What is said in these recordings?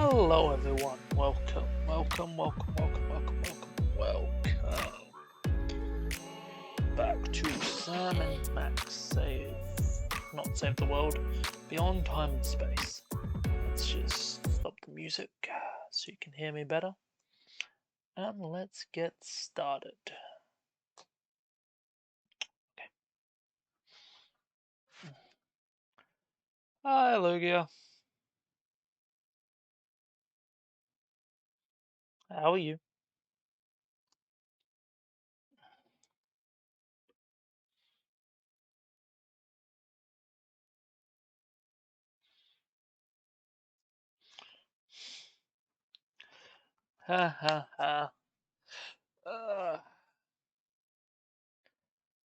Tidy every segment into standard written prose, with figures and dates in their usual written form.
Hello everyone, welcome back to Sam and Max not save the world, beyond time and space. Let's just stop the music so you can hear me better, and let's get started. Okay. Hi Lugia. How are you? Ha ha ha.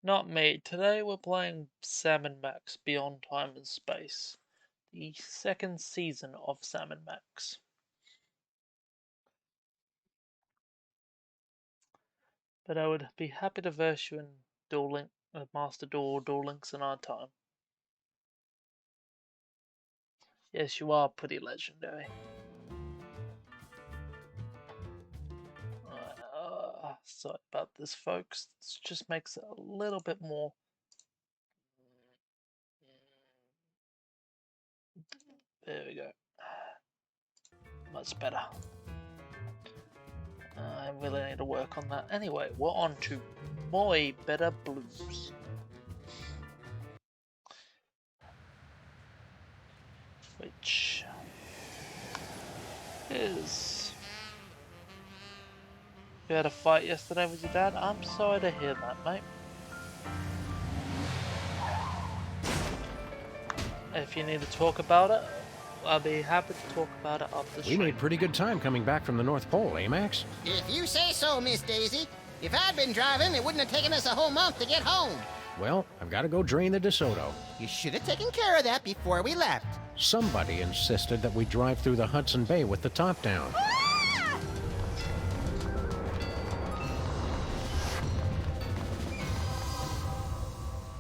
Not me. Today we're playing Sam and Max Beyond Time and Space, the second season of Sam and Max. But I would be happy to verse you in Duel Link, Master Duel Links in our time. Yes, you are pretty legendary. Sorry about this, folks. This just makes it a little bit more. There we go. Much better. I really need to work on that. Anyway, we're on to Moi Better Blues. Which is... You had a fight yesterday with your dad? I'm sorry to hear that, mate. If you need to talk about it, I'll be happy to talk about it after the stream. We made pretty good time coming back from the North Pole, eh, Max? If you say so, Miss Daisy. If I'd been driving, it wouldn't have taken us a whole month to get home. Well, I've got to go drain the DeSoto. You should have taken care of that before we left. Somebody insisted that we drive through the Hudson Bay with the top down.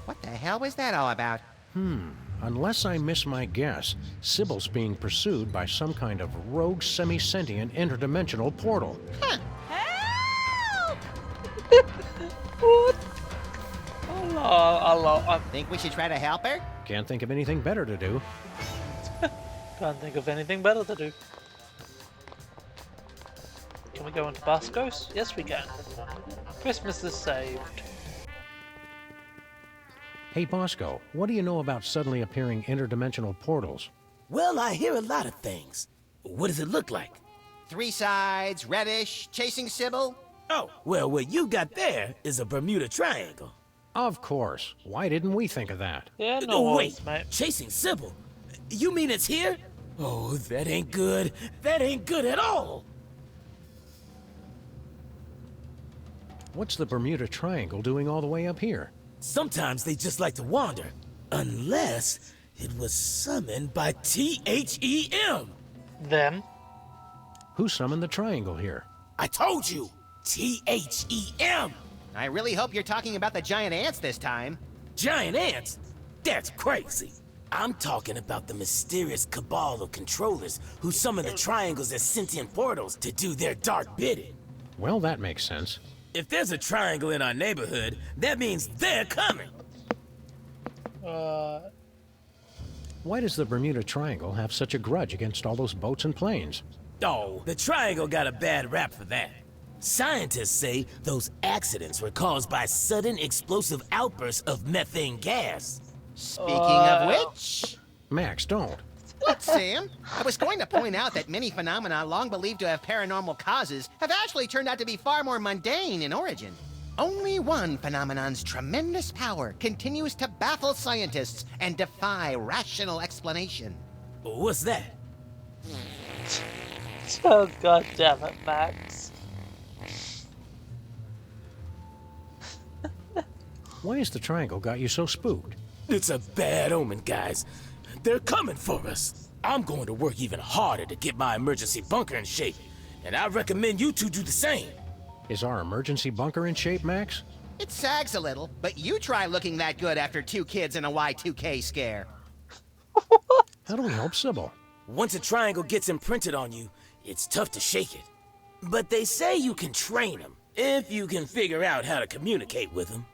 What the hell was that all about? Unless I miss my guess, Sybil's being pursued by some kind of rogue semi-sentient interdimensional portal. Huh. Help! What? I Think we should try to help her? Can't think of anything better to do. can't think of anything better to do. Can we go into Bascos? Yes, we can. Christmas is saved. Hey, Bosco, what do you know about suddenly appearing interdimensional portals? Well, I hear a lot of things. What does it look like? 3 sides, reddish, chasing Sybil. Oh, well, what you got there is a Bermuda Triangle. Of course. Why didn't we think of that? Yeah, no worries, Wait, mate. chasing Sybil? You mean it's here? Oh, that ain't good. That ain't good at all. What's the Bermuda Triangle doing all the way up here? Sometimes they just like to wander. Unless it was summoned by THEM. Them? Who summoned the triangle here? I told you, THEM. I really hope you're talking about the giant ants this time. Giant ants? That's crazy. I'm talking about the mysterious cabal of controllers who summon the triangles as sentient portals to do their dark bidding. Well, that makes sense. If there's a triangle in our neighborhood, that means they're coming. Why does the Bermuda Triangle have such a grudge against all those boats and planes? Oh, the triangle got a bad rap for that. Scientists say those accidents were caused by sudden explosive outbursts of methane gas. Speaking of which... Max, don't. What, Sam? I was going to point out that many phenomena long believed to have paranormal causes have actually turned out to be far more mundane in origin. Only one phenomenon's tremendous power continues to baffle scientists and defy rational explanation. What's that? Oh, god damn it, Max. Why has the triangle got you so spooked? It's a bad omen, guys. They're coming for us. I'm going to work even harder to get my emergency bunker in shape, and I recommend you two do the same. Is our emergency bunker in shape, Max? It sags a little, but you try looking that good after 2 kids and a Y2K scare. How do we help Sybil? Once a triangle gets imprinted on you, it's tough to shake it. But they say you can train them, if you can figure out how to communicate with them.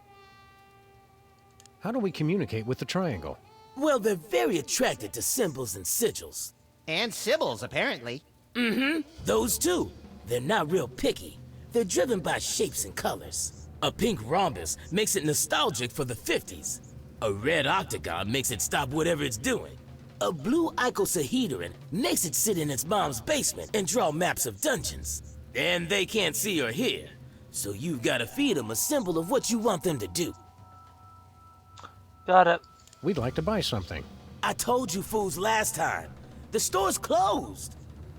How do we communicate with the triangle? Well, they're very attracted to symbols and sigils. And Sybils, apparently. Those two. They're not real picky. They're driven by shapes and colors. A pink rhombus makes it nostalgic for the 50s. A red octagon makes it stop whatever it's doing. A blue icosahedron makes it sit in its mom's basement and draw maps of dungeons. And they can't see or hear, so you've got to feed them a symbol of what you want them to do. Got it. We'd like to buy something. I told you fools last time. The store's closed.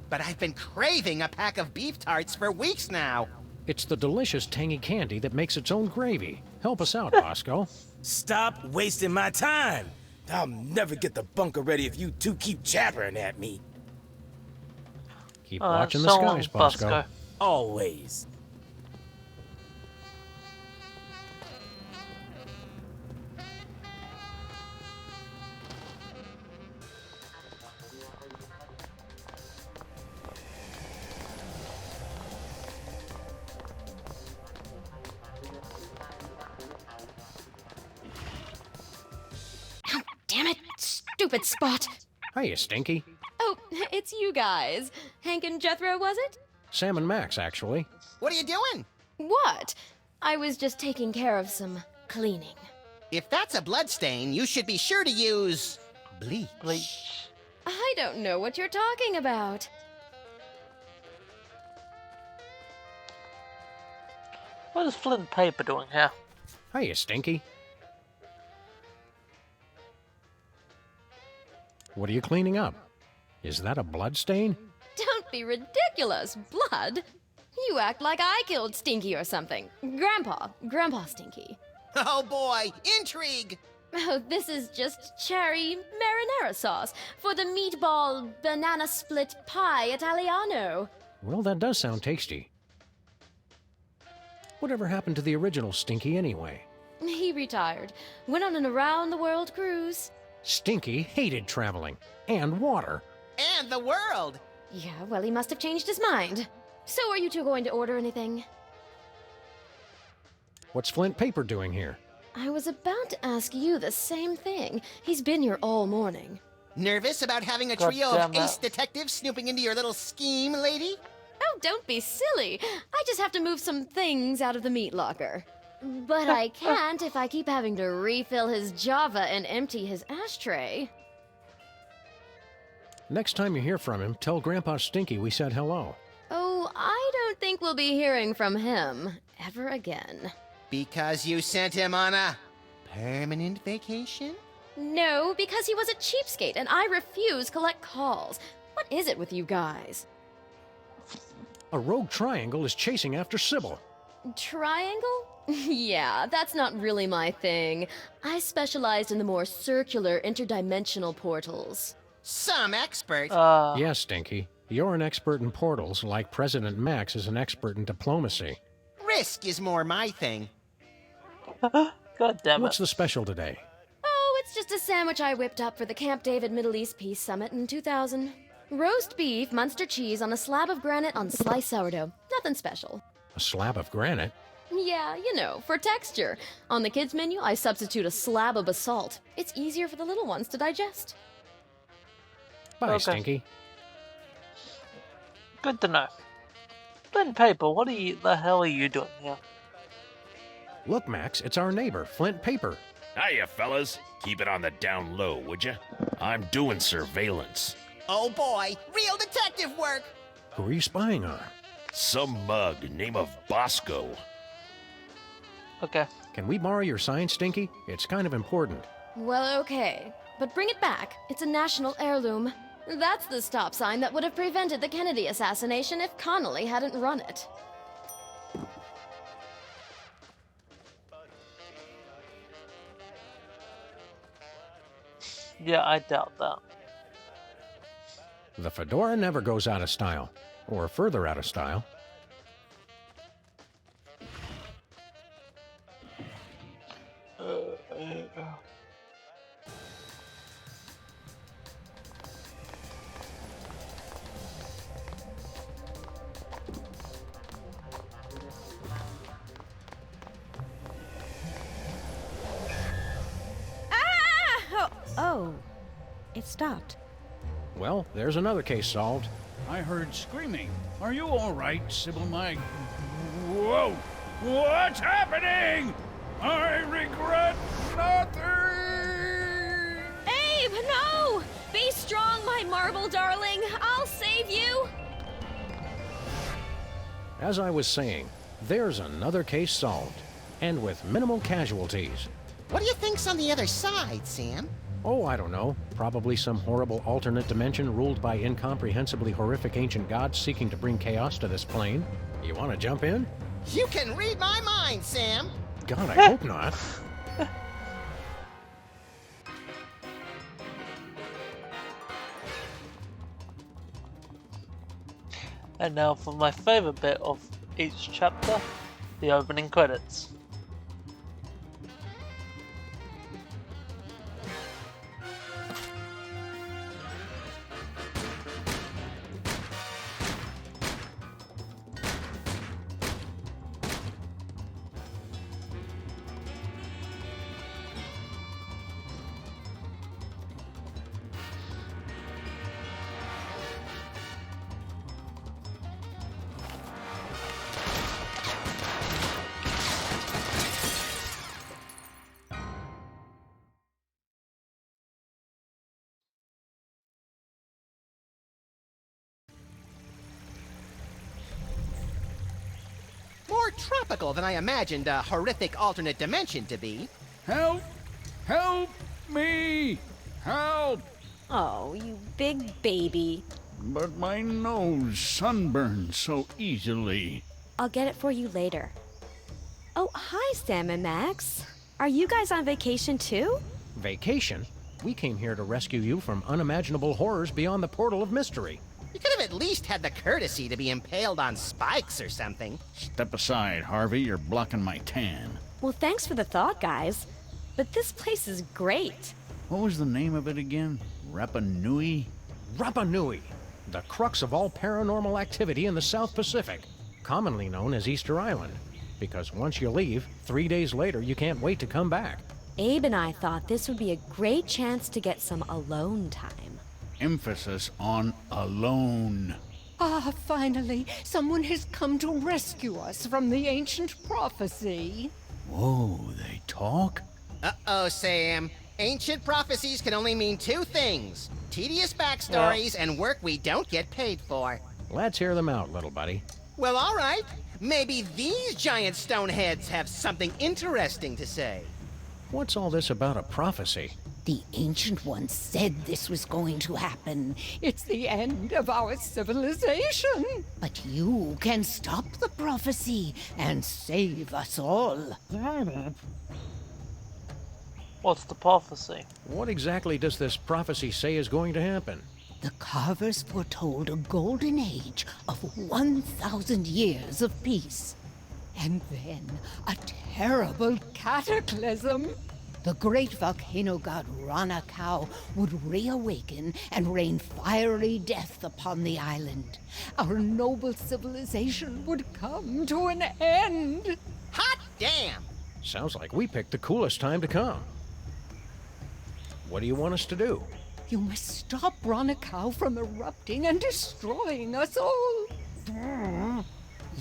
But I've been craving a pack of beef tarts for weeks now. It's the delicious tangy candy that makes its own gravy. Help us out, Bosco. Stop wasting my time. I'll never get the bunker ready if you two keep jabbering at me. Keep watching the So long, skies, Bosco. Always. Damn it, stupid Spot. Hiya, Stinky. Oh, it's you guys. Hank and Jethro, was it? Sam and Max, actually. What are you doing? What? I was just taking care of some cleaning. If that's a bloodstain, you should be sure to use bleach. Bleach. I don't know what you're talking about. What is Flint and Paper doing here? Hiya, Stinky. What are you cleaning up? Is that a blood stain? Don't be ridiculous. Blood? You act like I killed Stinky or something. Grandpa Stinky. Oh boy, intrigue! Oh, this is just cherry marinara sauce for the meatball banana split pie Italiano. Well, that does sound tasty. Whatever happened to the original Stinky anyway? He retired. Went on an around-the-world cruise. Stinky hated traveling. And water. And the world! Yeah, well, he must have changed his mind. So are you two going to order anything? What's Flint Paper doing here? I was about to ask you the same thing. He's been here all morning. Nervous about having a God trio damn of it. ace detectives snooping into your little scheme, lady? Oh, don't be silly. I just have to move some things out of the meat locker. But I can't if I keep having to refill his Java and empty his ashtray. Next time you hear from him, tell Grandpa Stinky we said hello. Oh, I don't think we'll be hearing from him ever again. Because you sent him on a permanent vacation? No, because he was a cheapskate and I refuse collect calls. What is it with you guys? A rogue triangle is chasing after Sybil. Triangle? Yeah, that's not really my thing. I specialized in the more circular interdimensional portals. Some expert. Yes, Stinky. You're an expert in portals, like President Max is an expert in diplomacy. Risk is more my thing. God damn What's it. the special today? Oh, it's just a sandwich I whipped up for the Camp David Middle East Peace Summit in 2000. Roast beef, Munster cheese on a slab of granite on sliced sourdough. Nothing special. A slab of granite? Yeah, you know, for texture. On the kids' menu, I substitute a slab of basalt. It's easier for the little ones to digest. Bye, Okay. Stinky. Good to know. Flint and Paper, the hell are you doing here? Look, Max, it's our neighbor, Flint Paper. Hiya, fellas. Keep it on the down low, would ya? I'm doing surveillance. Oh boy, real detective work! Who are you spying on? Some mug name of Bosco. Okay. Can we borrow your sign, Stinky? It's kind of important. Well, okay. But bring it back. It's a national heirloom. That's the stop sign that would have prevented the Kennedy assassination if Connolly hadn't run it. Yeah, I doubt that. The fedora never goes out of style. Or further out of style. it stopped. Well, there's another case solved. I heard screaming. Are you all right, Sybil, my... Whoa! What's happening? I regret nothing! Abe, no! Be strong, my marble darling. I'll save you. As I was saying, there's another case solved, and with minimal casualties. What do you think's on the other side, Sam? Oh, I don't know. Probably some horrible alternate dimension ruled by incomprehensibly horrific ancient gods seeking to bring chaos to this plane. You want to jump in? You can read my mind, Sam. God, I hope not. And now for my favourite bit of each chapter, the opening credits. More tropical than I imagined a horrific alternate dimension to be. Help! Help me! Help! Oh, you big baby. But my nose sunburns so easily. I'll get it for you later. Oh, hi, Sam and Max. Are you guys on vacation too? Vacation? We came here to rescue you from unimaginable horrors beyond the portal of mystery. You could have at least had the courtesy to be impaled on spikes or something. Step aside, Harvey. You're blocking my tan. Well, thanks for the thought, guys. But this place is great. What was the name of it again? Rapa Nui? Rapa Nui, the crux of all paranormal activity in the South Pacific, commonly known as Easter Island. Because once you leave, 3 days later you can't wait to come back. Abe and I thought this would be a great chance to get some alone time. Emphasis on alone. Ah, finally, someone has come to rescue us from the ancient prophecy. Whoa, they talk? Uh-oh, Sam. Ancient prophecies can only mean two things. Tedious backstories and work we don't get paid for. Let's hear them out, little buddy. Well, all right. Maybe these giant stone heads have something interesting to say. What's all this about a prophecy? The Ancient Ones said this was going to happen. It's the end of our civilization. But you can stop the prophecy and save us all. What's the prophecy? What exactly does this prophecy say is going to happen? The carvers foretold a golden age of 1,000 years of peace. And then a terrible cataclysm. The great volcano god Ranakau would reawaken and rain fiery death upon the island. Our noble civilization would come to an end. Hot damn! Sounds like we picked the coolest time to come. What do you want us to do? You must stop Ranakau from erupting and destroying us all.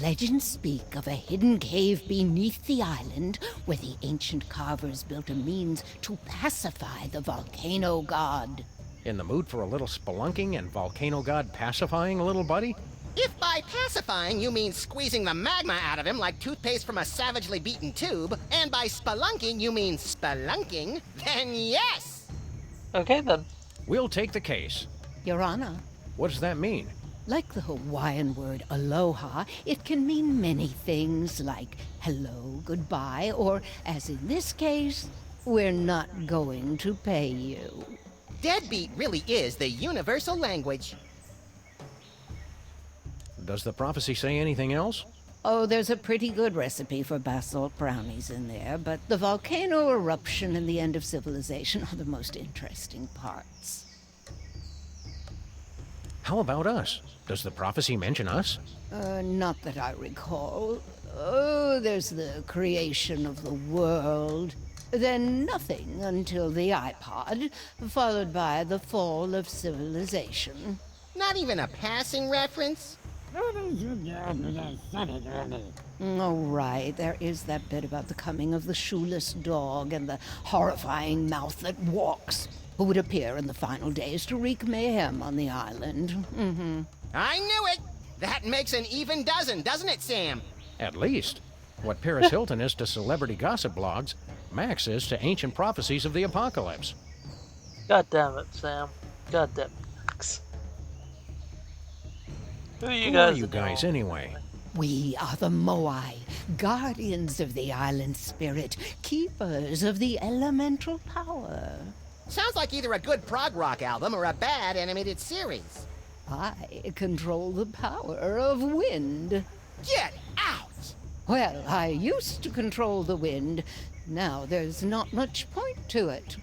Legends speak of a hidden cave beneath the island where the ancient carvers built a means to pacify the volcano god. In the mood for a little spelunking and volcano god pacifying, little buddy? If by pacifying you mean squeezing the magma out of him like toothpaste from a savagely beaten tube, and by spelunking you mean spelunking, then yes! Okay then. We'll take the case. Your Honor, What does that mean? like the Hawaiian word aloha, it can mean many things like hello, goodbye, or, as in this case, we're not going to pay you. Deadbeat really is the universal language. Does the prophecy say anything else? Oh, there's a pretty good recipe for basalt brownies in there, but the volcano eruption and the end of civilization are the most interesting parts. How about us? Does the prophecy mention us? Not that I recall. Oh, there's the creation of the world. then nothing until the iPod, followed by the fall of civilization. Not even a passing reference? Oh, right. There is that bit about the coming of the shoeless dog and the horrifying mouth that walks, who would appear in the final days to wreak mayhem on the island. I knew it! That makes an even dozen, doesn't it, Sam? At least. What Paris Hilton is to celebrity gossip blogs, Max is to ancient prophecies of the apocalypse. God damn it, Sam. God damn it, Max. Who are Who are you guys anyway? We are the Moai, guardians of the island spirit, keepers of the elemental power. Sounds like either a good prog rock album or a bad animated series. I control the power of wind. Get out! Well, I used to control the wind. Now there's not much point to it.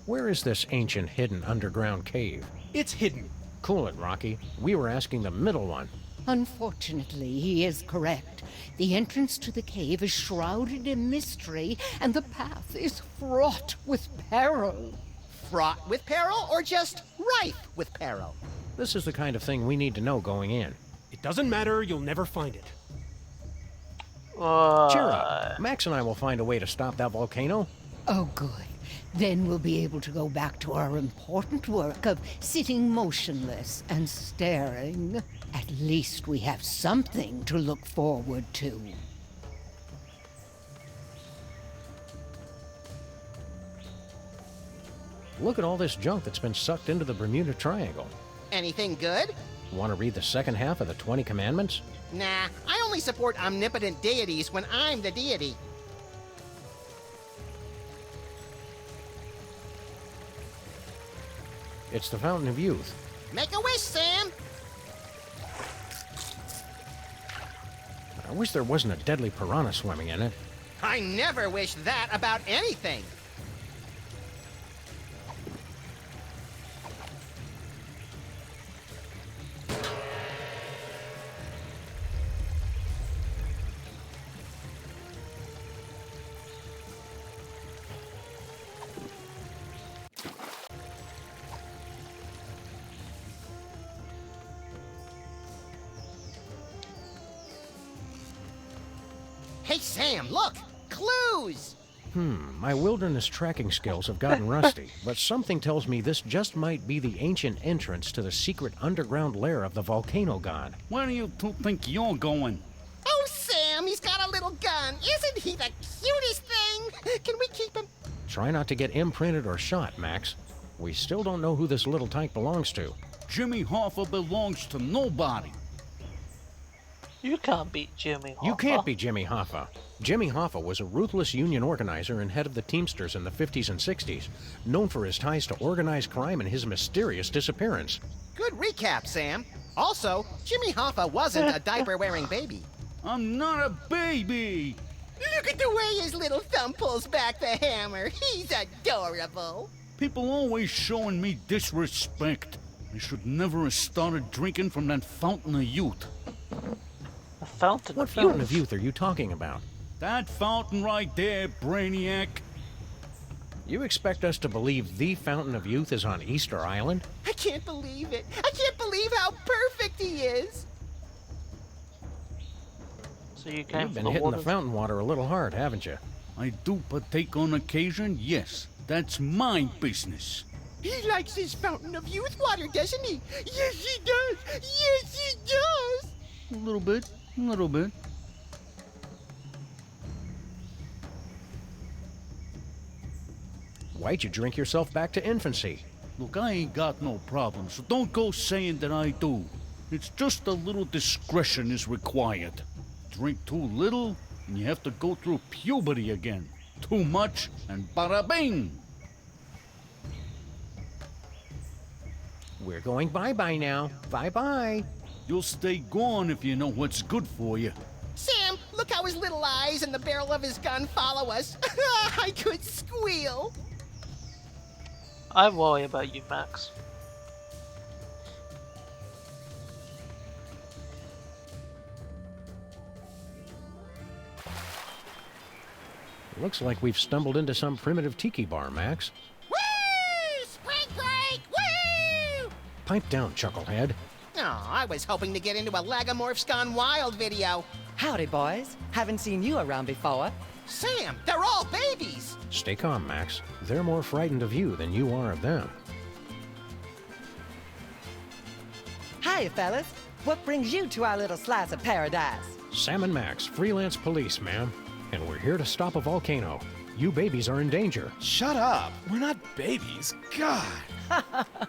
Where is this ancient hidden underground cave? It's hidden. Cool it, Rocky. We were asking the middle one. Unfortunately, he is correct. The entrance to the cave is shrouded in mystery, and the path is fraught with peril. Fraught with peril or just rife with peril? This is the kind of thing we need to know going in. It doesn't matter, you'll never find it. Cheer up. Max and I will find a way to stop that volcano. Oh, good. Then we'll be able to go back to our important work of sitting motionless and staring. At least we have something to look forward to. Look at all this junk that's been sucked into the Bermuda Triangle. Anything good? Want to read the second half of the 20 Commandments? Nah, I only support omnipotent deities when I'm the deity. It's the Fountain of Youth. Make a wish, Sam! I wish there wasn't a deadly piranha swimming in it. I never wish that about anything. Hey, Sam, look! Clues! My wilderness tracking skills have gotten rusty, but something tells me this just might be the ancient entrance to the secret underground lair of the volcano god. Where do you two think you're going? Oh, Sam, he's got a little gun. Isn't he the cutest thing? Can we keep him? Try not to get imprinted or shot, Max. We still don't know who this little tyke belongs to. Jimmy Hoffa belongs to nobody. You can't beat Jimmy Hoffa. You can't be Jimmy Hoffa. Jimmy Hoffa was a ruthless union organizer and head of the Teamsters in the 50s and 60s, known for his ties to organized crime and his mysterious disappearance. Good recap, Sam. Also, Jimmy Hoffa wasn't a diaper-wearing baby. I'm not a baby! Look at the way his little thumb pulls back the hammer. He's adorable. People always showing me disrespect. I should never have started drinking from that fountain of youth. A fountain What of fountain youth. of youth are you talking about? That fountain right there, Brainiac. You expect us to believe the Fountain of Youth is on Easter Island? I can't believe it. I can't believe how perfect he is. So you came You've for been the hitting water. the fountain water a little hard, haven't you? I do partake on occasion, yes. That's my business. He likes his fountain of youth water, doesn't he? Yes, he does. Yes, he does. A little bit, a little bit. Why'd you drink yourself back to infancy? Look, I ain't got no problem, so don't go saying that I do. It's just a little discretion is required. Drink too little, and you have to go through puberty again. Too much, and bada bing! We're going bye-bye now. Bye-bye. You'll stay gone if you know what's good for you. Sam, look how his little eyes and the barrel of his gun follow us. I could squeal. I worry about you, Max. Looks like we've stumbled into some primitive tiki bar, Max. Woo! Spring break! Woo! Pipe down, Chucklehead. Oh, I was hoping to get into a Lagomorphs Gone Wild video. Howdy, boys. Haven't seen you around before. Sam, they're all babies! Stay calm, Max. They're more frightened of you than you are of them. Hiya, fellas. What brings you to our little slice of paradise? Sam and Max, freelance police, ma'am. And we're here to stop a volcano. You babies are in danger. Shut up. We're not babies. God.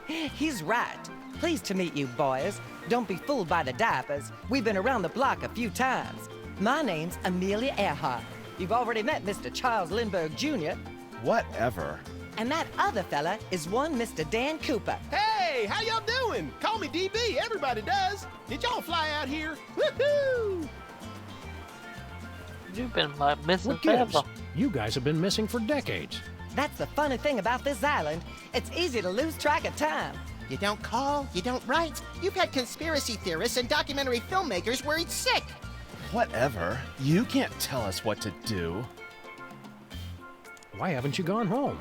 He's right. Pleased to meet you, boys. Don't be fooled by the diapers. We've been around the block a few times. My name's Amelia Earhart. You've already met Mr. Charles Lindbergh Jr. Whatever. And that other fella is one Mr. Dan Cooper. Hey, how y'all doing? Call me DB, everybody does. Did y'all fly out here? Woohoo! You've been like missing What gives? forever. You guys have been missing for decades. That's the funny thing about this island. It's easy to lose track of time. You don't call, you don't write. You've had conspiracy theorists and documentary filmmakers worried sick. Whatever. You can't tell us what to do. Why haven't you gone home?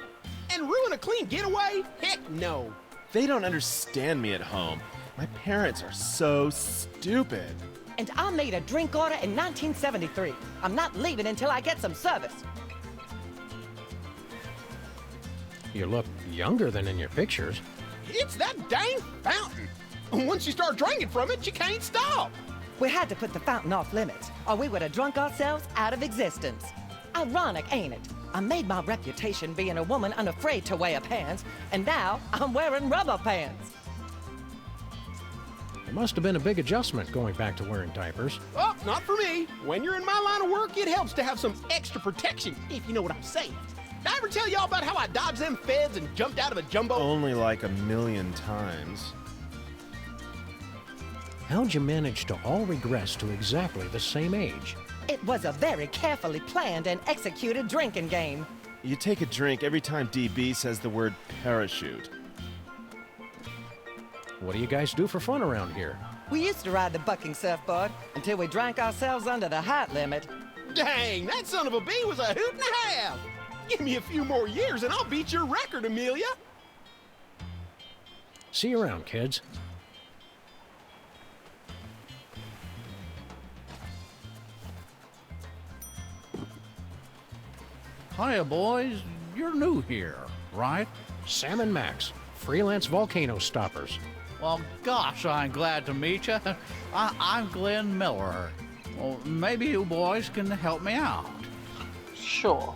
And ruin a clean getaway? Heck no. They don't understand me at home. My parents are so stupid. And I made a drink order in 1973. I'm not leaving until I get some service. You look younger than in your pictures. It's that dang fountain. Once you start drinking from it, you can't stop. We had to put the fountain off limits, or we would have drunk ourselves out of existence. Ironic, ain't it? I made my reputation being a woman unafraid to wear pants, and now I'm wearing rubber pants. It must have been a big adjustment going back to wearing diapers. Oh, not for me. When you're in my line of work, it helps to have some extra protection, if you know what I'm saying. Did I ever tell y'all about how I dodged them feds and jumped out of a jumbo? Only like 1,000,000 times. How'd you manage to all regress to exactly the same age? It was a very carefully planned and executed drinking game. You take a drink every time DB says the word parachute. What do you guys do for fun around here? We used to ride the bucking surfboard until we drank ourselves under the height limit. Dang, that son of a bee was a hoot and a half. Give me a few more years and I'll beat your record, Amelia. See you around, kids. Hiya, boys. You're new here, right? Sam and Max, freelance volcano stoppers. Well, gosh, I'm glad to meet you. I'm Glenn Miller. Well, maybe you boys can help me out. Sure.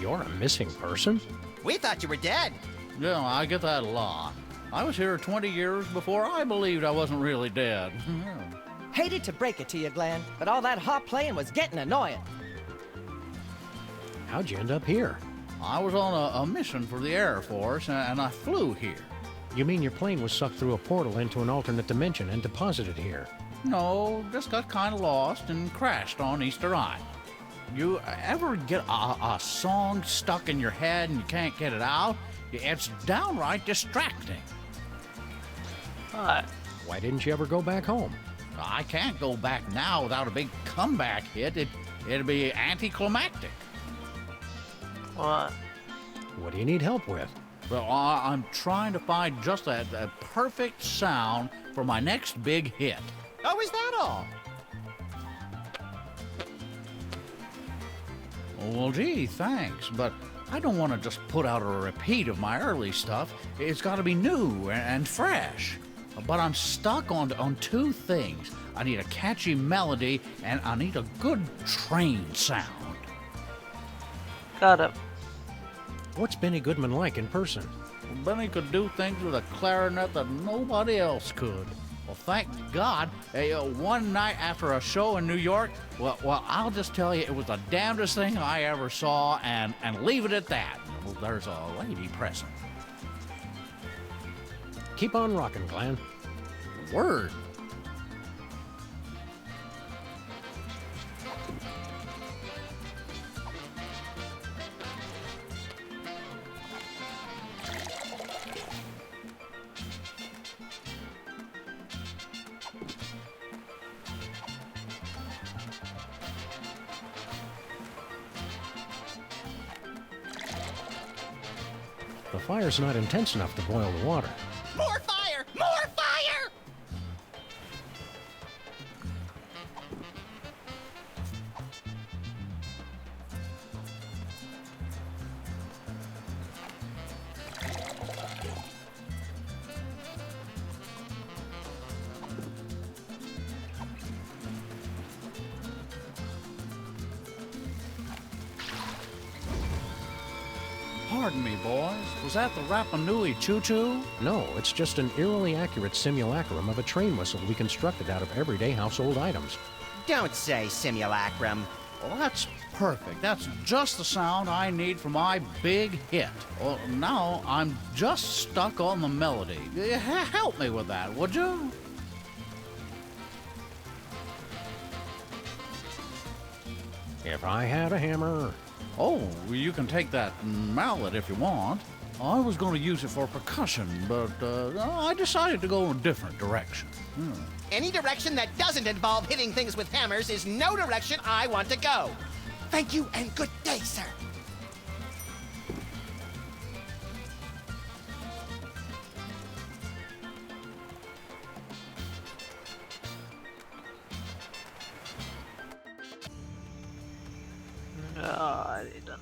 You're a missing person? We thought you were dead. Yeah, I get that a lot. I was here 20 years before I believed I wasn't really dead. Hated to break it to you, Glenn, but all that harp playing was getting annoying. How'd you end up here? I was on a mission for the Air Force, and I flew here. You mean your plane was sucked through a portal into an alternate dimension and deposited here? No, just got kind of lost and crashed on Easter Island. You ever get a song stuck in your head and you can't get it out? It's downright distracting. Alright. Why didn't you ever go back home? I can't go back now without a big comeback hit. It'd be anticlimactic. Alright. What do you need help with? Well, I'm trying to find just that perfect sound for my next big hit. Oh, is that all? Well, gee, thanks, but I don't want to just put out a repeat of my early stuff. It's got to be new and fresh. But I'm stuck on two things. I need a catchy melody, and I need a good train sound. Got it. What's Benny Goodman like in person? Benny could do things with a clarinet that nobody else could. Well, thank God. One night after a show in New York, well, I'll just tell you, it was the damnedest thing I ever saw, and leave it at that. Well, there's a lady present. Keep on rocking, Glenn. Word. The fire's not intense enough to boil the water. More fire! More fire! Pardon me, boys. Was that the Rapa Nui choo-choo? No, it's just an eerily accurate simulacrum of a train whistle we constructed out of everyday household items. Don't say simulacrum. Well, that's perfect. That's just the sound I need for my big hit. Well, now I'm just stuck on the melody. Help me with that, would you? If I had a hammer. Oh, you can take that mallet if you want. I was going to use it for percussion, but I decided to go in a different direction. Any direction that doesn't involve hitting things with hammers is no direction I want to go. Thank you and good day, sir. Alrighty then.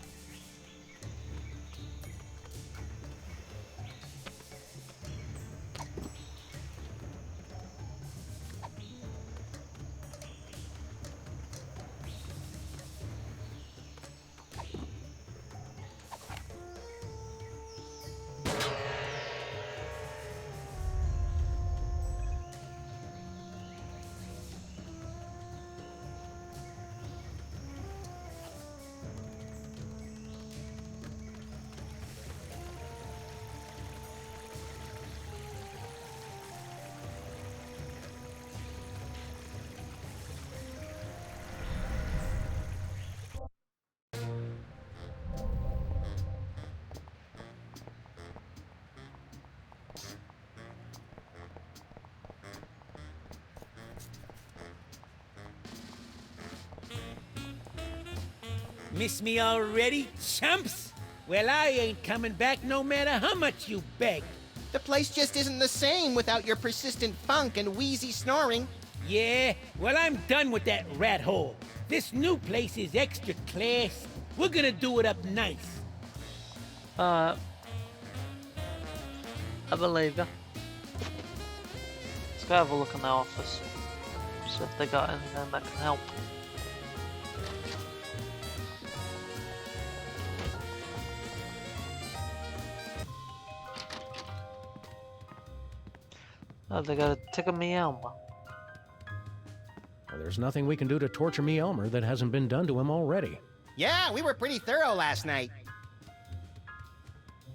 Miss me already, chumps? Well, I ain't coming back no matter how much you beg. The place just isn't the same without your persistent funk and wheezy snoring. Yeah, well, I'm done with that rat hole. This new place is extra class. We're gonna do it up nice. I believe you. Let's go have a look in the office. See if they got anything that can help. Oh, they got a tick of me Elmer. There's nothing we can do to torture me Elmer that hasn't been done to him already. Yeah, we were pretty thorough last night.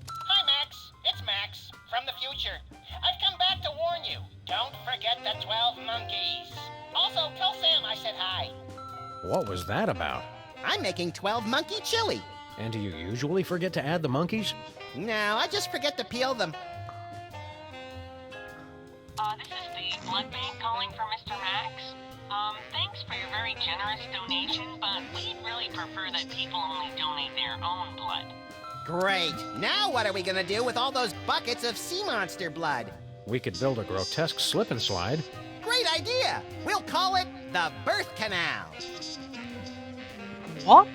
Hi, Max. It's Max from the future. I've come back to warn you. Don't forget the 12 monkeys. Also, tell Sam I said hi. What was that about? I'm making 12 monkey chili. And do you usually forget to add the monkeys? No, I just forget to peel them. This is the blood bank calling for Mr. Max. Thanks for your very generous donation, but we'd really prefer that people only donate their own blood. Great. Now what are we gonna do with all those buckets of sea monster blood? We could build a grotesque slip and slide. Great idea. We'll call it the birth canal. What?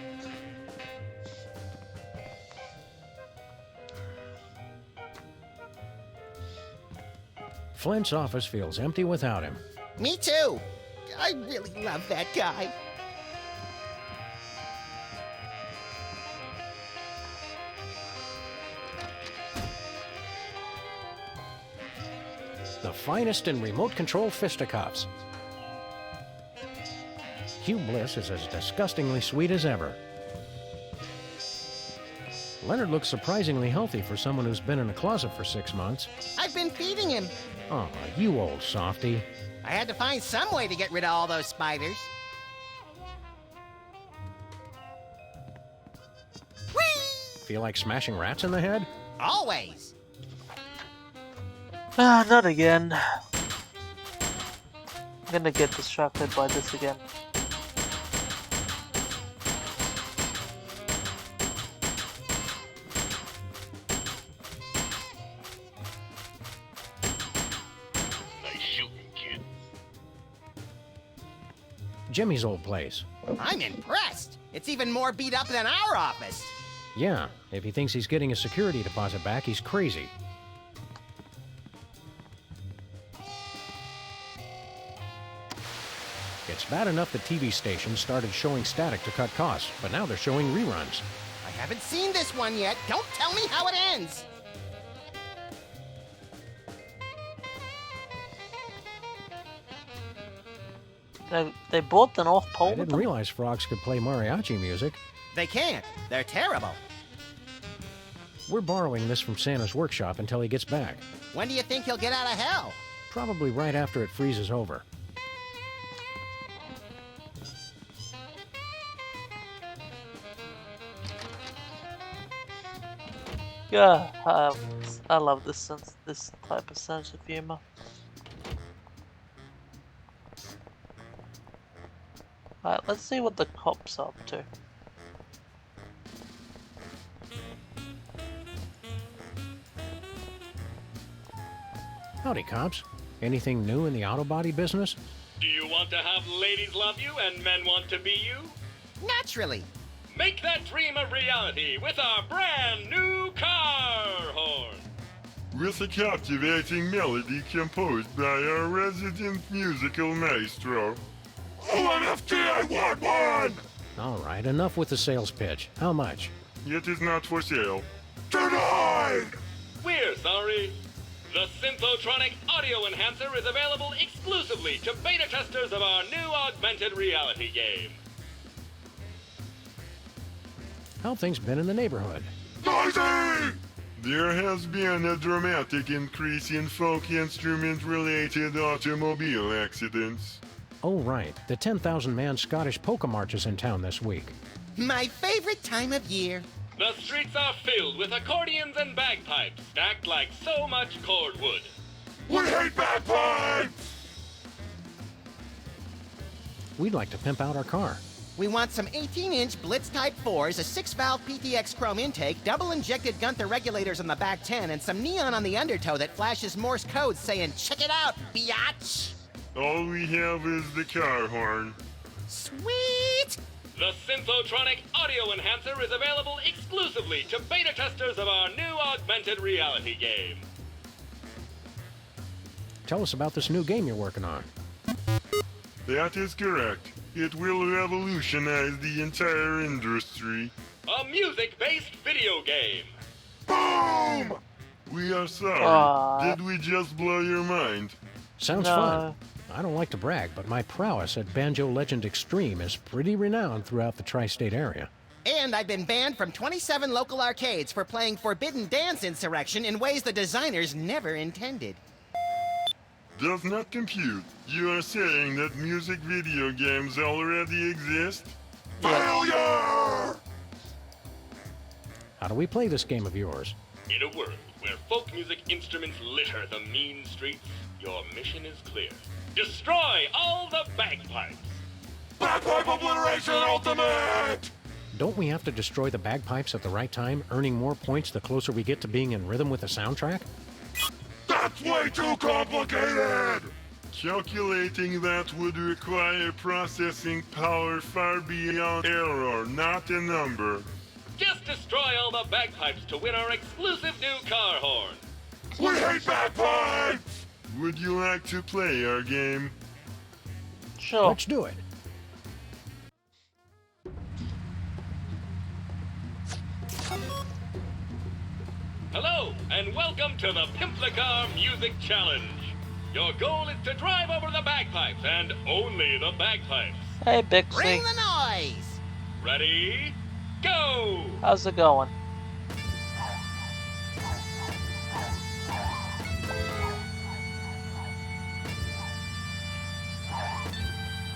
Flint's office feels empty without him. Me too. I really love that guy. The finest in remote control fisticuffs. Hugh Bliss is as disgustingly sweet as ever. Leonard looks surprisingly healthy for someone who's been in a closet for 6 months. I've been feeding him. Oh, you old softy. I had to find some way to get rid of all those spiders. Whee! Feel like smashing rats in the head? Always. Not again. I'm gonna get distracted by this again. Jimmy's old place. I'm impressed. It's even more beat up than our office. Yeah, if he thinks he's getting a security deposit back, he's crazy. It's bad enough the TV stations started showing static to cut costs, but now they're showing reruns. I haven't seen this one yet. Don't tell me how it ends. They bought the North Pole. I with didn't them? realize frogs could play mariachi music. They can't. They're terrible. We're borrowing this from Santa's workshop until he gets back. When do you think he'll get out of hell? Probably right after it freezes over. Yeah, I love this type of sense of humor. Alright, let's see what the cop's up to. Howdy, cops. Anything new in the auto body business? Do you want to have ladies love you and men want to be you? Naturally. Make that dream a reality with our brand new car horn. With a captivating melody composed by our resident musical maestro. OMFT, I want one! All right, enough with the sales pitch. How much? It is not for sale. Denied! We're sorry. The Synthotronic Audio Enhancer is available exclusively to beta testers of our new augmented reality game. How things been in the neighborhood? Noisy! There has been a dramatic increase in folk instrument-related automobile accidents. Oh, right. The 10,000-man Scottish polka march is in town this week. My favorite time of year. The streets are filled with accordions and bagpipes stacked like so much cordwood. We hate bagpipes! We'd like to pimp out our car. We want some 18-inch Blitz Type 4s, a 6-valve PTX chrome intake, double-injected Gunther regulators on the back 10, and some neon on the undertow that flashes Morse code saying, "Check it out, biatch!" All we have is the car horn. Sweet! The Synthotronic Audio Enhancer is available exclusively to beta testers of our new augmented reality game. Tell us about this new game you're working on. That is correct. It will revolutionize the entire industry. A music-based video game. Boom! We are sorry. Did we just blow your mind? Sounds fun. I don't like to brag, but my prowess at Banjo Legend Extreme is pretty renowned throughout the tri-state area. And I've been banned from 27 local arcades for playing Forbidden Dance Insurrection in ways the designers never intended. Does not compute. You are saying that music video games already exist? Failure! How do we play this game of yours? In a world where folk music instruments litter the mean streets, your mission is clear. Destroy all the bagpipes! Bagpipe obliteration ultimate! Don't we have to destroy the bagpipes at the right time, earning more points the closer we get to being in rhythm with the soundtrack? That's way too complicated! Calculating that would require processing power far beyond error, not a number. Just destroy all the bagpipes to win our exclusive new car horn. We hate bagpipes! Would you like to play our game? Sure. Let's do it. Hello, and welcome to the Pimplicar Music Challenge. Your goal is to drive over the bagpipes, and only the bagpipes. Hey, Bixby. Bring the noise! Ready? Go! How's it going?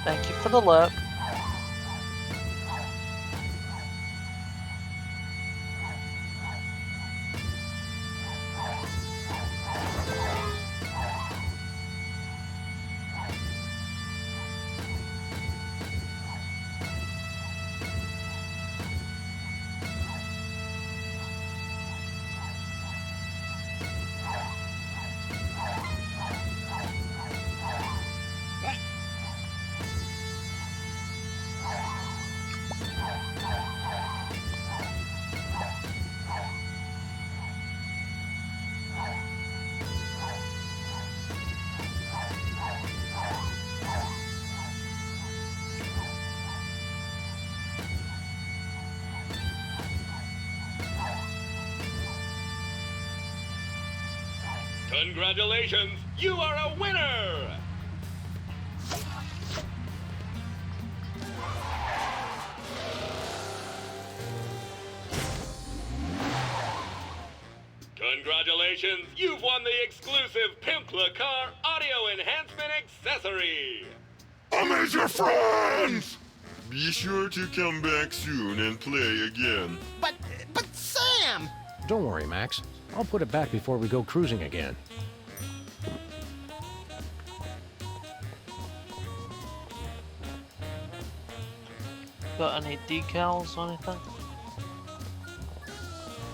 Thank you for the lurk. Congratulations, you are a winner! Congratulations, you've won the exclusive Pimpla Car Audio Enhancement Accessory! Amazing friends! Be sure to come back soon and play again. But Sam! Don't worry, Max. I'll put it back before we go cruising again. Got any decals or anything?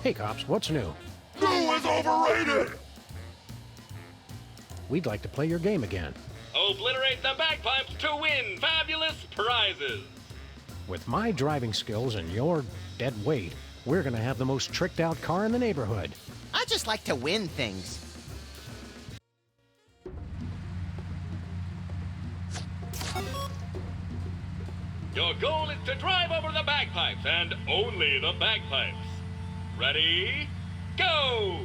Hey, cops, what's new? Who is overrated? We'd like to play your game again. Obliterate the bagpipes to win fabulous prizes! With my driving skills and your dead weight, we're gonna have the most tricked out car in the neighborhood. I just like to win things. Your goal is to drive over the bagpipes, and only the bagpipes. Ready? Go!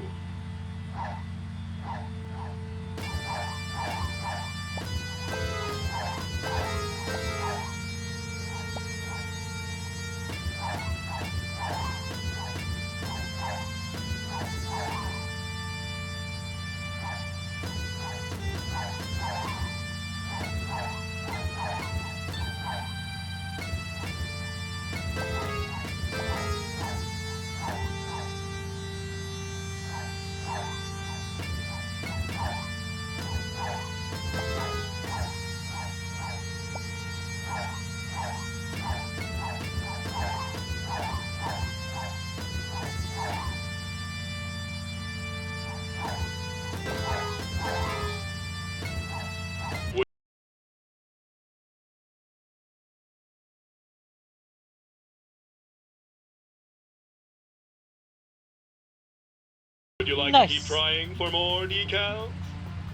Would you like to keep trying for more decals?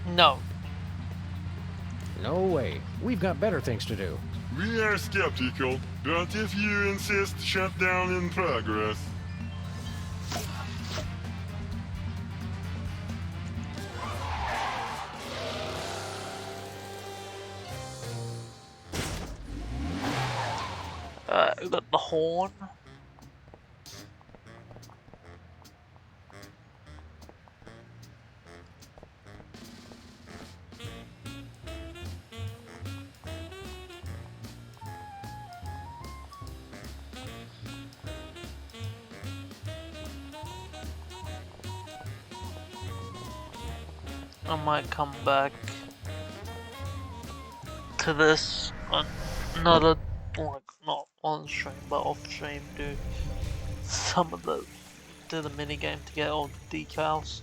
No. No way. We've got better things to do. We are skeptical, but if you insist, shut down in progress. We got the horn. I might come back to this on another, like, not on stream but off stream, do the mini game to get all the decals.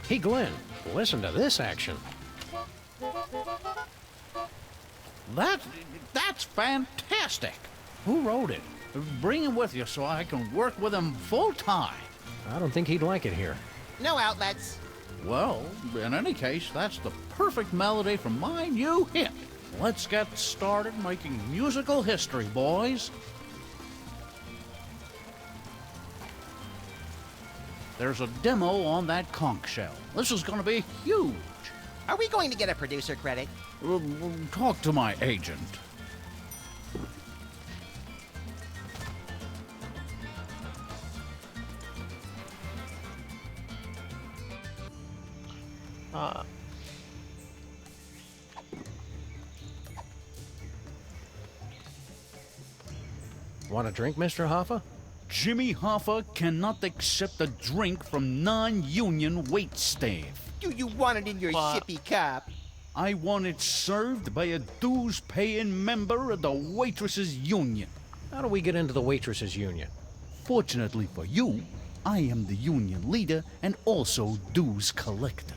Hey, Glenn, listen to this action. That's fantastic. Who wrote it? Bring him with you so I can work with him full time. I don't think he'd like it here. No outlets. Well, in any case, that's the perfect melody for my new hit. Let's get started making musical history, boys. There's a demo on that conch shell. This is going to be huge. Are we going to get a producer credit? Talk to my agent. Want a drink, Mr. Hoffa? Jimmy Hoffa cannot accept a drink from non-union waitstaff. Do you want it in your sippy cup? I want it served by a dues-paying member of the Waitresses Union. How do we get into the Waitresses Union? Fortunately for you, I am the union leader and also dues collector.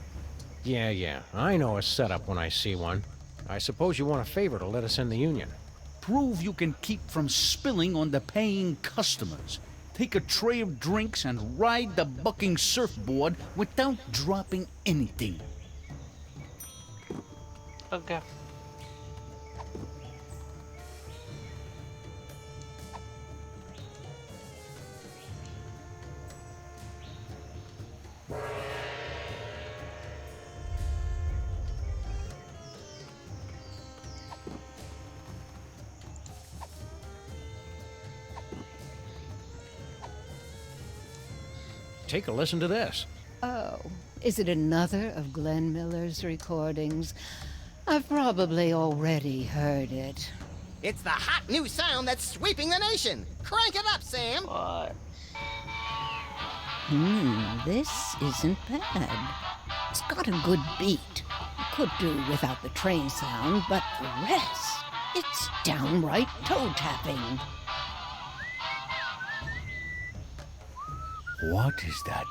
Yeah, I know a setup when I see one. I suppose you want a favor to let us in the union. Prove you can keep from spilling on the paying customers. Take a tray of drinks and ride the bucking surfboard without dropping anything. Okay. Take a listen to this. Oh, is it another of Glenn Miller's recordings? I've probably already heard it. It's the hot new sound that's sweeping the nation. Crank it up, Sam. This isn't bad. It's got a good beat. Could do without the train sound, but the rest, it's downright toe-tapping. What is that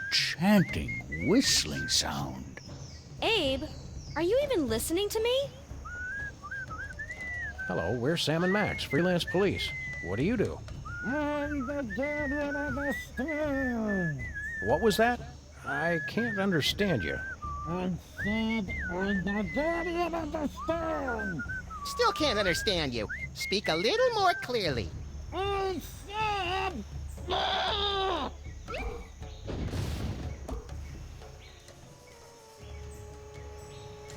enchanting whistling sound? Abe, are you even listening to me? Hello, we're Sam and Max, freelance police. What do you do? I'm the daddy of the storm. What was that? I can't understand you. I said I'm the daddy of the storm. Still can't understand you. Speak a little more clearly. I said... Ah!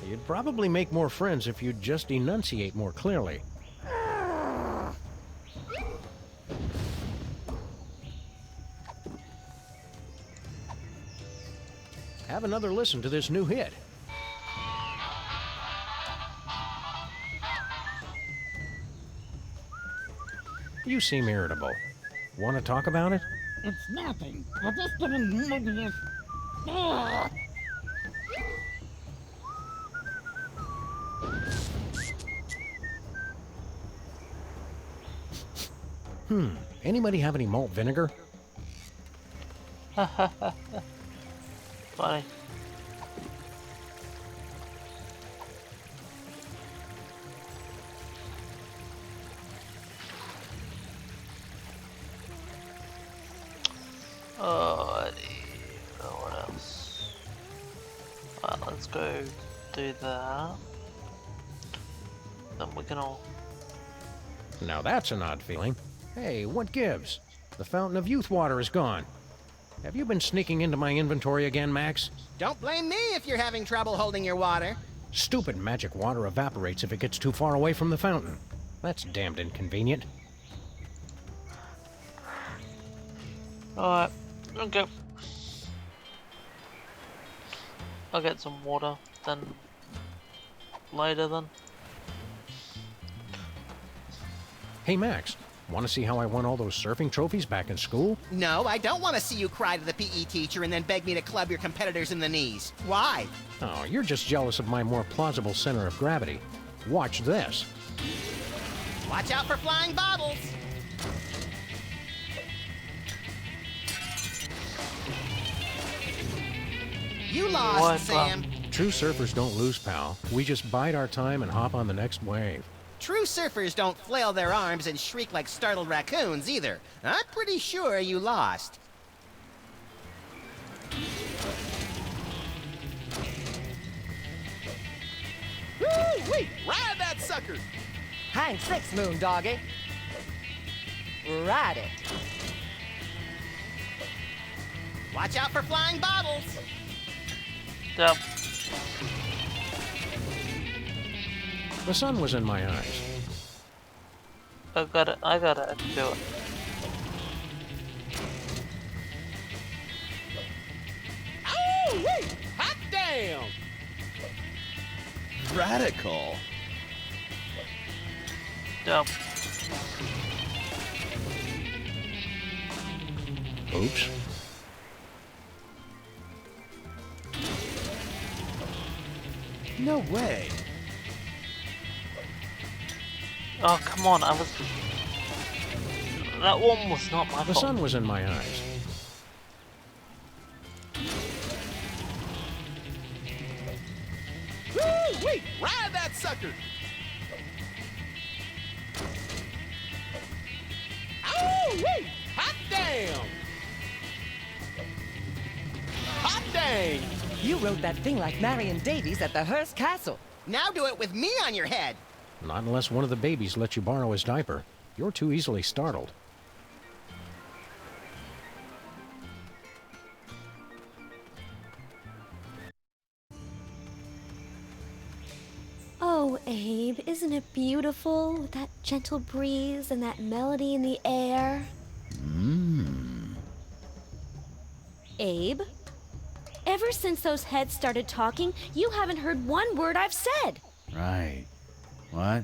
You'd probably make more friends if you'd just enunciate more clearly. Have another listen to this new hit. You seem irritable. Want to talk about it? It's nothing. I just didn't make this. Ah! Anybody have any malt vinegar? Funny. What else? Let's go do that. Then we can all... Now that's an odd feeling. Hey, what gives? The fountain of youth water is gone. Have you been sneaking into my inventory again, Max? Don't blame me if you're having trouble holding your water. Stupid magic water evaporates if it gets too far away from the fountain. That's damned inconvenient. Alright, okay. I'll get some water, then later then. Hey, Max. Want to see how I won all those surfing trophies back in school? No, I don't want to see you cry to the PE teacher and then beg me to club your competitors in the knees. Why? Oh, you're just jealous of my more plausible center of gravity. Watch this. Watch out for flying bottles. You lost, Sam. True surfers don't lose, pal. We just bide our time and hop on the next wave. True surfers don't flail their arms and shriek like startled raccoons, either. I'm pretty sure you lost. Woo-wee! Ride that sucker! Hang six, moon doggy. Ride it. Watch out for flying bottles. Yep. The sun was in my eyes. I gotta do it. Oh, wait! Hot damn! Radical. Yep. Oops. No way. Oh, come on, I was... That one was not my The fault. sun was in my eyes. Woo! Wait! Ride that sucker! Oh, wait! Hot damn! Hot dang! You rode that thing like Marion Davies at the Hearst Castle. Now do it with me on your head. Not unless one of the babies lets you borrow his diaper. You're too easily startled. Oh, Abe, isn't it beautiful with that gentle breeze and that melody in the air? Abe? Ever since those heads started talking, you haven't heard one word I've said. Right. What?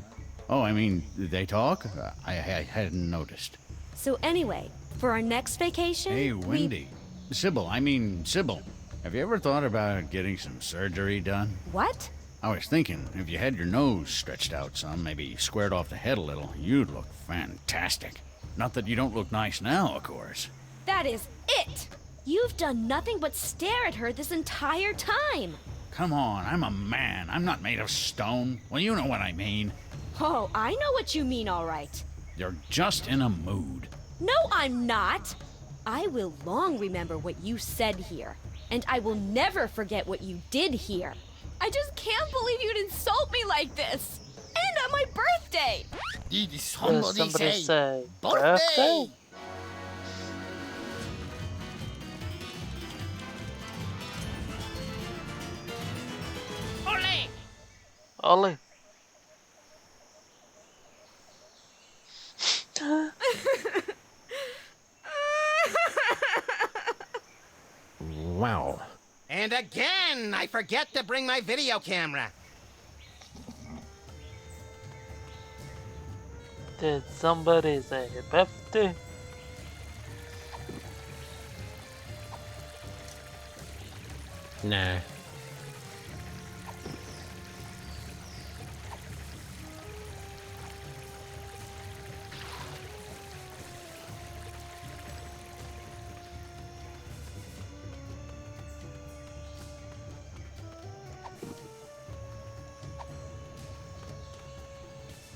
Oh, I mean, they talk? I hadn't noticed. So anyway, for our next vacation, Hey, Wendy. Sybil, have you ever thought about getting some surgery done? What? I was thinking, if you had your nose stretched out some, maybe squared off the head a little, you'd look fantastic. Not that you don't look nice now, of course. That is it! You've done nothing but stare at her this entire time. Come on, I'm a man. I'm not made of stone. Well, you know what I mean. Oh, I know what you mean, all right. You're just in a mood. No, I'm not. I will long remember what you said here, and I will never forget what you did here. I just can't believe you'd insult me like this. And on my birthday. Did somebody say birthday? Ole! Ollie. Wow. And again, I forget to bring my video camera. Did somebody say birthday? Nah.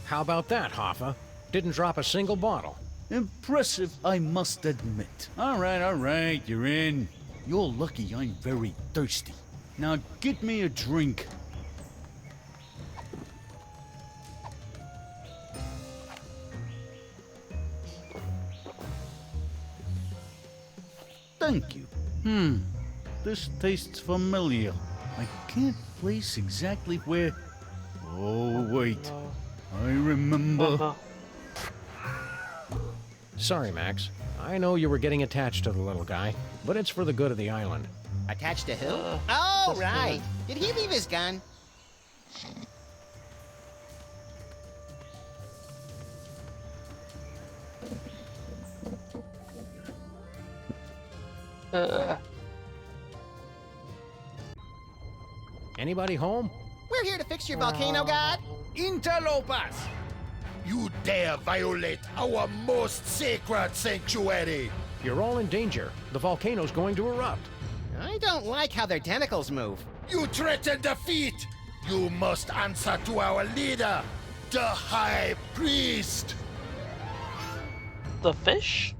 How about that, Hoffa? Didn't drop a single bottle. Impressive, I must admit. All right, you're in. You're lucky I'm very thirsty. Now get me a drink. Thank you. This tastes familiar. I can't place exactly where... Oh, wait. I remember. Sorry, Max. I know you were getting attached to the little guy, but it's for the good of the island. Attached to who? Oh, right. Did he leave his gun? Anybody home? We're here to fix your volcano, god. Interlopers! You dare violate our most sacred sanctuary! You're all in danger. The volcano's going to erupt. I don't like how their tentacles move. You threaten defeat! You must answer to our leader, the High Priest! The fish?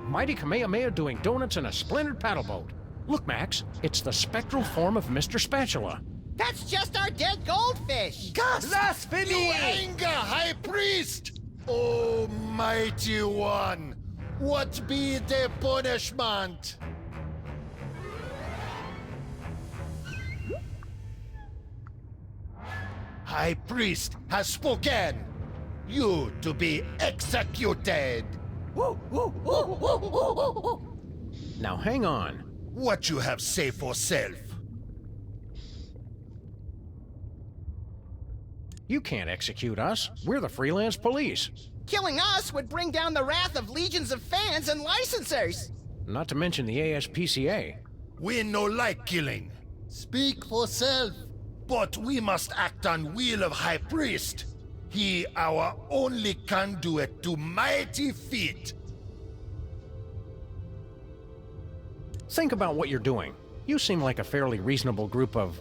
Mighty Kamehameha doing donuts in a splintered paddle boat. Look, Max, it's the spectral form of Mr. Spatula. That's just our dead goldfish! Blasphemy! You anger, High Priest! Oh, mighty one, what be the punishment? High Priest has spoken. You to be executed. Now hang on. What you have say for self? You can't execute us. We're the freelance police. Killing us would bring down the wrath of legions of fans and licensors. Not to mention the ASPCA. We no like killing. Speak for self. But we must act on will of High Priest. He our only conduit to mighty feat. Think about what you're doing. You seem like a fairly reasonable group of,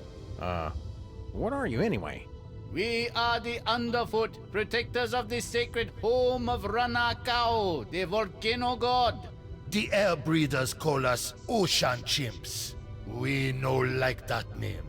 what are you anyway? We are the Underfoot, protectors of the sacred home of Ranakao, the volcano god. The air breathers call us ocean chimps. We no like that name.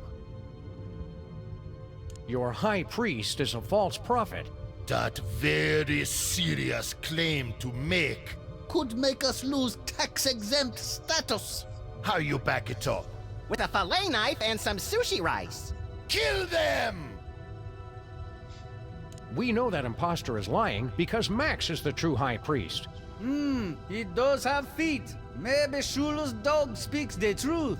Your high priest is a false prophet. That very serious claim to make Could make us lose tax-exempt status. How you back it up? With a fillet knife and some sushi rice. Kill them! We know that imposter is lying because Max is the true high priest. He does have feet. Maybe Shula's dog speaks the truth.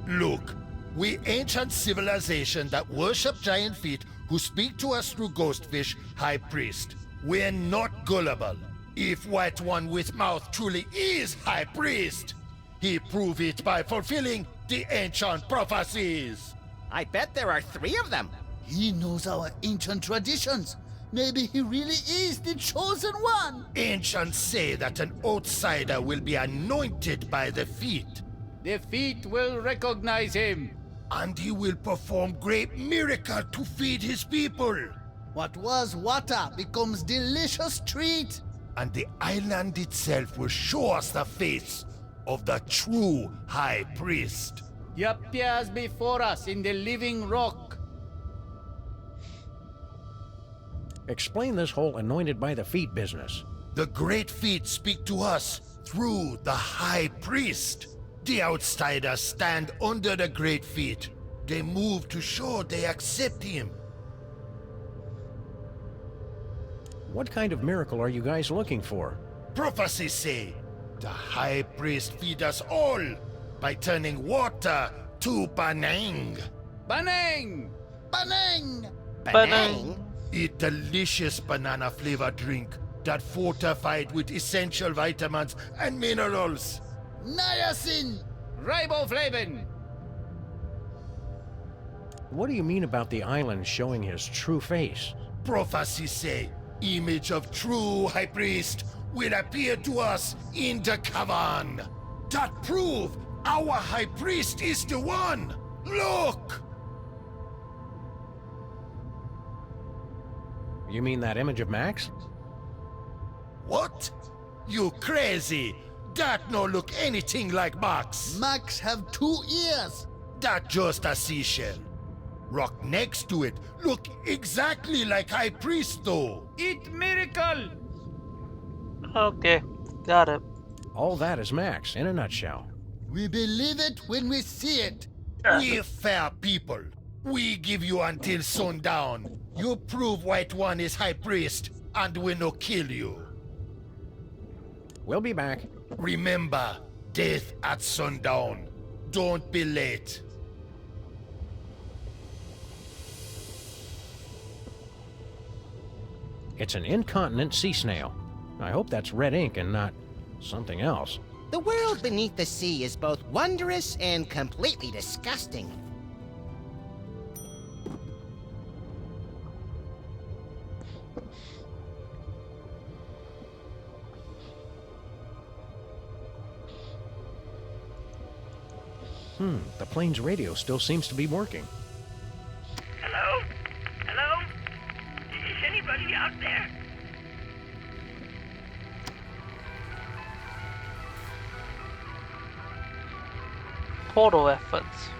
Look, we ancient civilization that worship giant feet who speak to us through ghostfish, high priest. We're not gullible. If White One with mouth truly is high priest, he prove it by fulfilling the ancient prophecies. I bet there are 3 of them. He knows our ancient traditions. Maybe he really is the chosen one. Ancients say that an outsider will be anointed by the feet. The feet will recognize him. And he will perform great miracle to feed his people. What was water becomes delicious treat. And the island itself will show us the face of the true high priest. He appears before us in the living rock. Explain this whole anointed by the feet business. The great feet speak to us through the high priest. The outsiders stand under the great feet. They move to show they accept him. What kind of miracle are you guys looking for? Prophecies say the high priest feed us all by turning water to banang. Banang! Banang! Banang? A delicious banana flavored drink that fortified with essential vitamins and minerals. Niacin! Riboflavin! What do you mean about the island showing his true face? Prophecies say image of true high priest will appear to us in the cavern. That prove our high priest is the one. Look! You mean that image of Max? What? You crazy? That no look anything like Max. Max have 2 ears. That just a seashell. Rock next to it look exactly like High Priest though. It miracle! Okay, got it. All that is Max in a nutshell. We believe it when we see it. We fair people. We give you until sundown. You prove White One is High Priest, and we no kill you. We'll be back. Remember, death at sundown. Don't be late. It's an incontinent sea snail. I hope that's red ink and not something else. The world beneath the sea is both wondrous and completely disgusting. The plane's radio still seems to be working. Hello? Hello? Is anybody out there? Portal efforts.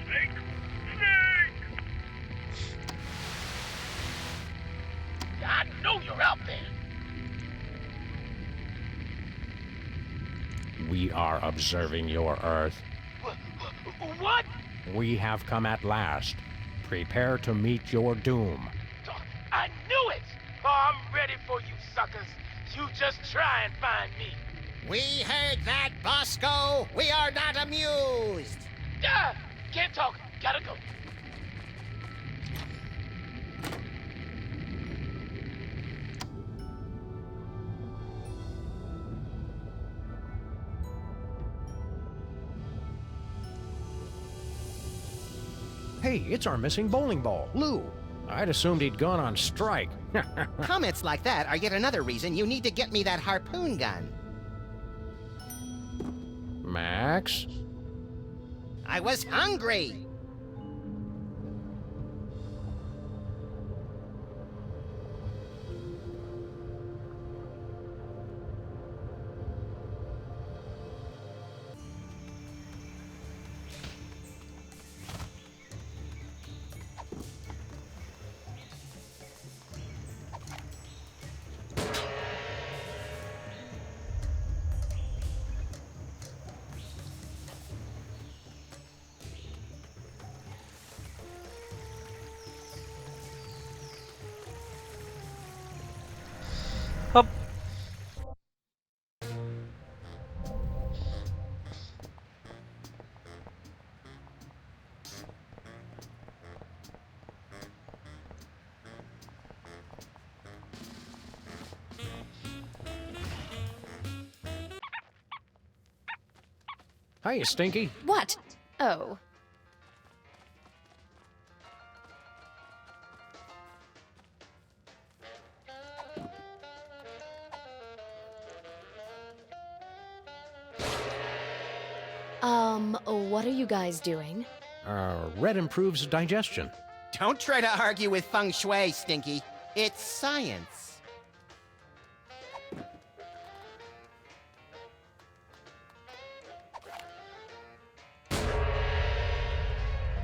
Snake! Snake! I know you're out there! We are observing your Earth. What? We have come at last. Prepare to meet your doom. I knew it! Oh, I'm ready for you suckers. You just try and find me. We heard that, Bosco. We are not amused. Can't talk. Gotta go. Hey, it's our missing bowling ball, Lou. I'd assumed he'd gone on strike. Comments like that are yet another reason you need to get me that harpoon gun. Max? I was hungry! Up. Hiya, Stinky. What? Oh. What are you guys doing? Red improves digestion. Don't try to argue with feng shui, Stinky. It's science.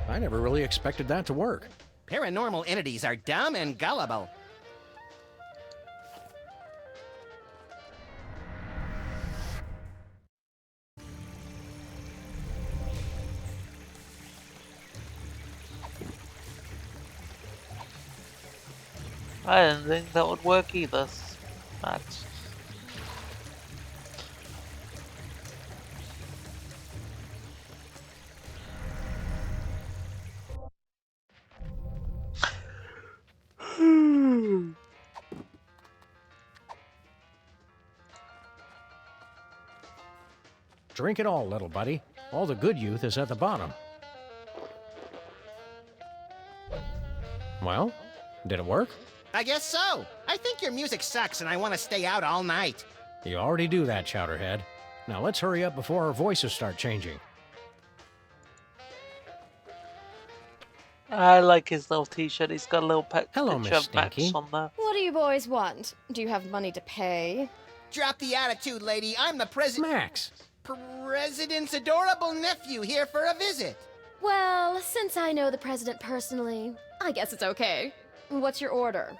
I never really expected that to work. Paranormal entities are dumb and gullible. I didn't think that would work either, Max. Drink it all, little buddy. All the good youth is at the bottom. Well, did it work? I guess so. I think your music sucks and I want to stay out all night. You already do that, Chowderhead. Now let's hurry up before our voices start changing. I like his little t-shirt. He's got a little picture Hello, of Miss Max Stinky. on there. What do you boys want? Do you have money to pay? Drop the attitude, lady. I'm the president. Max! President's adorable nephew here for a visit. Well, since I know the president personally, I guess it's okay. What's your order?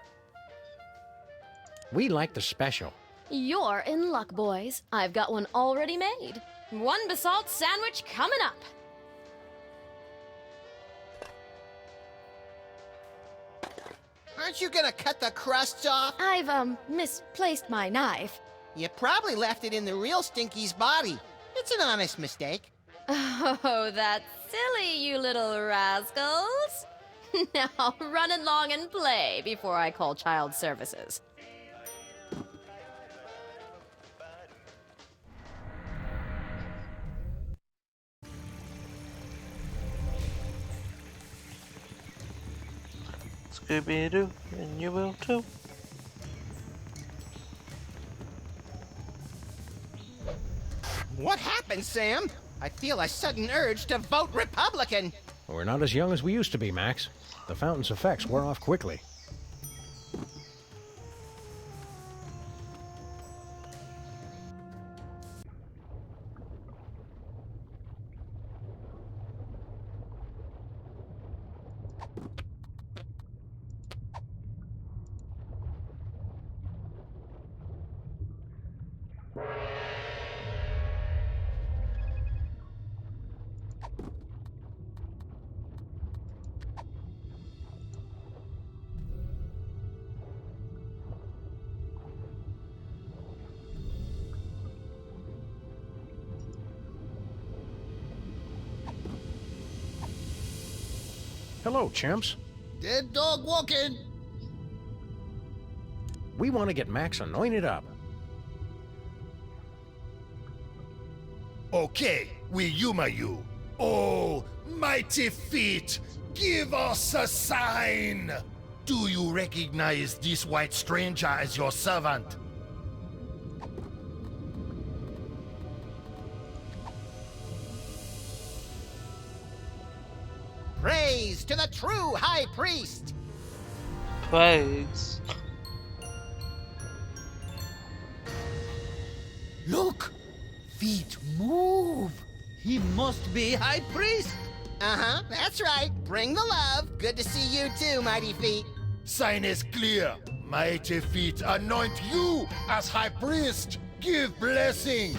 We like the special. You're in luck, boys. I've got one already made. One basalt sandwich coming up. Aren't you gonna cut the crusts off? I've, misplaced my knife. You probably left it in the real Stinky's body. It's an honest mistake. Oh, that's silly, you little rascals. Now, run along and play before I call child services. Scooby-Doo, and you will too. What happened, Sam? I feel a sudden urge to vote Republican. We're not as young as we used to be, Max. The fountain's effects wear off quickly. Hello, chimps. Dead dog walking. We want to get Max anointed up. Okay, we humor you. Oh, mighty feet, give us a sign! Do you recognize this white stranger as your servant? Praise to the true High Priest! Praise. Look! Feet move! He must be High Priest! Uh-huh, that's right. Bring the love. Good to see you too, Mighty Feet. Sign is clear. Mighty feet anoint you as High Priest. Give blessing.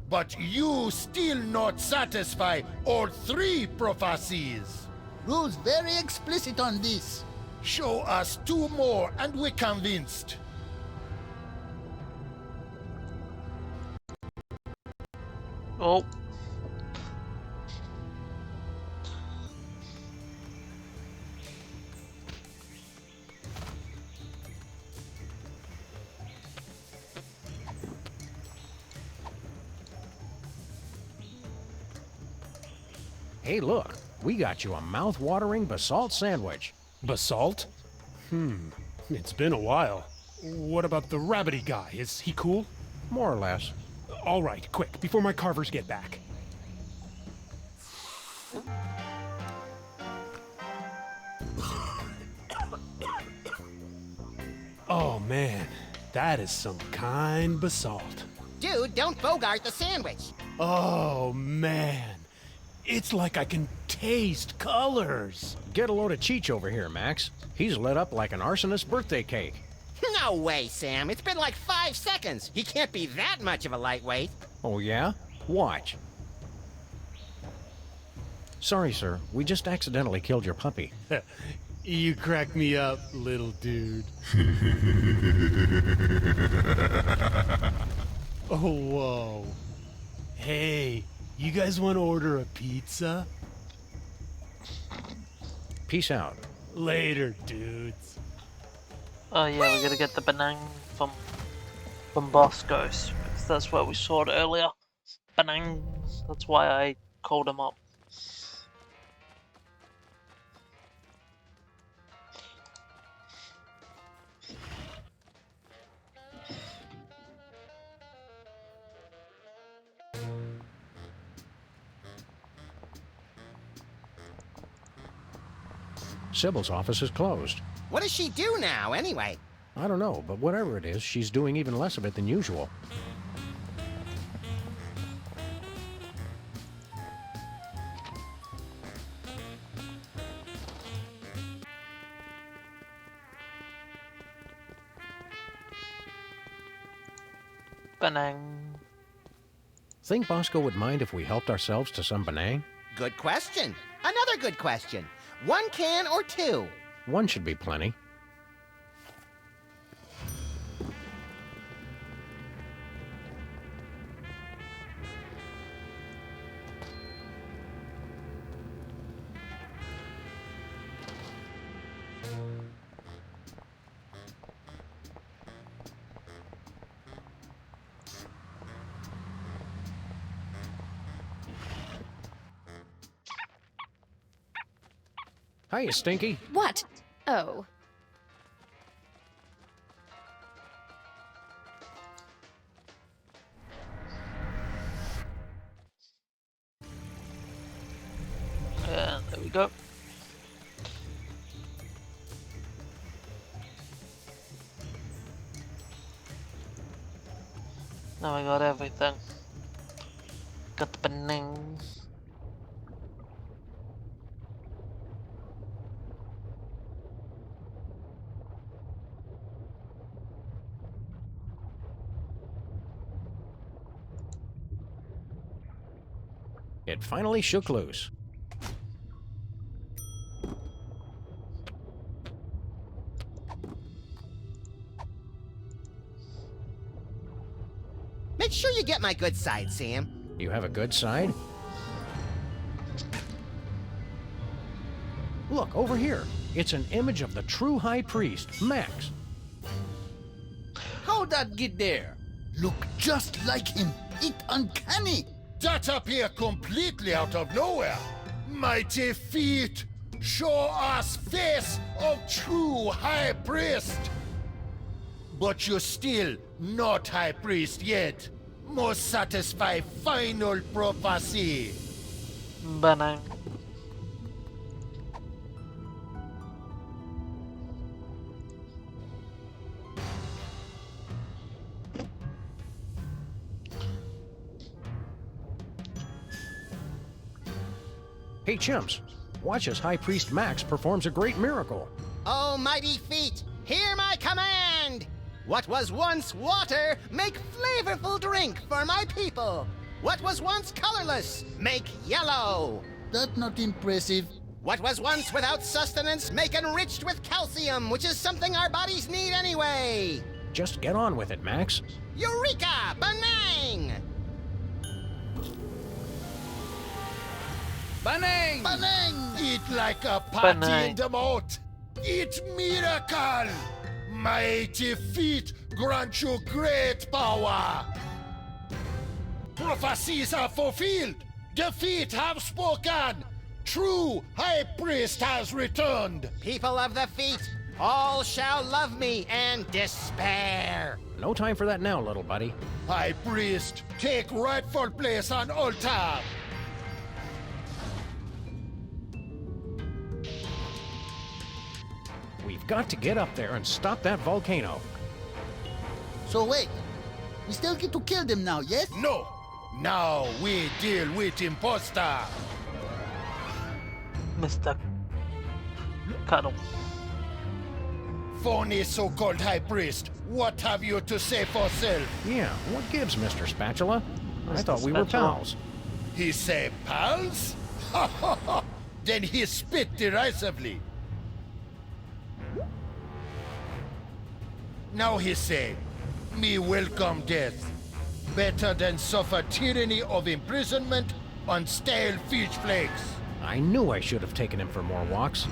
But you still not satisfy all 3 prophecies. Rules very explicit on this. Show us 2 more and we're convinced. Oh. Hey, look, we got you a mouth-watering basalt sandwich. Basalt? It's been a while. What about the rabbity guy? Is he cool? More or less. All right, quick, before my carvers get back. Oh man, that is some kind basalt. Dude, don't bogart the sandwich. Oh man, it's like I can taste colors. Get a load of Cheech over here, Max. He's lit up like an arsonist's birthday cake. No way, Sam. It's been like 5 seconds. He can't be that much of a lightweight. Oh, yeah? Watch. Sorry, sir. We just accidentally killed your puppy. You crack me up, little dude. Oh, whoa. Hey, you guys want to order a pizza? Peace out. Later, dudes. Oh yeah, we're gonna get the Benang from Bosco's, because that's where we saw it earlier. Benang. That's why I called him up. Sybil's office is closed. What does she do now, anyway? I don't know, but whatever it is, she's doing even less of it than usual. Benang. Think Bosco would mind if we helped ourselves to some Benang? Good question. Another good question. 1 can or 2? 1 should be plenty. Hiya, Stinky. What? Oh. And there we go. Now I got everything. Got the Benang. It finally shook loose. Make sure you get my good side, Sam. You have a good side? Look, over here. It's an image of the true High Priest, Max. How'd that get there? Look just like him. It's uncanny. That appear completely out of nowhere. Mighty feet, show us face of true High Priest. But you're still not High Priest yet. Must satisfy final prophecy. Banang. Hey, chimps, watch as High Priest Max performs a great miracle. Oh, mighty feet, hear my command! What was once water, make flavorful drink for my people. What was once colorless, make yellow. That's not impressive. What was once without sustenance, make enriched with calcium, which is something our bodies need anyway. Just get on with it, Max. Eureka! Banang! Banang! Banang! Eat like a party Banang. in the mouth. Eat miracle. Mighty feet grant you great power. Prophecies are fulfilled. The feet have spoken. True High Priest has returned. People of the feet, all shall love me and despair. No time for that now, little buddy. High Priest, take rightful place on altar. We've got to get up there and stop that volcano. So wait, we still get to kill them now, yes? No. Now we deal with imposter. Mr. Cuddle. Phony so-called High Priest, what have you to say for self? Yeah, what gives, Mr. Spatula? I thought we were Spatula. pals. He say pals? Ha ha ha! Then he spit derisively. Now he say, me welcome death. Better than suffer tyranny of imprisonment on stale fish flakes. I knew I should have taken him for more walks.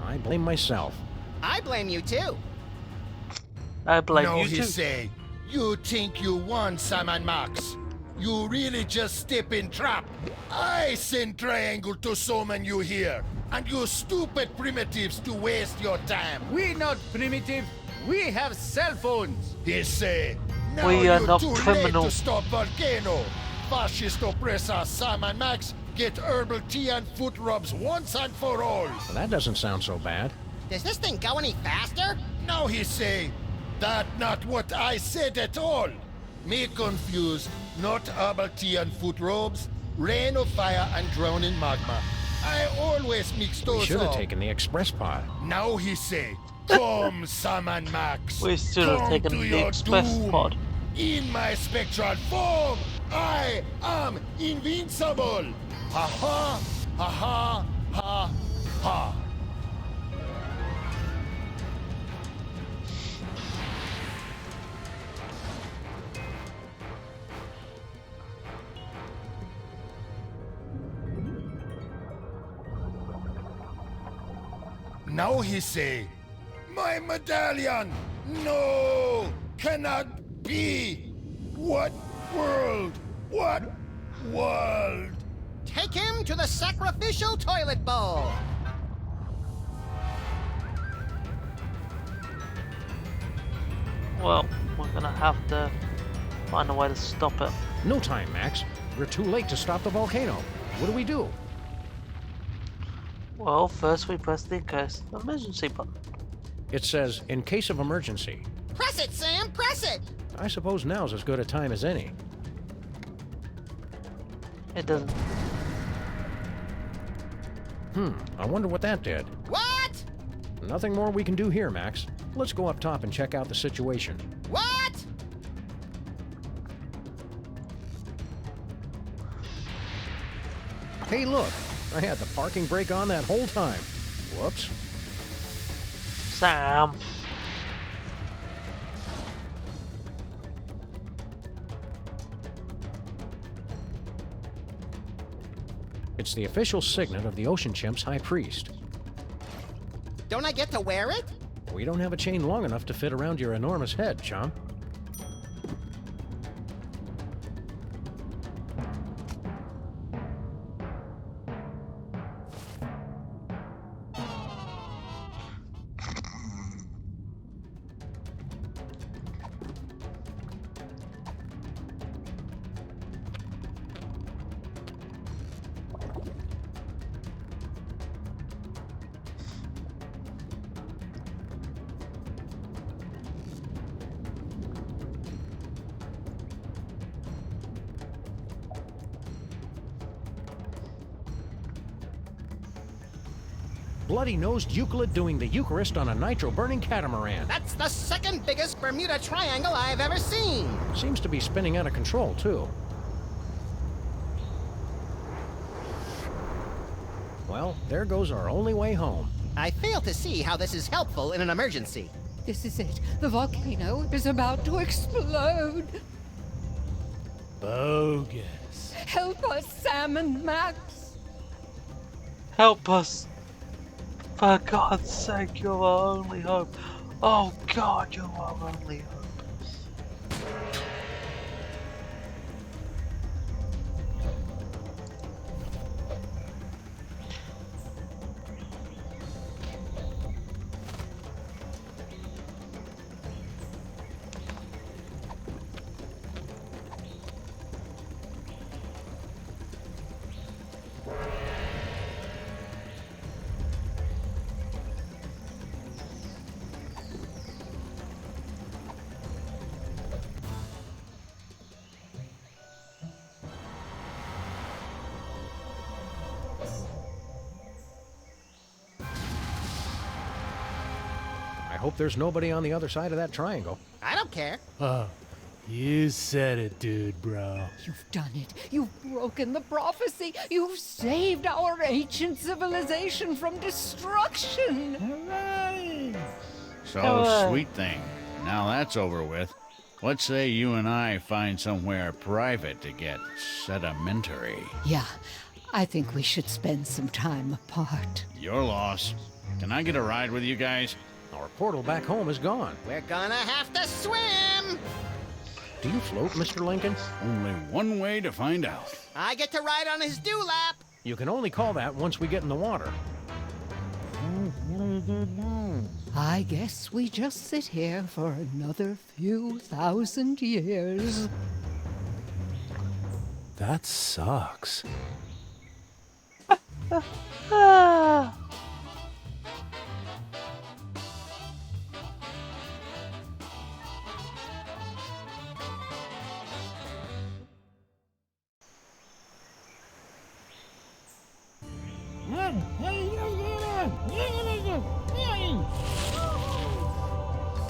I blame myself. I blame you too. I blame Now you he too. say, you think you won, Sam Max. You really just step in trap. I send Triangle to summon you here, and you stupid primitives to waste your time. We not primitive. We have cell phones. He say, now We are you're not too criminal. late to stop Volcano. Fascist oppressor Sam and Max get herbal tea and foot rubs once and for all. Well, that doesn't sound so bad. Does this thing go any faster? Now he say, that not what I said at all. Me confused, not herbal tea and foot robes, rain of fire and drowning magma. I always mix We those should have up. taken the express pod. Now he say, come Sam and Max. We should have Come taken to the your express doom. pod. In my spectral form, I am invincible. Ha ha, ha ha, ha ha. Now he say, my medallion! No! Cannot be! What world? What world? Take him to the sacrificial toilet bowl. Well, we're gonna have to find a way to stop it. No time, Max. We're too late to stop the volcano. What do we do? Well, first we press the emergency button. It says, in case of emergency. Press it, Sam, press it! I suppose now's as good a time as any. It doesn't. I wonder what that did. What? Nothing more we can do here, Max. Let's go up top and check out the situation. What? Hey, look! I had the parking brake on that whole time. Whoops. Sam. It's the official signet of the Ocean Chimp's High Priest. Don't I get to wear it? We don't have a chain long enough to fit around your enormous head, chum. bloody-nosed Euclid doing the Eucharist on a nitro-burning catamaran. That's the second biggest Bermuda Triangle I've ever seen. Seems to be spinning out of control, too. Well, there goes our only way home. I fail to see how this is helpful in an emergency. This is it. The volcano is about to explode. Bogus. Help us, Sam and Max. Help us! For God's sake, you're our only hope. Oh God, you're our only hope. I hope there's nobody on the other side of that triangle. I don't care. Oh, you said it, dude, bro. You've done it. You've broken the prophecy. You've saved our ancient civilization from destruction. Hooray! So, sweet thing. Now that's over with. Let's say you and I find somewhere private to get sedimentary. Yeah, I think we should spend some time apart. Your loss. Can I get a ride with you guys? Our portal back home is gone. We're gonna have to swim! Do you float, Mr. Lincoln? Only one way to find out. I get to ride on his dewlap! You can only call that once we get in the water. I guess we just sit here for another few thousand years. That sucks.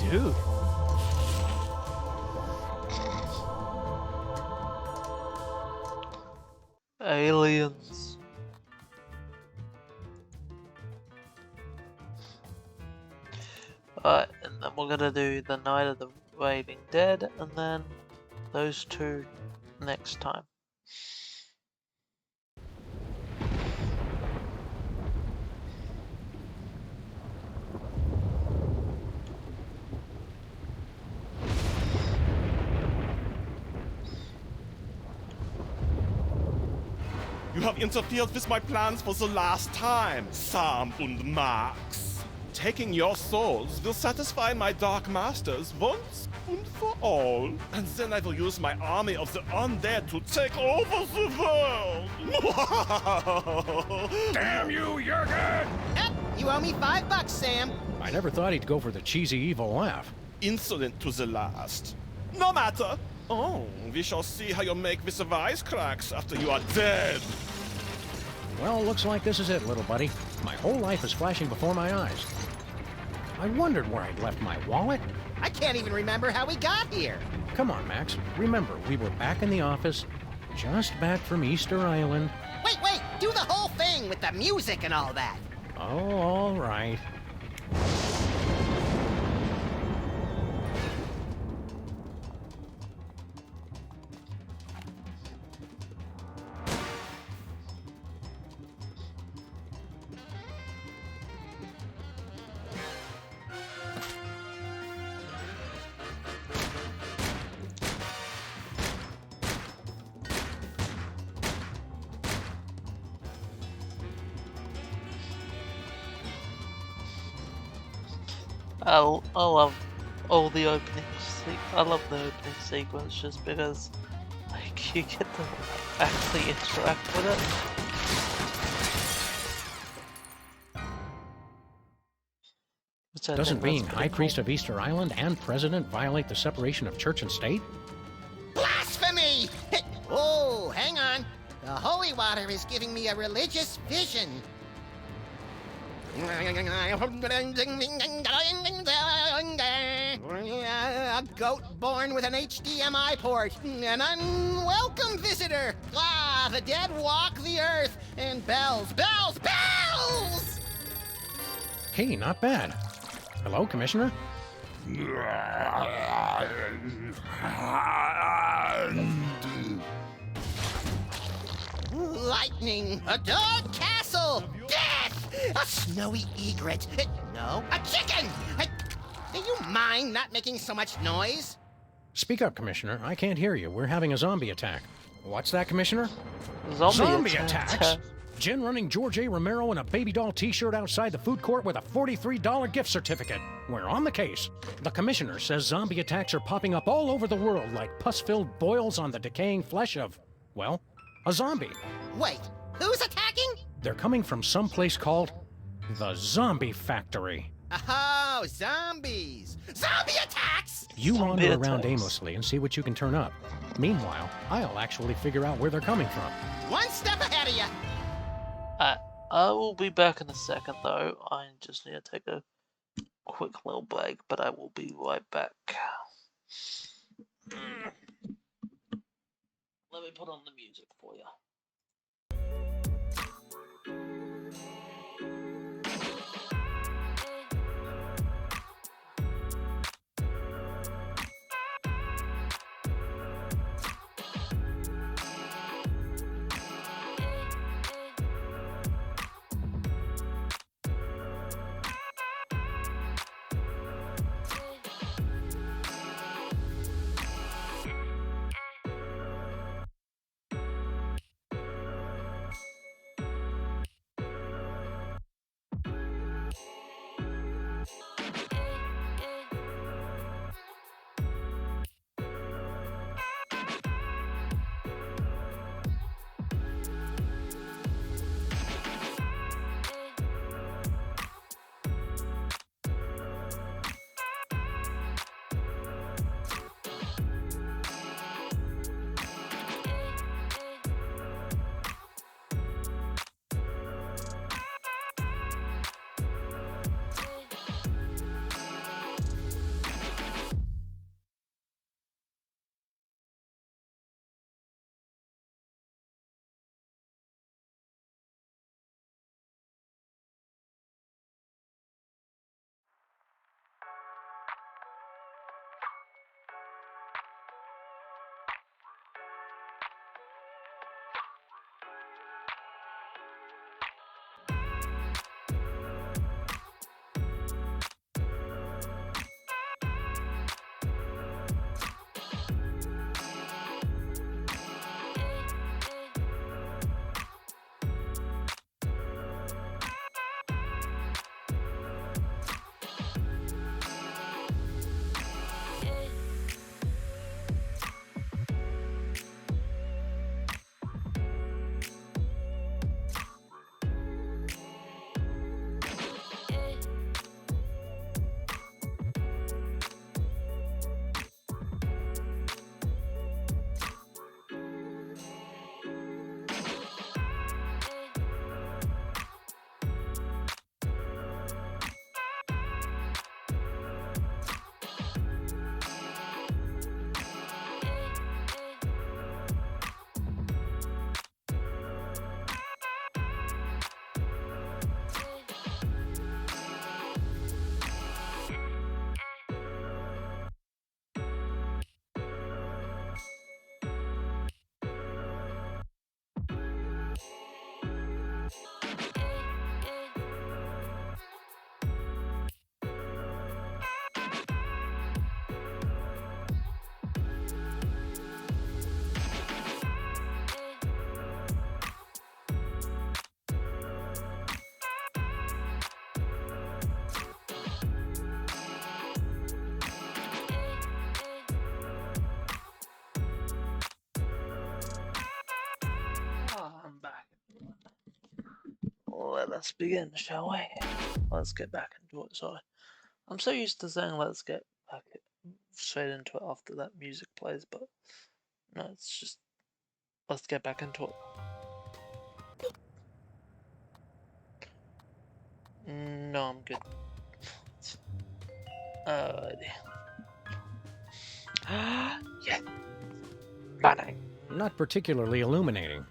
Dude. Aliens. Alright, and then we're gonna do the Night of the Raving Dead, and then those two next time. You have interfered with my plans for the last time, Sam und Max. Taking your souls will satisfy my dark masters once and for all. And then I will use my army of the undead to take over the world. Damn you, Jurgen! Yep, you owe me $5, Sam. I never thought he'd go for the cheesy evil laugh. Insolent to the last. No matter. Oh, we shall see how you make with the wisecracks after you are dead. Well, looks like this is it, little buddy. My whole life is flashing before my eyes. I wondered where I'd left my wallet. I can't even remember how we got here. Come on, Max. Remember, we were back in the office, just back from Easter Island. Wait, do the whole thing with the music and all that. Oh, all right. I love all the opening. I love the opening sequence just because, like, you get to actually interact with it. Doesn't being High Priest of Easter Island and President violate the separation of church and state? Blasphemy! Oh, hang on. The holy water is giving me a religious vision. A goat born with an HDMI port. An unwelcome visitor. Ah, the dead walk the earth. And bells, bells, bells! Hey, not bad. Hello, Commissioner? Lightning, a dog castle, death, a snowy egret, no, a chicken! Do you mind not making so much noise? Speak up, Commissioner. I can't hear you. We're having a zombie attack. What's that, Commissioner? Zombie attacks? Jen running George A. Romero in a baby doll t-shirt outside the food court with a $43 gift certificate. We're on the case. The Commissioner says zombie attacks are popping up all over the world like pus-filled boils on the decaying flesh of, well, a zombie. Wait, who's attacking? They're coming from some place called the Zombie Factory. Oh, zombies! Zombie attacks! You wander around aimlessly and see what you can turn up. Meanwhile, I'll actually figure out where they're coming from. One step ahead of you! I will be back in a second though. I just need to take a quick little break, but I will be right back. Let me put on the music for you. Let us begin, shall we? Let's get back into it. Sorry, I'm so used to saying let's get back straight into it after that music plays, but no, it's just let's get back into it. No, I'm good. Yeah. Banang. Not particularly illuminating.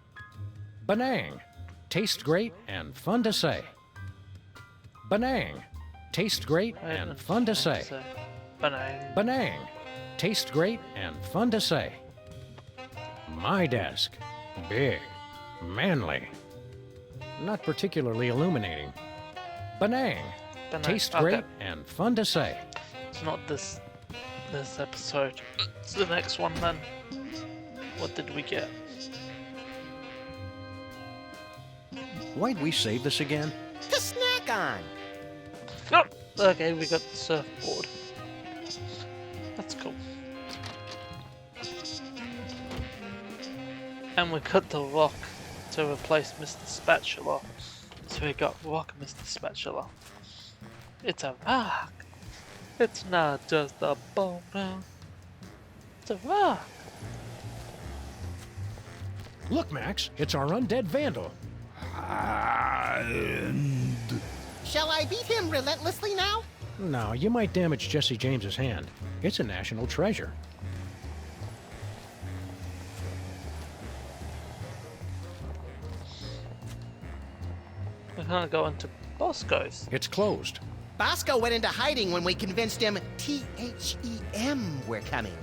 Banang. Tastes great and fun to say. Banang. Tastes great and fun to say. Banang. Banang. Tastes great and fun to say. My desk. Big. Manly. Not particularly illuminating. Banang. Tastes great and fun to say. It's not this episode. It's the next one then. What did we get? Why'd we save this again? To snack on. Oh, okay, we got the surfboard. That's cool. And we got the rock to replace Mr. Spatula. So we got rock Mr. Spatula. It's a rock. It's not just a bone now. It's a rock. Look, Max, it's our undead vandal. Shall I beat him relentlessly now? No, you might damage Jesse James's hand. It's a national treasure. We can't go into Bosco's. It's closed. Bosco went into hiding when we convinced him THEM we're coming.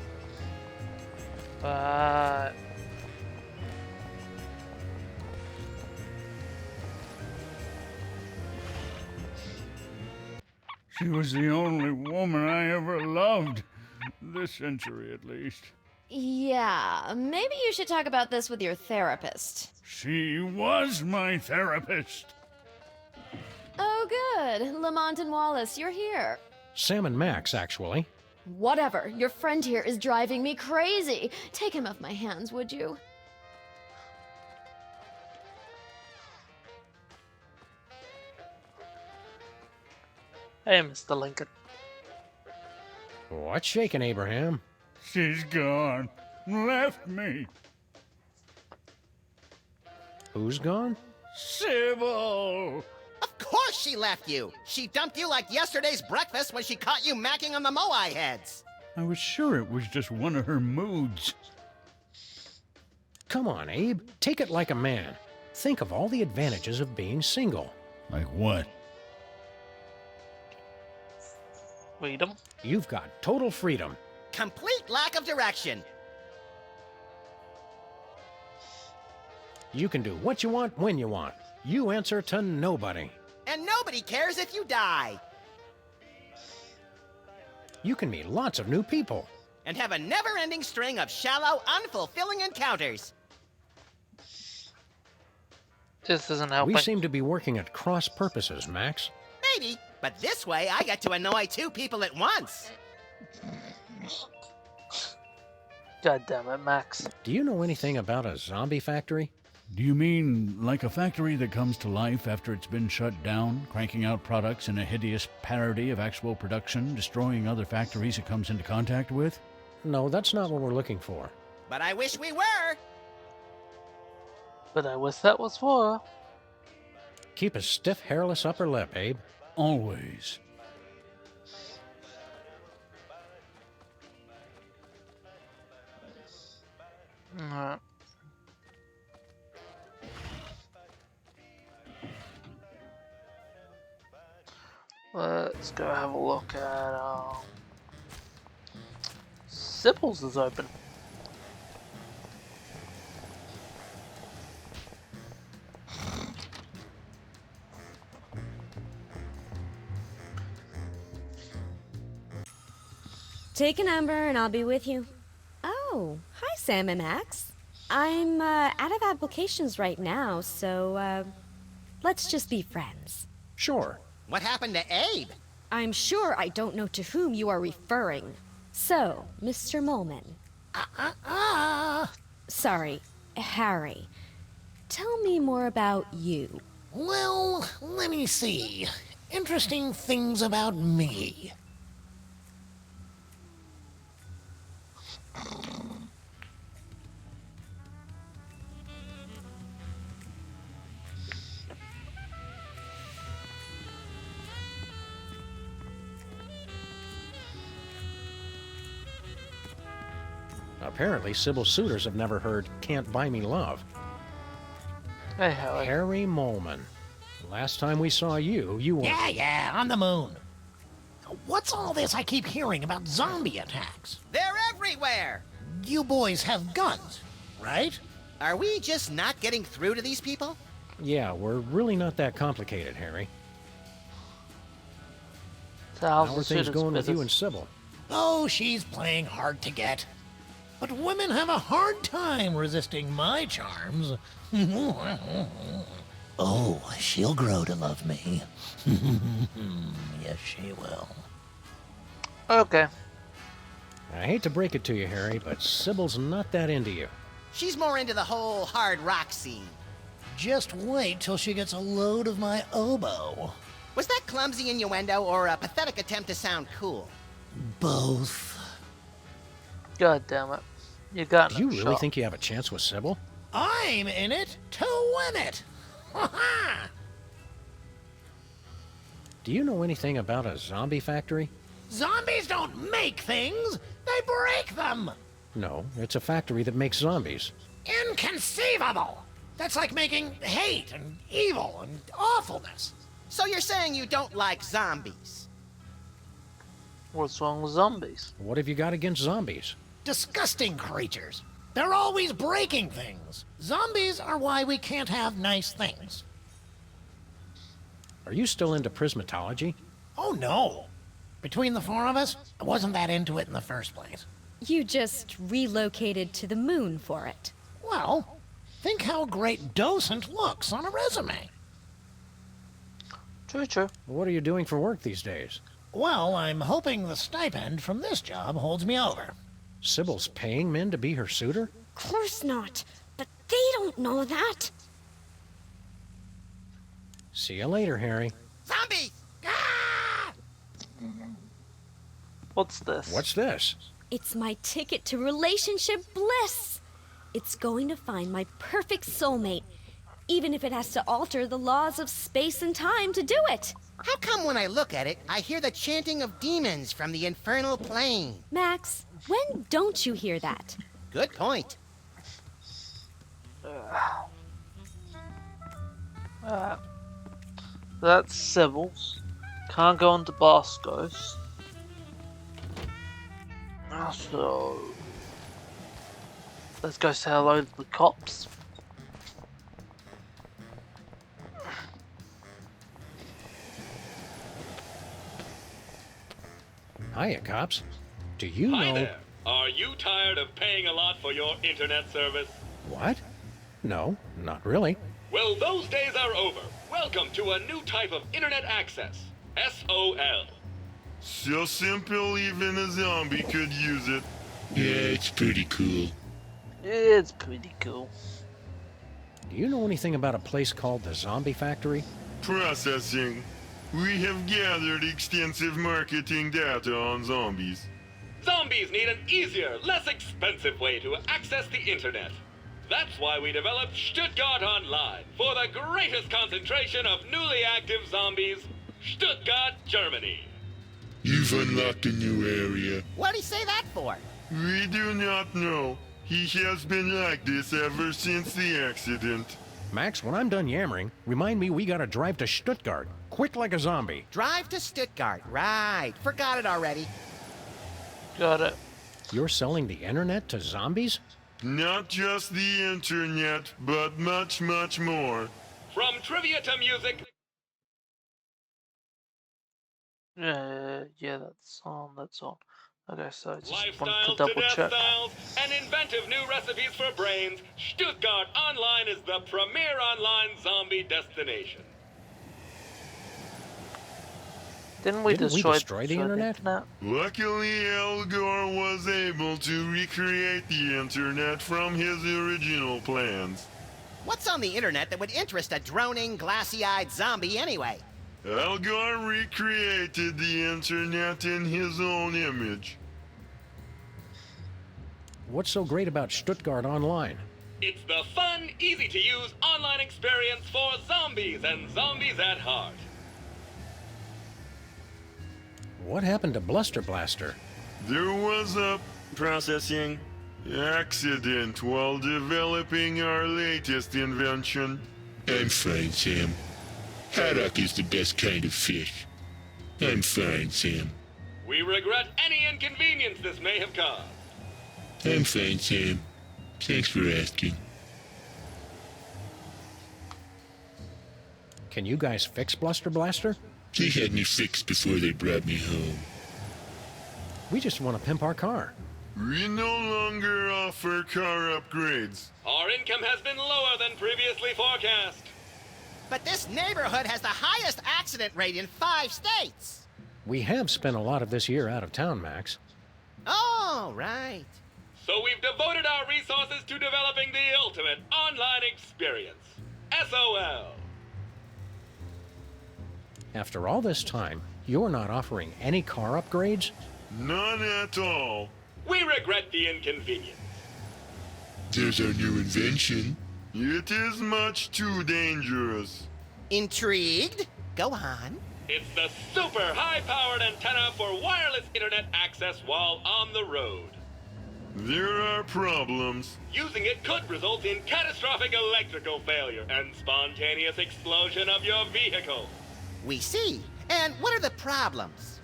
She was the only woman I ever loved. This century, at least. Yeah, maybe you should talk about this with your therapist. She was my therapist. Oh, good. Lamont and Wallace, you're here. Sam and Max, actually. Whatever. Your friend here is driving me crazy. Take him off my hands, would you? Hey, Mr. Lincoln. What's shaking, Abraham? She's gone. Left me. Who's gone? Sybil! Of course she left you! She dumped you like yesterday's breakfast when she caught you macking on the Moai heads! I was sure it was just one of her moods. Come on, Abe. Take it like a man. Think of all the advantages of being single. Like what? Freedom. You've got total freedom. Complete lack of direction. You can do what you want when you want. You answer to nobody. And nobody cares if you die. You can meet lots of new people. And have a never-ending string of shallow, unfulfilling encounters. This isn't helping. We seem to be working at cross purposes, Max. Maybe, but this way I get to annoy two people at once. God damn it, Max. Do you know anything about a zombie factory? Do you mean like a factory that comes to life after it's been shut down, cranking out products in a hideous parody of actual production, destroying other factories it comes into contact with? No, that's not what we're looking for. But I wish we were. But I wish that was for. Keep a stiff, hairless upper lip, Abe. Always. Alright. Let's go have a look at Sybil's is open. Take a number and I'll be with you. Oh, hi Sam and Max. I'm out of applications right now, so let's just be friends. Sure. What happened to Abe? I'm sure I don't know to whom you are referring. So, Mr. Molman. Sorry, Harry. Tell me more about you. Well, let me see. Interesting things about me. Apparently, Sybil's suitors have never heard Can't Buy Me Love. Hey, Harry. Harry Molman. Last time we saw you, you were... Yeah, on the moon. What's all this I keep hearing about zombie attacks? They're everywhere! You boys have guns, right? Are we just not getting through to these people? Yeah, we're really not that complicated, Harry. So How are things going with you and Sybil? Oh, she's playing hard to get. But women have a hard time resisting my charms. Oh, she'll grow to love me. Yes, she will. Okay. I hate to break it to you, Harry, but Sybil's not that into you. She's more into the whole hard rock scene. Just wait till she gets a load of my oboe. Was that clumsy innuendo or a pathetic attempt to sound cool? Both. God damn it. You got Do you really think you have a chance with Sybil? I'm in it to win it. Ha-ha! Do you know anything about a zombie factory? Zombies don't make things, they break them. No, it's a factory that makes zombies. Inconceivable! That's like making hate and evil and awfulness. So you're saying you don't like zombies? What's wrong with zombies? What have you got against zombies? Disgusting creatures. They're always breaking things. Zombies are why we can't have nice things. Are you still into prismatology? Oh, no. Between the four of us, I wasn't that into it in the first place. You just relocated to the moon for it. Well, think how great docent looks on a resume. True. What are you doing for work these days? Well, I'm hoping the stipend from this job holds me over. Sybil's paying men to be her suitor? Of course not. But they don't know that. See you later, Harry. Zombies! What's this? What's this? It's my ticket to relationship bliss. It's going to find my perfect soulmate, even if it has to alter the laws of space and time to do it. How come when I look at it, I hear the chanting of demons from the infernal plane? Max, when don't you hear that? Good point. That's Sybil's. Can't go into Bosco's. So let's go say hello to the cops. Hiya, cops. Do you Hi know... there. Are you tired of paying a lot for your internet service? What? No, not really. Well, those days are over. Welcome to a new type of internet access. SOL. So simple even a zombie could use it. Yeah, it's pretty cool. It's pretty cool. Do you know anything about a place called the Zombie Factory? Processing. We have gathered extensive marketing data on zombies. Zombies need an easier, less expensive way to access the internet. That's why we developed Stuttgart Online for the greatest concentration of newly active zombies, Stuttgart, Germany. You've unlocked a new area. What'd he say that for? We do not know. He has been like this ever since the accident. Max, when I'm done yammering, remind me we gotta drive to Stuttgart. Quick like a zombie. Drive to Stuttgart. Right. Forgot it already. Got it. You're selling the internet to zombies? Not just the internet, but much, much more. From trivia to music. Yeah, that's on. Okay, so I just wanted to Lifestyles double to death check. styles and inventive new recipes for brains, Stuttgart Online is the premier online zombie destination. Didn't we destroy the internet? Luckily, Al Gore was able to recreate the internet from his original plans. What's on the internet that would interest a droning, glassy-eyed zombie anyway? Al Gore recreated the internet in his own image. What's so great about Stuttgart Online? It's the fun, easy-to-use online experience for zombies and zombies at heart. What happened to Bluster Blaster? There was a processing. Accident while developing our latest invention. I'm fine, Sam. Haddock is the best kind of fish. I'm fine, Sam. We regret any inconvenience this may have caused. I'm fine, Sam. Thanks for asking. Can you guys fix Bluster Blaster? They had me fixed before they brought me home. We just want to pimp our car. We no longer offer car upgrades. Our income has been lower than previously forecast. But this neighborhood has the highest accident rate in 5 states. We have spent a lot of this year out of town, Max. Oh, right. So we've devoted our resources to developing the ultimate online experience. SOL. After all this time, you're not offering any car upgrades? None at all. We regret the inconvenience. There's our new invention. It is much too dangerous. Intrigued? Go on. It's the super high-powered antenna for wireless internet access while on the road. There are problems. Using it could result in catastrophic electrical failure and spontaneous explosion of your vehicle. We see. And what are the problems?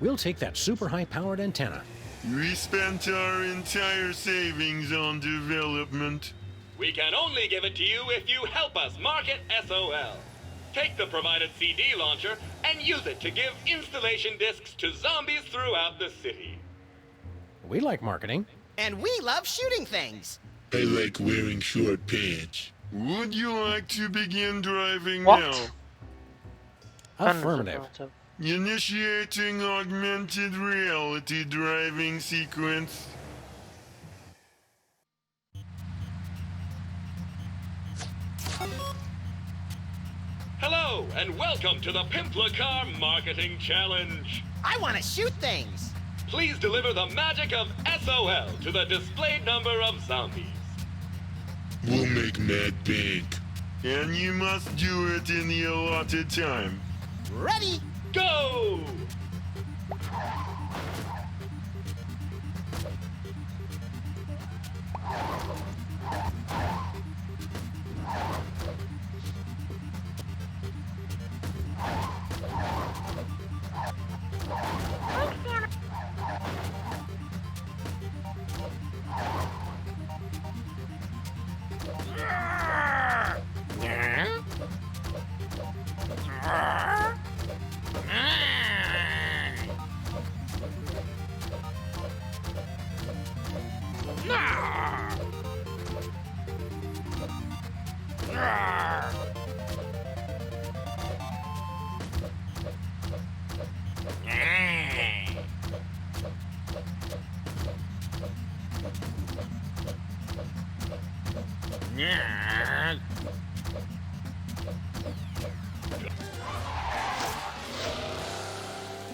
We'll take that super high-powered antenna. We spent our entire savings on development. We can only give it to you if you help us market SOL. Take the provided CD launcher and use it to give installation discs to zombies throughout the city. We like marketing. And we love shooting things. I like wearing short pants. Would you like to begin driving What? now? Affirmative. Initiating augmented reality driving sequence. Hello, and welcome to the Pimpla Car Marketing Challenge. I want to shoot things. Please deliver the magic of SOL to the displayed number of zombies. We'll make mad bank. And you must do it in the allotted time. Ready? Go!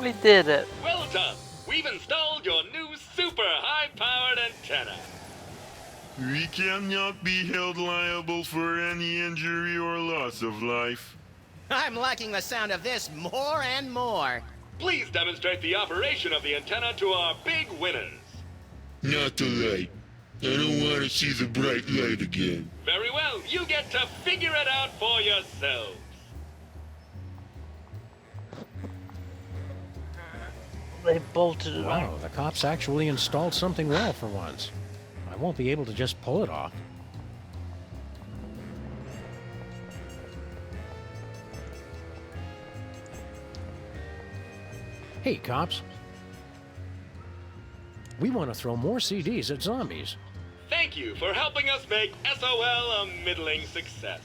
We did it. Well done. We've installed your new super high-powered antenna. We cannot be held liable for any injury or loss of life. I'm liking the sound of this more and more. Please demonstrate the operation of the antenna to our big winners. Not the light. I don't want to see the bright light again. Very well. You get to figure it out for yourselves. They bolted it Wow, on. the cops actually installed something well for once. I won't be able to just pull it off. Hey, cops. We want to throw more CDs at zombies. Thank you for helping us make SOL a middling success.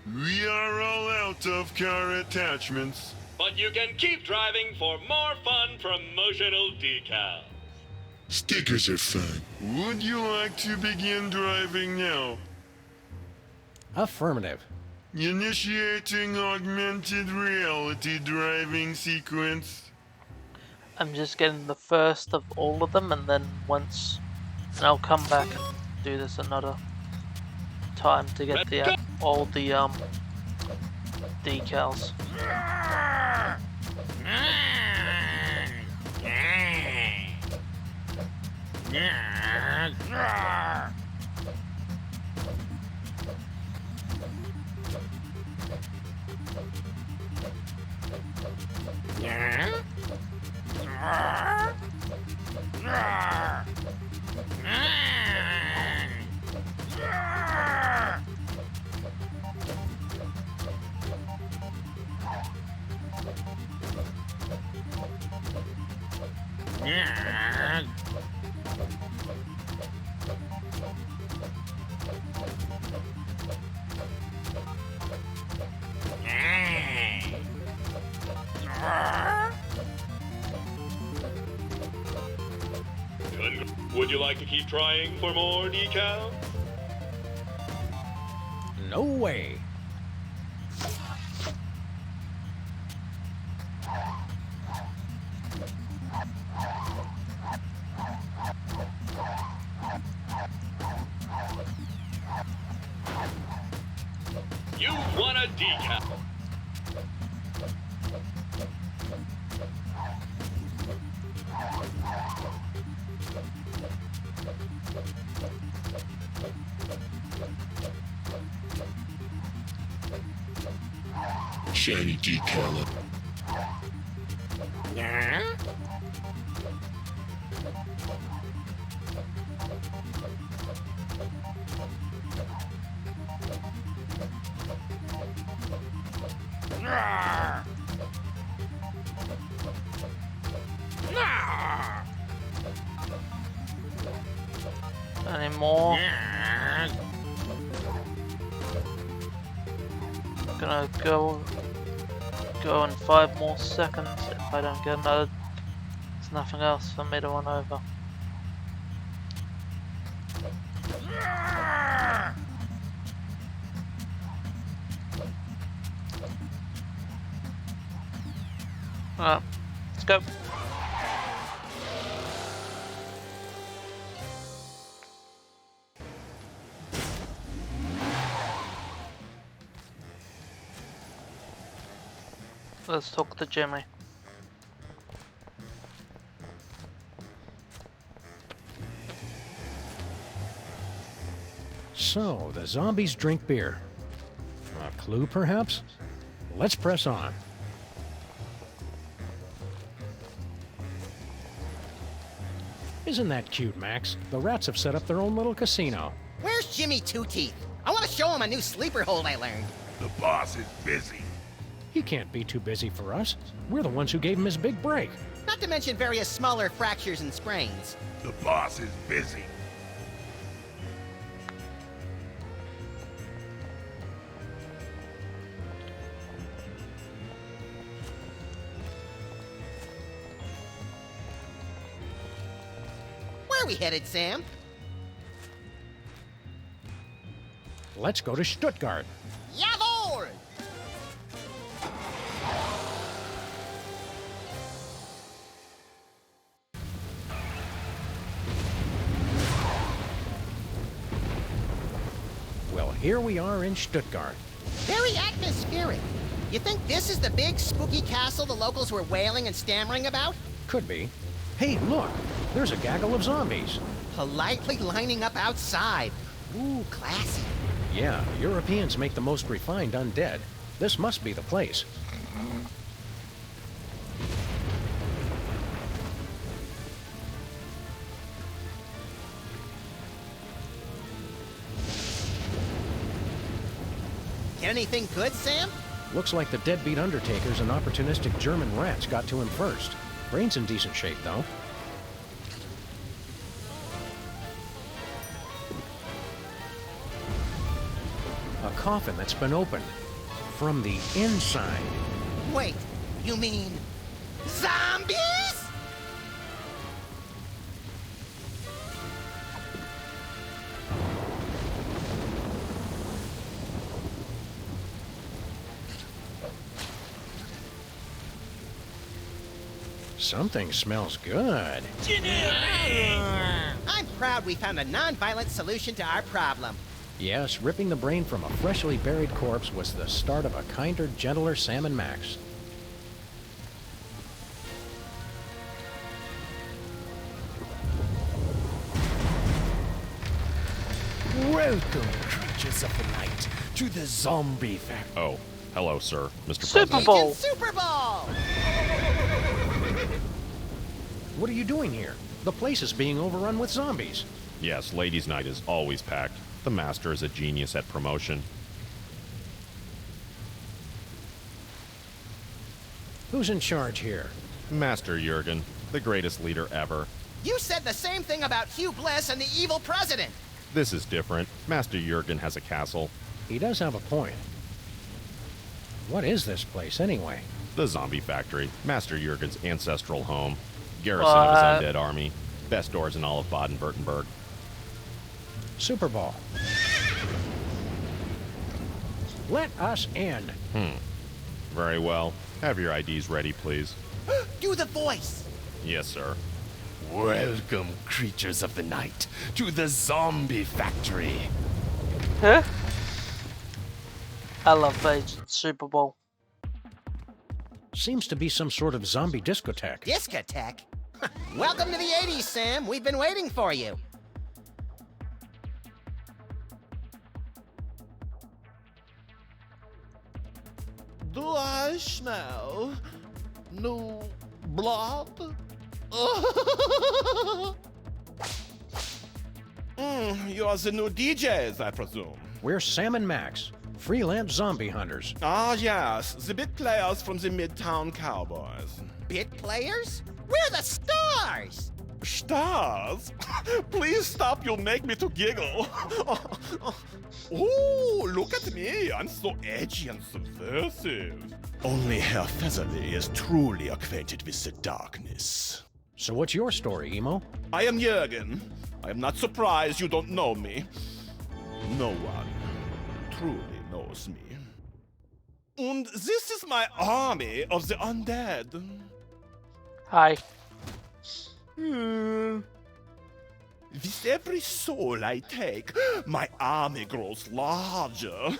We are all out of car attachments. But you can keep driving for more fun promotional decals. Stickers are fun. Would you like to begin driving now? Affirmative. Initiating augmented reality driving sequence. I'm just getting the first of all of them, and then I'll come back and do this another time to get all the decals. Would you like to keep trying for more decals? No way. You won a decal. Shiny decal. Any more? Gonna go in 5 more seconds. If I don't get another, there's nothing else for me to run over. Alright, let's go. Let's talk to Jimmy. So, the zombies drink beer. A clue, perhaps? Let's press on. Isn't that cute, Max? The rats have set up their own little casino. Where's Jimmy Two Teeth? I want to show him a new sleeper hold I learned. The boss is busy. He can't be too busy for us. We're the ones who gave him his big break. Not to mention various smaller fractures and sprains. The boss is busy. Where are we headed, Sam? Let's go to Stuttgart. Jawohl! Well, here we are in Stuttgart. Very atmospheric. You think this is the big spooky castle the locals were wailing and stammering about? Could be. Hey, look! There's a gaggle of zombies. Politely lining up outside. Ooh, classy. Yeah, Europeans make the most refined undead. This must be the place. Get anything good, Sam? Looks like the deadbeat undertakers and opportunistic German rats got to him first. Brain's in decent shape, though. A coffin that's been opened. From the inside. Wait, you mean zombies? Something smells good. I'm proud we found a non-violent solution to our problem. Yes, ripping the brain from a freshly buried corpse was the start of a kinder, gentler Sam and Max. Welcome, creatures of the night, to the zombie factory. Oh, hello, sir. Mr. Super President. Bowl! Super Bowl! what are you doing here? The place is being overrun with zombies. Yes, Ladies' Night is always packed. The Master is a genius at promotion. Who's in charge here? Master Jurgen, the greatest leader ever. You said the same thing about Hugh Bliss and the evil president. This is different. Master Jurgen has a castle. He does have a point. What is this place, anyway? The Zombie Factory, Master Jurgen's ancestral home. Garrison of his undead army. Best doors in all of Baden-Württemberg. Super Bowl. Let us in. Very well. Have your IDs ready, please. Do the voice. Yes, sir. Welcome, creatures of the night, to the Zombie Factory. Huh? I love Agent Super Bowl. Seems to be some sort of zombie discotheque. Discotheque? Welcome to the 80s, Sam. We've been waiting for you. Do I smell new blood? You are the new DJs, I presume. We're Sam and Max, freelance zombie hunters. Ah, yes, the bit players from the Midtown Cowboys. Bit players? We're the stars! Stars? Please stop, you'll make me to giggle. Oh, look at me, I'm so edgy and subversive. Only Herr Featherly is truly acquainted with the darkness. So what's your story, Emo? I am Jurgen. I am not surprised you don't know me. No one truly knows me. And this is my army of the undead. Hi. With every soul I take, my army grows larger.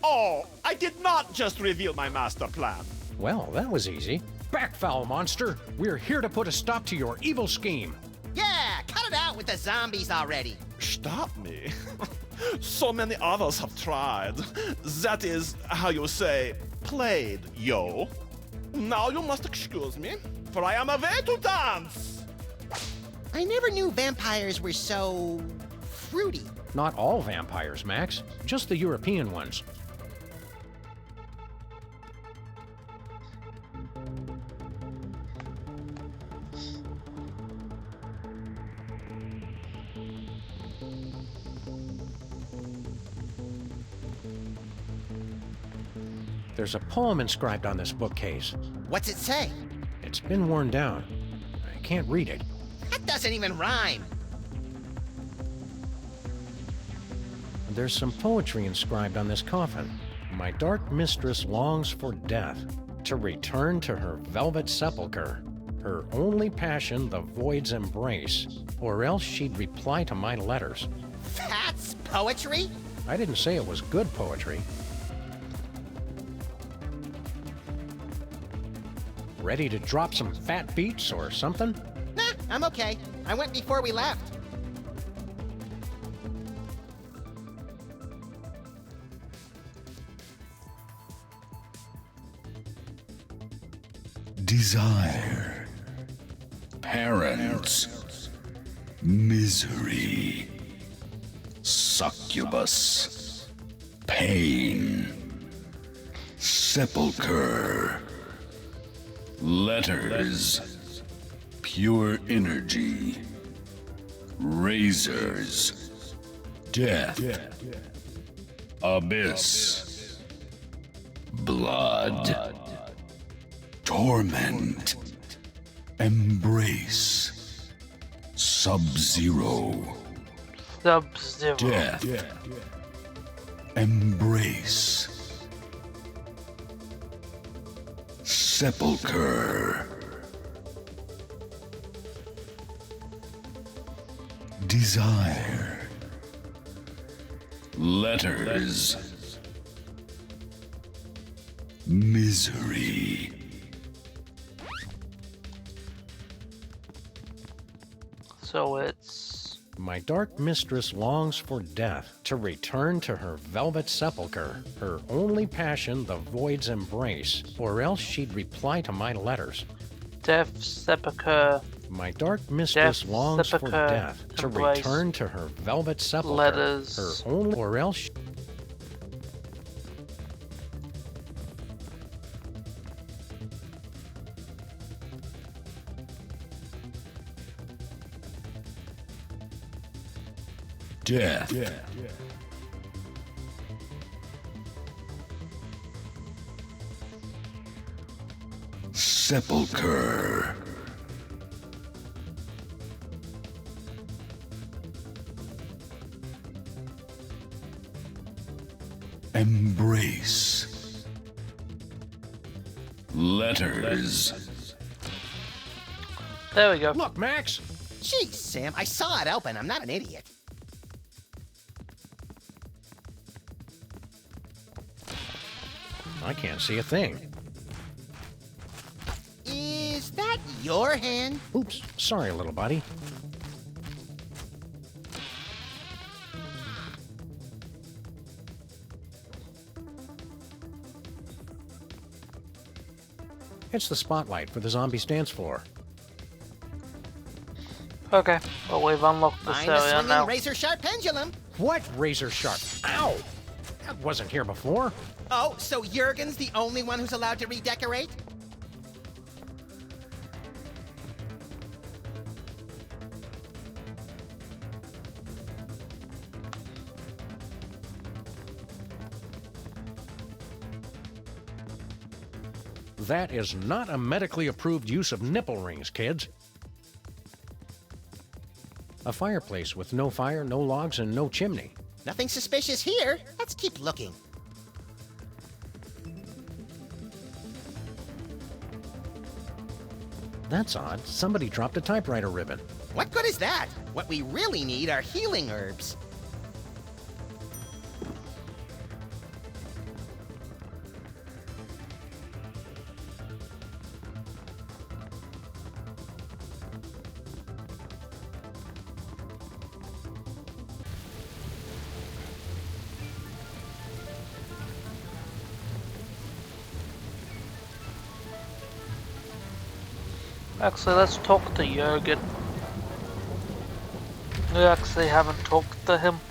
Oh, I did not just reveal my master plan. Well, that was easy. Back, foul monster! We're here to put a stop to your evil scheme. Yeah, cut it out with the zombies already. Stop me. So many others have tried. That is how you say, played, yo. Now you must excuse me, for I am away to dance. I never knew vampires were so fruity. Not all vampires, Max. Just the European ones. There's a poem inscribed on this bookcase. What's it say? It's been worn down. I can't read it. That doesn't even rhyme. There's some poetry inscribed on this coffin. My dark mistress longs for death, to return to her velvet sepulchre. Her only passion the void's embrace, or else she'd reply to my letters. That's poetry? I didn't say it was good poetry. Ready to drop some fat beats or something? Nah, I'm okay. I went before we left. Desire, parents, misery, succubus, pain, sepulcher, letters, pure energy, razors, death, abyss, blood, torment, embrace, sub-zero, death, embrace, sepulcher, desire, letters, misery. So it's... My dark mistress longs for death, to return to her velvet sepulchre, her only passion the void's embrace, or else she'd reply to my letters. Death, sepulchre... My dark mistress Death, longs for sepulchre, death, to embrace, return to her velvet sepulchre. letters. Her only, or else. Death. Sepulcher. Embrace. Letters. There we go. Look, Max. Jeez, Sam, I saw it open. I'm not an idiot. I can't see a thing. Is that your hand? Oops, sorry, little buddy. It's the spotlight for the zombie's dance floor. Okay, well we've unlocked this Find the area swinging now. razor-sharp pendulum. What razor sharp? Ow! That wasn't here before. Oh, so Jurgen's the only one who's allowed to redecorate? That is not a medically approved use of nipple rings, kids. A fireplace with no fire, no logs, and no chimney. Nothing suspicious here. Let's keep looking. That's odd. Somebody dropped a typewriter ribbon. What good is that? What we really need are healing herbs. Actually, let's talk to Jurgen. We actually haven't talked to him.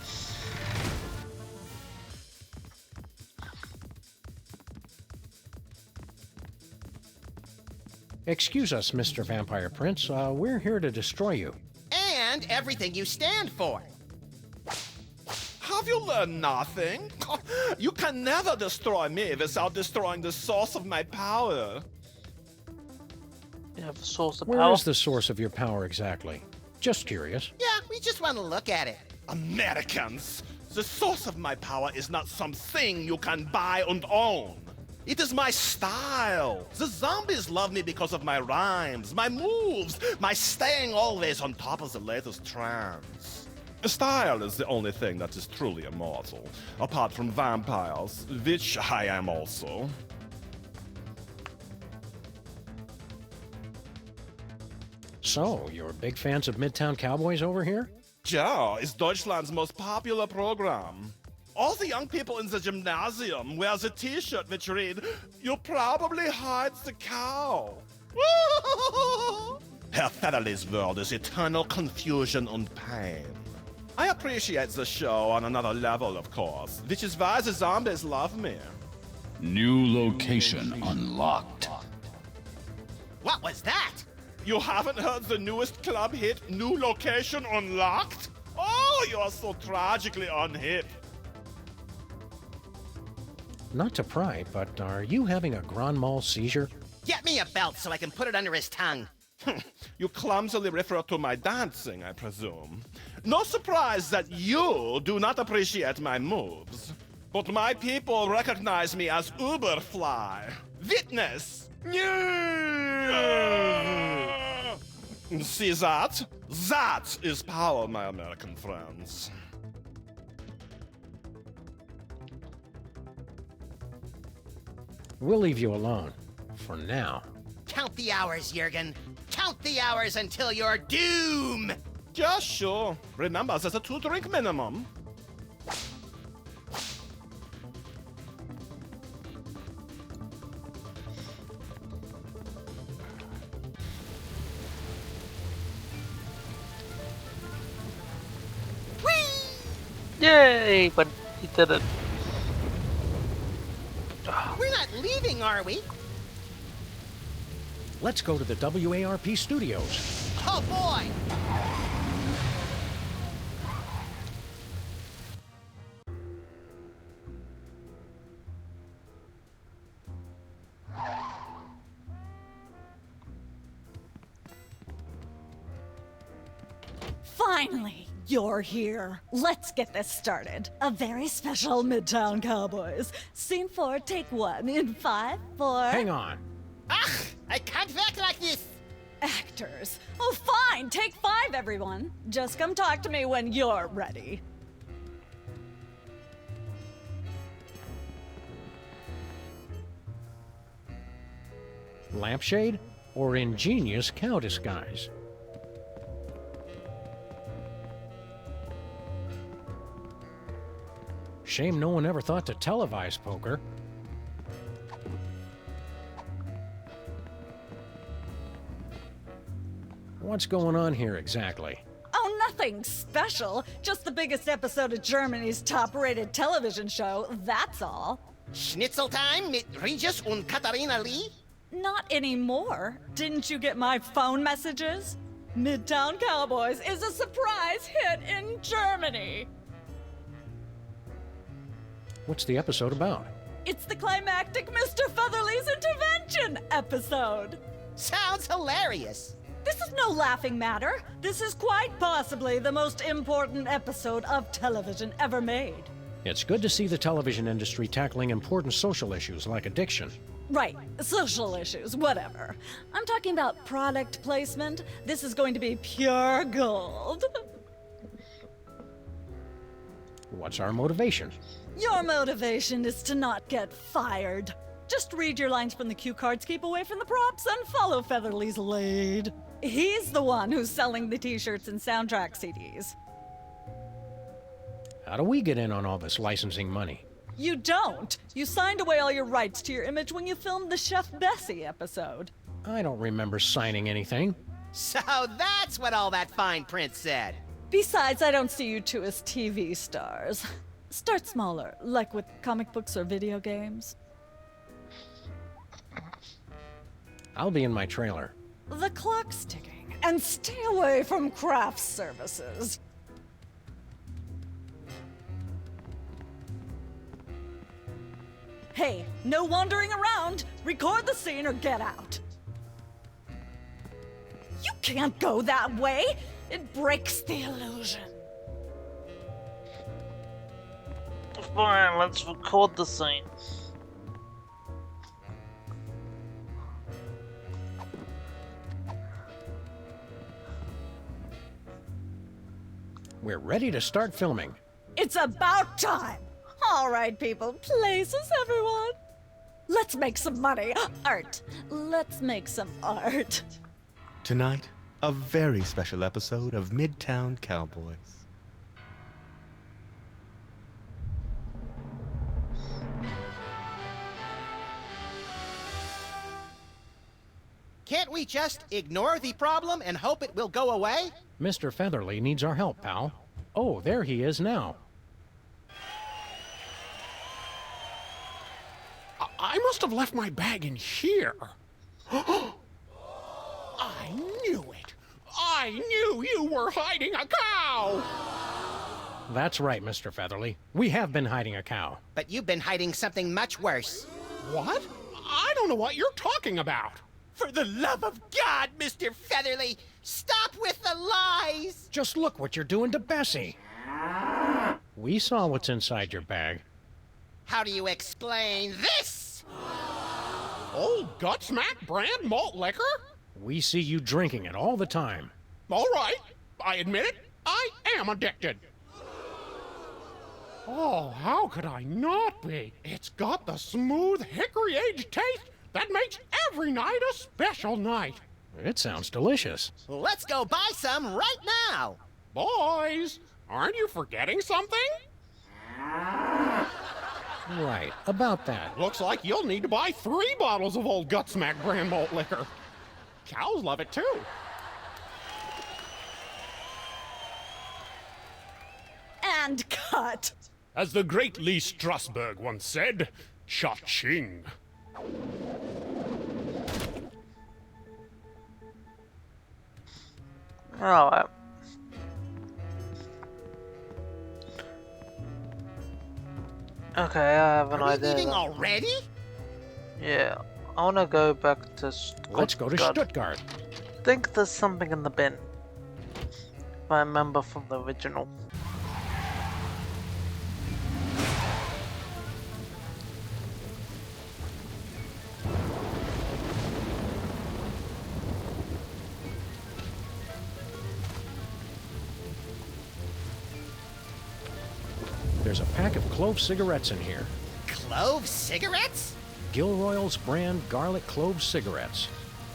Excuse us, Mr. Vampire Prince. We're here to destroy you. And everything you stand for. Have you learned nothing? You can never destroy me without destroying the source of my power. You have the source of Where power? is the source of your power exactly? Just curious. Yeah, we just want to look at it. Americans, the source of my power is not something you can buy and own. It is my style. The zombies love me because of my rhymes, my moves, my staying always on top of the latest trends. Style is the only thing that is truly immortal, apart from vampires, which I am also. So, you're big fans of Midtown Cowboys over here? Ja, is Deutschland's most popular program. All the young people in the gymnasium wear the t-shirt which read, "You probably hides the cow." Herr Federley's world is eternal confusion and pain. I appreciate the show on another level, of course, which is why the zombies love me. New location unlocked. What was that? You haven't heard the newest club hit, New Location Unlocked? Oh, you are so tragically unhip. Not to pry, but are you having a grand mal seizure? Get me a belt so I can put it under his tongue. You clumsily refer to my dancing, I presume. No surprise that you do not appreciate my moves. But my people recognize me as Uberfly. Witness! See that? That is power, my American friends. We'll leave you alone. For now. Count the hours, Jurgen. Count the hours until your doom! Yeah, sure. Remember, there's a 2-drink minimum. Yay! But he did it. We're not leaving, are we? Let's go to the WARP studios. Oh boy! Finally, you're here. Let's get this started. A very special Midtown Cowboys. Scene 4, take 1 in 5, 4... Hang on. Ugh! I can't act like this! Actors. Oh, fine. Take 5, everyone. Just come talk to me when you're ready. Lampshade or ingenious cow disguise? Shame no one ever thought to televise poker. What's going on here exactly? Oh, nothing special. Just the biggest episode of Germany's top-rated television show, that's all. Schnitzel time mit Regis und Katharina Lee? Not anymore. Didn't you get my phone messages? Midtown Cowboys is a surprise hit in Germany. What's the episode about? It's the climactic Mr. Featherly's intervention episode. Sounds hilarious. This is no laughing matter. This is quite possibly the most important episode of television ever made. It's good to see the television industry tackling important social issues like addiction. Right, social issues, whatever. I'm talking about product placement. This is going to be pure gold. What's our motivation? Your motivation is to not get fired. Just read your lines from the cue cards, keep away from the props, and follow Featherly's lead. He's the one who's selling the t-shirts and soundtrack CDs. How do we get in on all this licensing money? You don't. You signed away all your rights to your image when you filmed the Chef Bessie episode. I don't remember signing anything. So that's what all that fine print said. Besides, I don't see you two as TV stars. Start smaller, like with comic books or video games. I'll be in my trailer. The clock's ticking, and stay away from craft services. Hey, no wandering around. Record the scene or get out. You can't go that way. It breaks the illusion. Fine, let's record the scene. We're ready to start filming. It's about time. All right, people, places, everyone. Let's make some money. Art. Let's make some art. Tonight, a very special episode of Midtown Cowboys. Can't we just ignore the problem and hope it will go away? Mr. Featherly needs our help, pal. Oh, there he is now. I must have left my bag in here. I knew it. I knew you were hiding a cow. That's right, Mr. Featherly. We have been hiding a cow. But you've been hiding something much worse. What? I don't know what you're talking about. For the love of God, Mr. Featherly, stop with the lies! Just look what you're doing to Bessie. We saw what's inside your bag. How do you explain this? Old Gutsmack brand malt liquor? We see you drinking it all the time. All right, I admit it. I am addicted. Oh, how could I not be? It's got the smooth hickory-aged taste that makes every night a special night. It sounds delicious. Let's go buy some right now. Boys, aren't you forgetting something? Right, about that. Looks like you'll need to buy 3 bottles of old Gutsmack brand malt liquor. Cows love it too. and cut. As the great Lee Strasberg once said, cha-ching. Alright. Okay, I have an Are we idea. leaving then. already? Yeah, I want to go back to Stuttgart. Let's go to Stuttgart. I think there's something in the bin. If I remember from the original. There's a pack of clove cigarettes in here. Clove cigarettes? Gilroy's brand garlic clove cigarettes.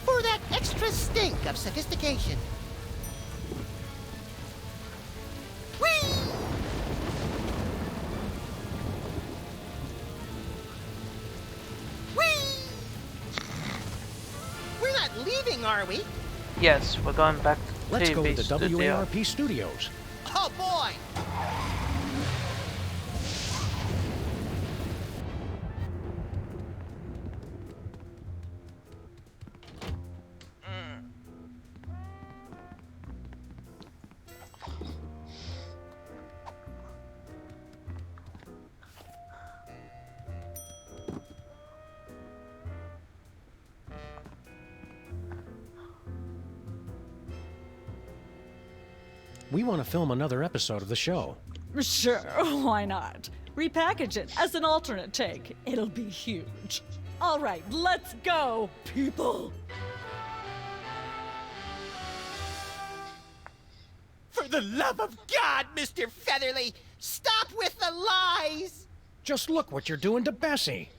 For that extra stink of sophistication. Whee! Whee! We're not leaving, are we? Yes, we're going back to Let's go to TV the studio. WARP studios. Oh boy! We want to film another episode of the show. Sure, why not? Repackage it as an alternate take. It'll be huge. All right, let's go, people. For the love of God, Mr. Featherly, stop with the lies! Just look what you're doing to Bessie.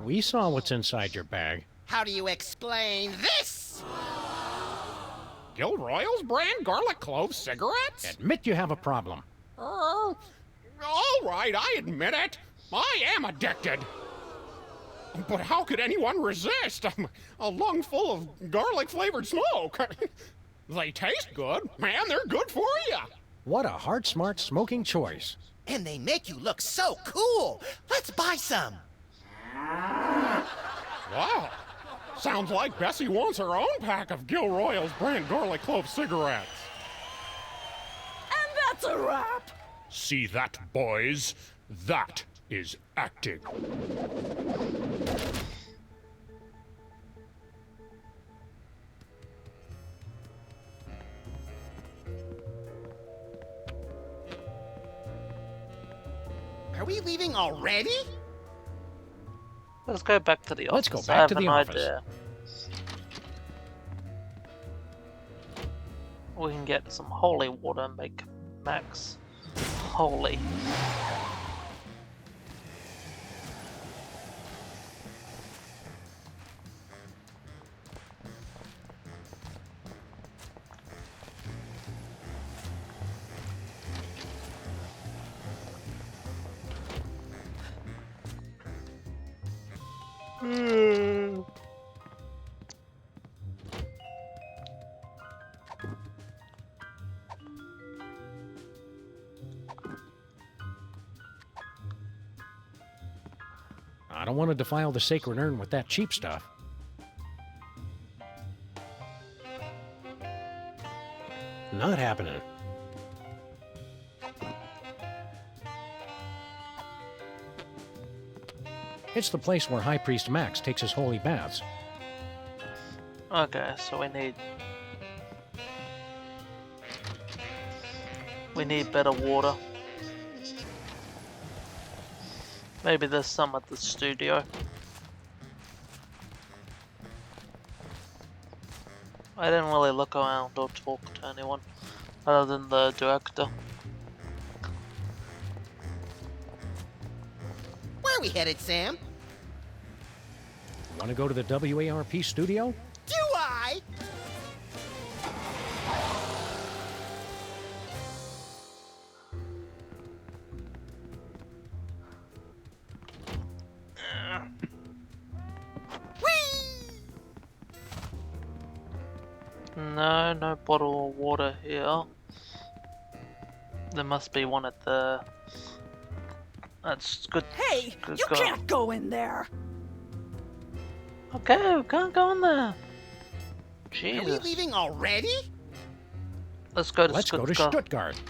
We saw what's inside your bag. How do you explain this? Gilroy's brand garlic clove cigarettes? Admit you have a problem. All right, I admit it. I am addicted. But how could anyone resist a lung full of garlic-flavored smoke? They taste good, man. They're good for you. What a heart-smart smoking choice. And they make you look so cool. Let's buy some. Wow. Sounds like Bessie wants her own pack of Gilroy's brand garlic clove cigarettes. And that's a wrap. See that, boys? That is acting. Are we leaving already? Let's go back to the office. Let's go back to the office. Idea. We can get some holy water and make Max holy. I don't want to defile the sacred urn with that cheap stuff. Not happening. It's the place where High Priest Max takes his holy baths. Okay, so we need better water. Maybe there's some at the studio. I didn't really look around or talk to anyone other than the director. Where are we headed, Sam? Want to go to the WARP studio? Do I? No bottle of water here. There must be one at the... That's good. Hey, good you go. can't go in there. Okay, we can't go in there. Jesus. Are we leaving already? Let's go to Let's go to Stuttgart.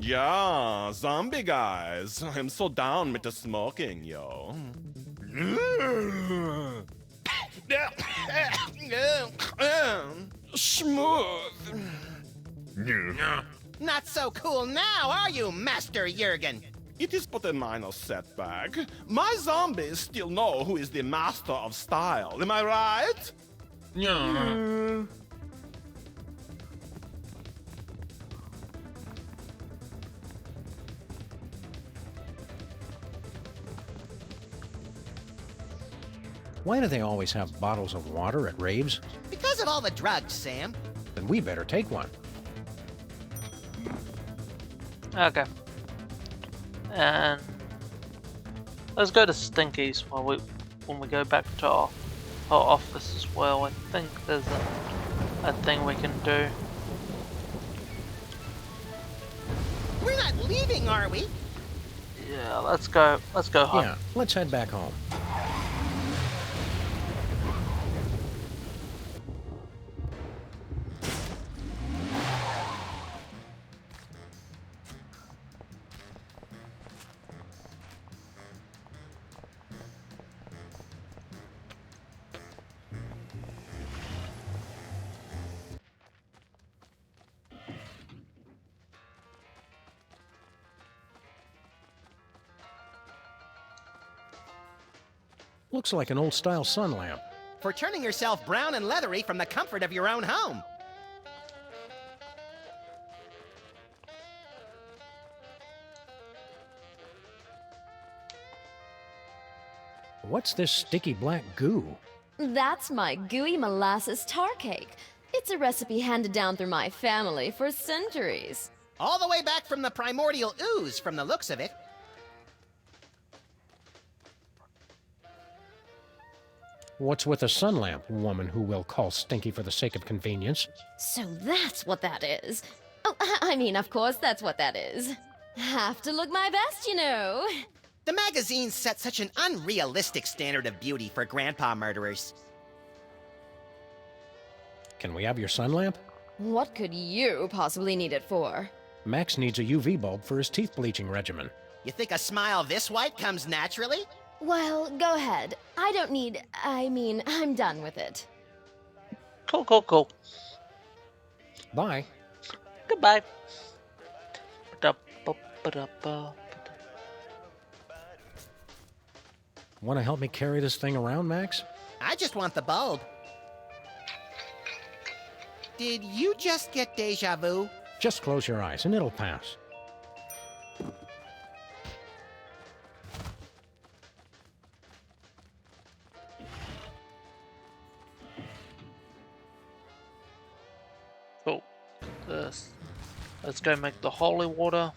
Yeah, zombie guys. I'm so down with the smoking, yo. Smooth. Not so cool now, are you, Master Jurgen? It is but a minor setback. My zombies still know who is the master of style. Am I right? Yeah. Why do they always have bottles of water at raves? Because of all the drugs, Sam. Then we better take one. Okay. And let's go to Stinky's when we go back to our office as well. I think there's a thing we can do. We're not leaving, are we? Yeah, let's go home. Yeah, let's head back home. Looks like an old-style sun lamp. For turning yourself brown and leathery from the comfort of your own home. What's this sticky black goo? That's my gooey molasses tar cake. It's a recipe handed down through my family for centuries. All the way back from the primordial ooze, from the looks of it. What's with a sun lamp, woman who we'll call Stinky for the sake of convenience? So that's what that is. Oh, I mean, of course that's what that is. Have to look my best, you know. The magazine set such an unrealistic standard of beauty for grandpa murderers. Can we have your sun lamp? What could you possibly need it for? Max needs a UV bulb for his teeth bleaching regimen. You think a smile this white comes naturally? Well, go ahead. I'm done with it. Cool. Bye. Goodbye. Want to help me carry this thing around, Max? I just want the bulb. Did you just get deja vu? Just close your eyes and it'll pass. Cool. Let's go make the holy water.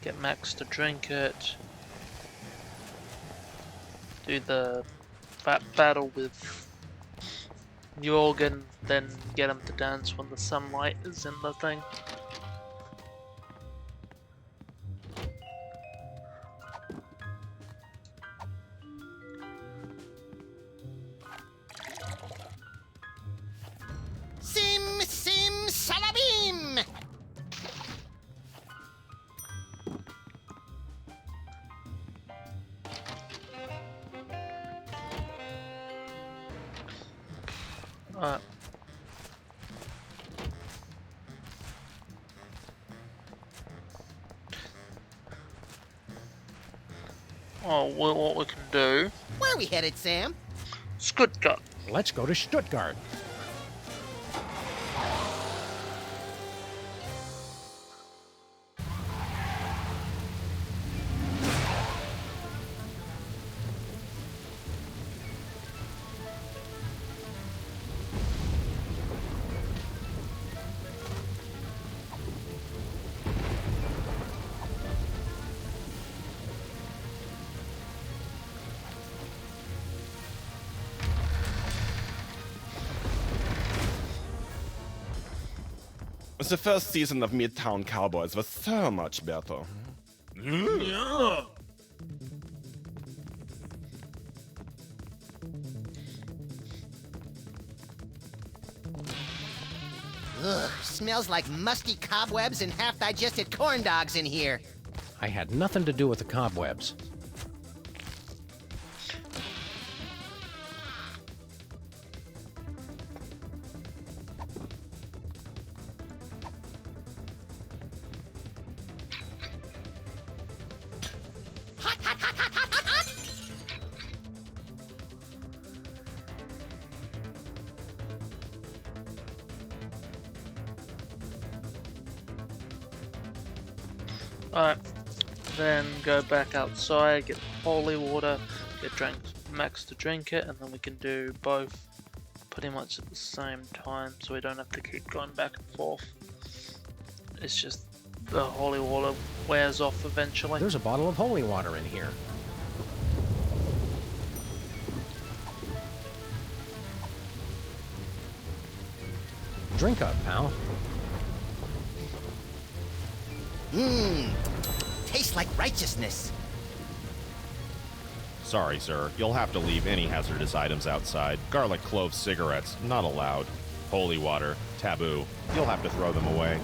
Get Max to drink it. Do the battle with Jorgen, then get him to dance when the sunlight is in the thing. Sim salabim! Alright. Oh, well, what we can do... Where are we headed, Sam? Stuttgart. Let's go to Stuttgart. The first season of Midtown Cowboys was so much better. Yeah. Ugh, smells like musty cobwebs and half-digested corn dogs in here. I had nothing to do with the cobwebs. Alright, then go back outside, get holy water, get Max to drink it, and then we can do both pretty much at the same time, so we don't have to keep going back and forth. It's just the holy water wears off eventually. There's a bottle of holy water in here. Drink up, pal. Mmm, tastes like righteousness. Sorry, sir. You'll have to leave any hazardous items outside. Garlic clove cigarettes, not allowed. Holy water, taboo. You'll have to throw them away.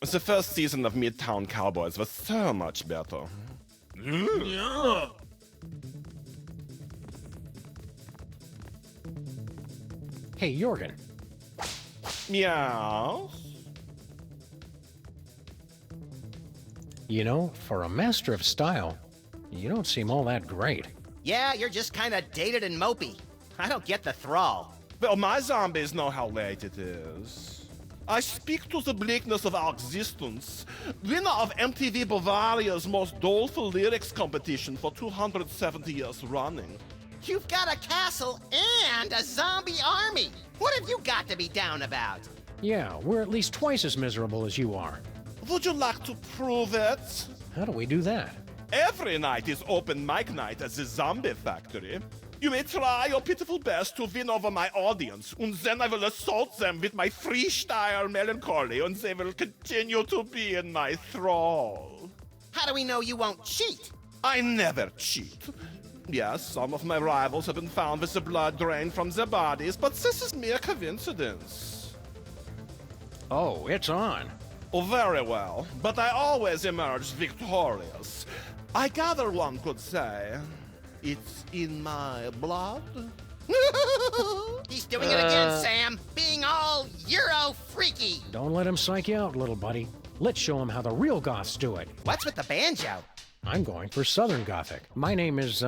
The first season of Midtown Cowboys was so much better. Yeah. Hey, Jorgen. Meow. You know, for a master of style, you don't seem all that great. Yeah, you're just kind of dated and mopey. I don't get the thrall. Well, my zombies know how late it is. I speak to the bleakness of our existence. Winner of MTV Bavaria's most doleful lyrics competition for 270 years running. You've got a castle and a zombie army. What have you got to be down about? Yeah, we're at least twice as miserable as you are. Would you like to prove it? How do we do that? Every night is open mic night at the Zombie Factory. You may try your pitiful best to win over my audience, and then I will assault them with my freestyle melancholy, and they will continue to be in my thrall. How do we know you won't cheat? I never cheat. Yes, some of my rivals have been found with the blood drained from their bodies, but this is mere coincidence. Oh, it's on. Oh, very well, but I always emerge victorious. I gather one could say, it's in my blood. He's doing it again, Sam. Being all Euro-freaky. Don't let him psych you out, little buddy. Let's show him how the real goths do it. What's with the banjo? I'm going for Southern Gothic. My name is,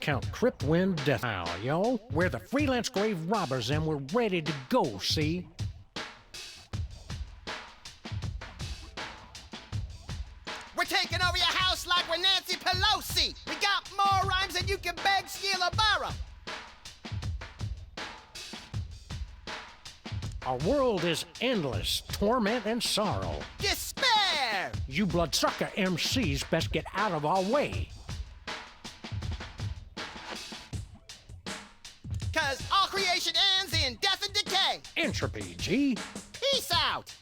Count Cripwind Deathhowl, yo. We're the freelance grave robbers and we're ready to go, see? We're taking over your house like we're Nancy Pelosi. We got more rhymes than you can beg, steal, or borrow. Our world is endless, torment and sorrow. Despair! You bloodsucker MCs best get out of our way. 'Cause all creation ends in death and decay. Entropy, G. Peace out.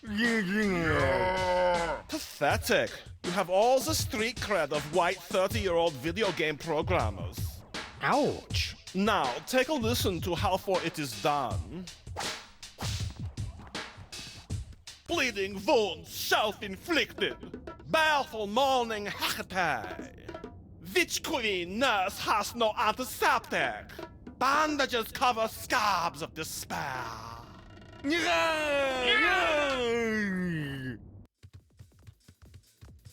Pathetic. You have all the street cred of white 30-year-old video game programmers. Ouch. Now, take a listen to how far it is done. Bleeding wounds self-inflicted. Baleful moaning hecate. Witch queen nurse has no antiseptic. Bandages cover scabs of despair.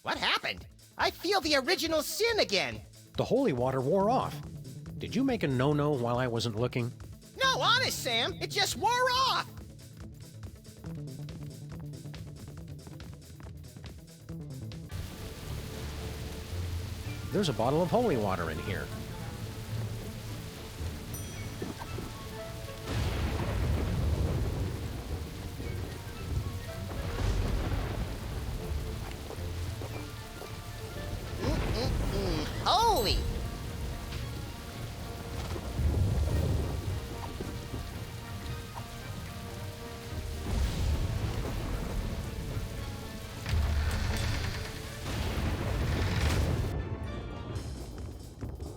What happened? I feel the original sin again. The holy water wore off. Did you make a no-no while I wasn't looking? No, honest, Sam. It just wore off. There's a bottle of holy water in here.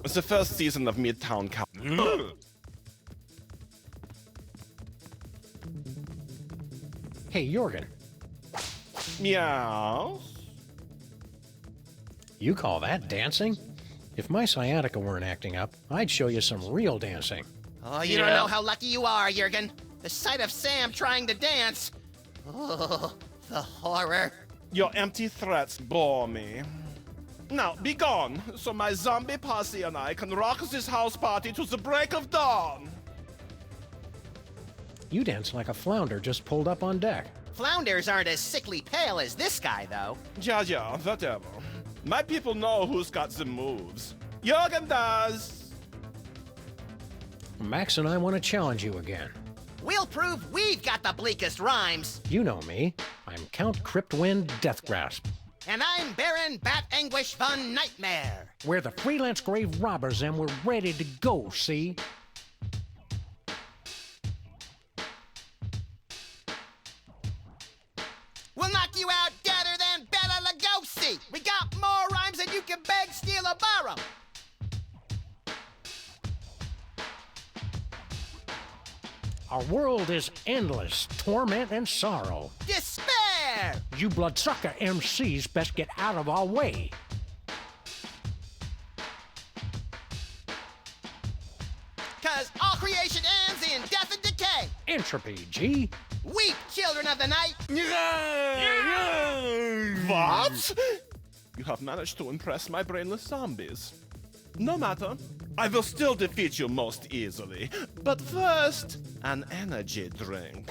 It's the first season of Midtown Cow. Hey, Jorgen. Meow. You call that dancing? If my sciatica weren't acting up, I'd show you some real dancing. Oh, you don't know how lucky you are, Jurgen. The sight of Sam trying to dance. Oh, the horror. Your empty threats bore me. Now, be gone, so my zombie posse and I can rock this house party to the break of dawn. You dance like a flounder just pulled up on deck. Flounders aren't as sickly pale as this guy, though. Yeah, whatever. My people know who's got the moves. Jurgen does. Max and I want to challenge you again. We'll prove we've got the bleakest rhymes. You know me. I'm Count Cryptwind Deathgrasp. And I'm Baron Bat Anguish Von Nightmare. We're the freelance grave robbers and we're ready to go, see? We'll knock you out deader than Bela Lugosi. We got more rhymes than you can beg, steal, or borrow. Our world is endless, torment and sorrow. Despair! You bloodsucker MCs best get out of our way. Cause all creation ends in death and decay. Entropy, G. Weep, children of the night. What? You have managed to impress my brainless zombies. No matter. I will still defeat you most easily. But first, an energy drink.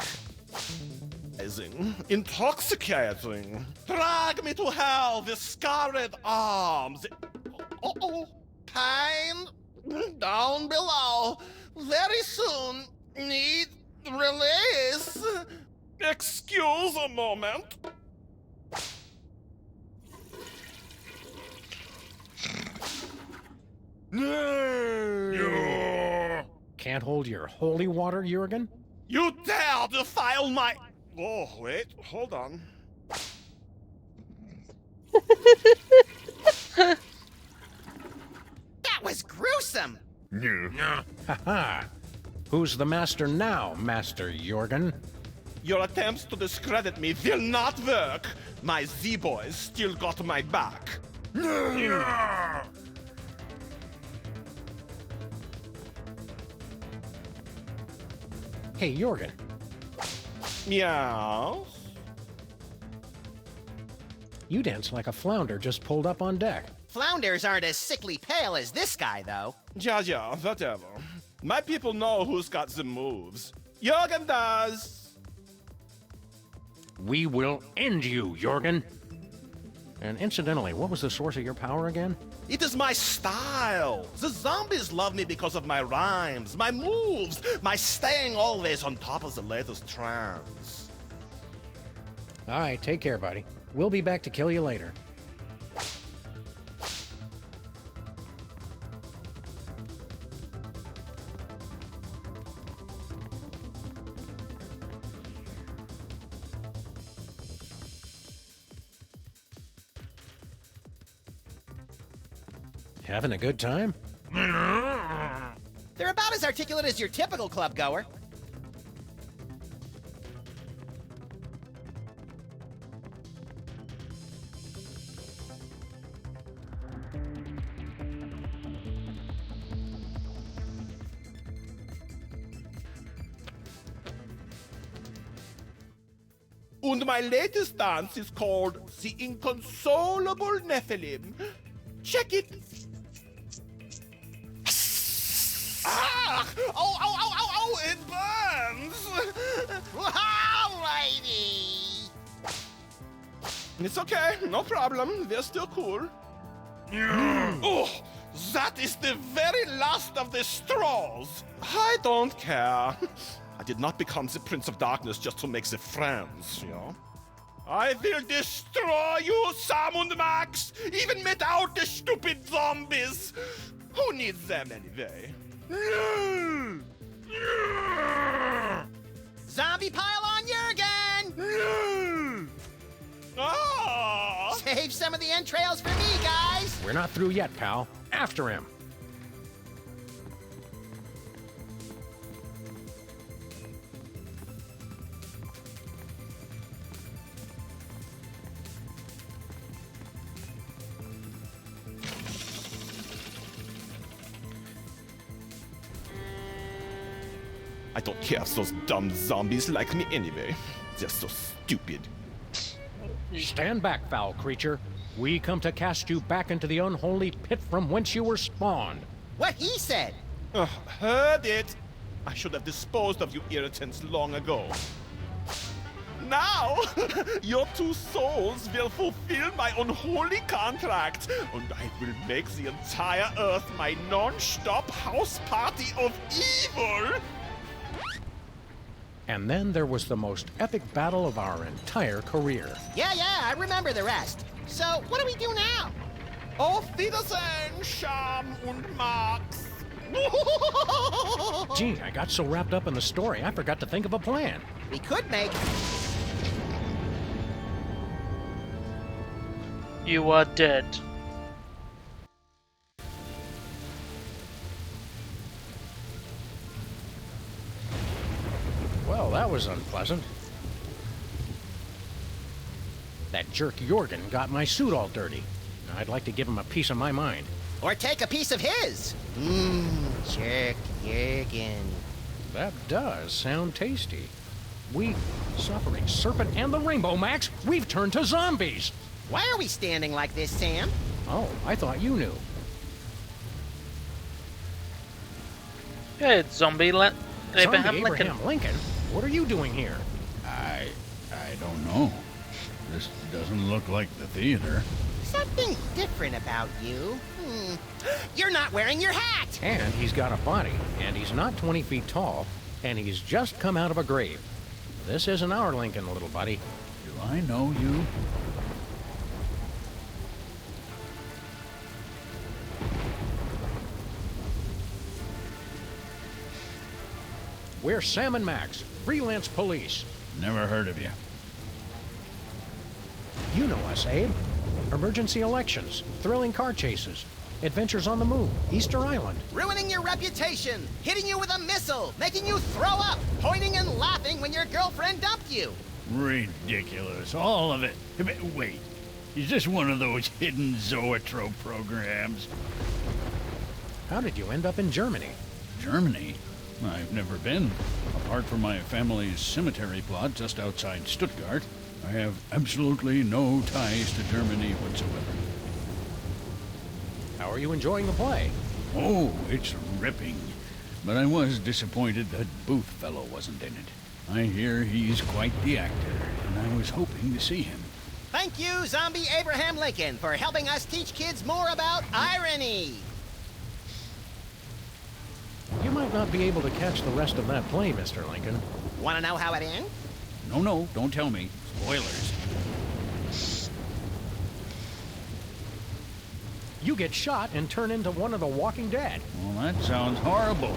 Intoxicating. Drag me to hell with scarred arms. Uh-oh. Pain down below. Very soon. Need release. Excuse a moment. Can't hold your holy water, Jurgen? You dare defile my... Oh, wait, hold on. That was gruesome. Ha-ha. Who's the master now, Master Jurgen? Your attempts to discredit me will not work. My Z-boys still got my back. Hey, Jurgen. Meow. You dance like a flounder just pulled up on deck. Flounders aren't as sickly pale as this guy, though. Yeah, whatever. My people know who's got the moves. Jurgen does. We will end you, Jurgen. And incidentally, what was the source of your power again? It is my style. The zombies love me because of my rhymes, my moves, my staying always on top of the latest trends. All right, take care, buddy. We'll be back to kill you later. Having a good time? They're about as articulate as your typical club goer. And my latest dance is called the Inconsolable Nephilim. Check it. Ah! Oh, it burns! Alrighty! It's okay, no problem, they're still cool. Oh, that is the very last of the straws. I don't care. I did not become the Prince of Darkness just to make the friends, you know? I will destroy you, Sam and Max, even without the stupid zombies. Who needs them anyway? Zombie pile on Jurgen! Ah! Save some of the entrails for me, guys! We're not through yet, pal. After him. I don't care if those dumb zombies like me anyway. They're so stupid. Stand back, foul creature. We come to cast you back into the unholy pit from whence you were spawned. What he said. Heard it. I should have disposed of you irritants long ago. Now, your two souls will fulfill my unholy contract, and I will make the entire Earth my non-stop house party of evil! And then there was the most epic battle of our entire career. Yeah, I remember the rest. So, what do we do now? Auf Wiedersehen, Sham und Max! Gee, I got so wrapped up in the story, I forgot to think of a plan. We could make... You are dead. Well, that was unpleasant. That jerk Jorgen got my suit all dirty. I'd like to give him a piece of my mind. Or take a piece of his. Jerk Jorgen. That does sound tasty. We, Suffering Serpent and the Rainbow Max, we've turned to zombies. Why are we standing like this, Sam? Oh, I thought you knew. Good, Abraham Abraham Lincoln? What are you doing here? I don't know. This doesn't look like the theater. Something different about you. You're not wearing your hat! And he's got a body, and he's not 20 feet tall, and he's just come out of a grave. This isn't our Lincoln, little buddy. Do I know you? We're Sam and Max, freelance police. Never heard of you. You know us, Abe. Emergency elections, thrilling car chases, adventures on the moon, Easter Island. Ruining your reputation, hitting you with a missile, making you throw up, pointing and laughing when your girlfriend dumped you. Ridiculous, all of it. Wait, is this one of those hidden zoetrope programs? How did you end up in Germany? Germany? I've never been. Apart from my family's cemetery plot just outside Stuttgart, I have absolutely no ties to Germany whatsoever. How are you enjoying the play? Oh, it's ripping. But I was disappointed that Booth fellow wasn't in it. I hear he's quite the actor, and I was hoping to see him. Thank you, Zombie Abraham Lincoln, for helping us teach kids more about irony. You might not be able to catch the rest of that play, Mr. Lincoln. Want to know how it ends? No, don't tell me. Spoilers. You get shot and turn into one of the Walking Dead. Well, that sounds horrible.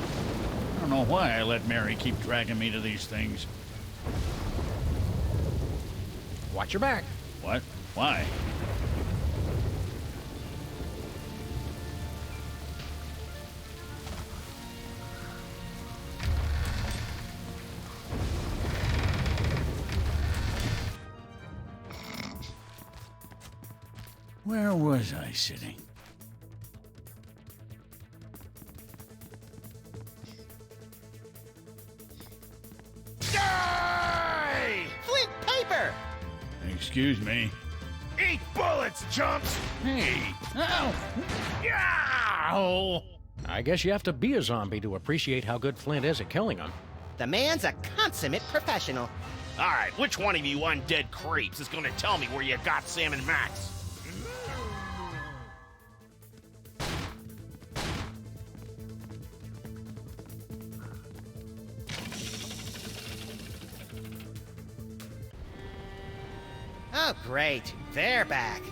I don't know why I let Mary keep dragging me to these things. Watch your back. What? Why? Where was I sitting? Die! Flint paper! Excuse me. Eat bullets, chumps! Hey! Ow! Ow! I guess you have to be a zombie to appreciate how good Flint is at killing them. The man's a consummate professional. All right, which one of you undead creeps is gonna tell me where you got Sam and Max? Oh, great. They're back.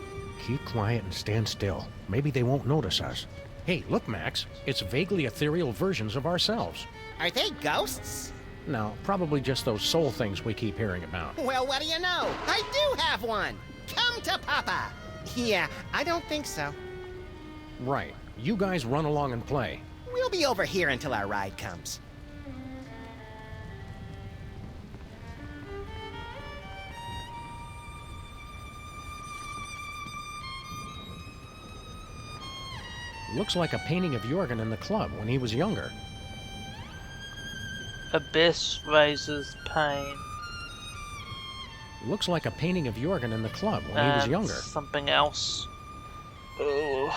Keep quiet and stand still. Maybe they won't notice us. Hey, look, Max. It's vaguely ethereal versions of ourselves. Are they ghosts? No, probably just those soul things we keep hearing about. Well, what do you know? I do have one. Come to Papa. Yeah, I don't think so. Right. You guys run along and play. We'll be over here until our ride comes. Looks like a painting of Jorgen in the club when he was younger. Abyss raises pain. Looks like a painting of Jorgen in the club when he was And younger. something else. Oh.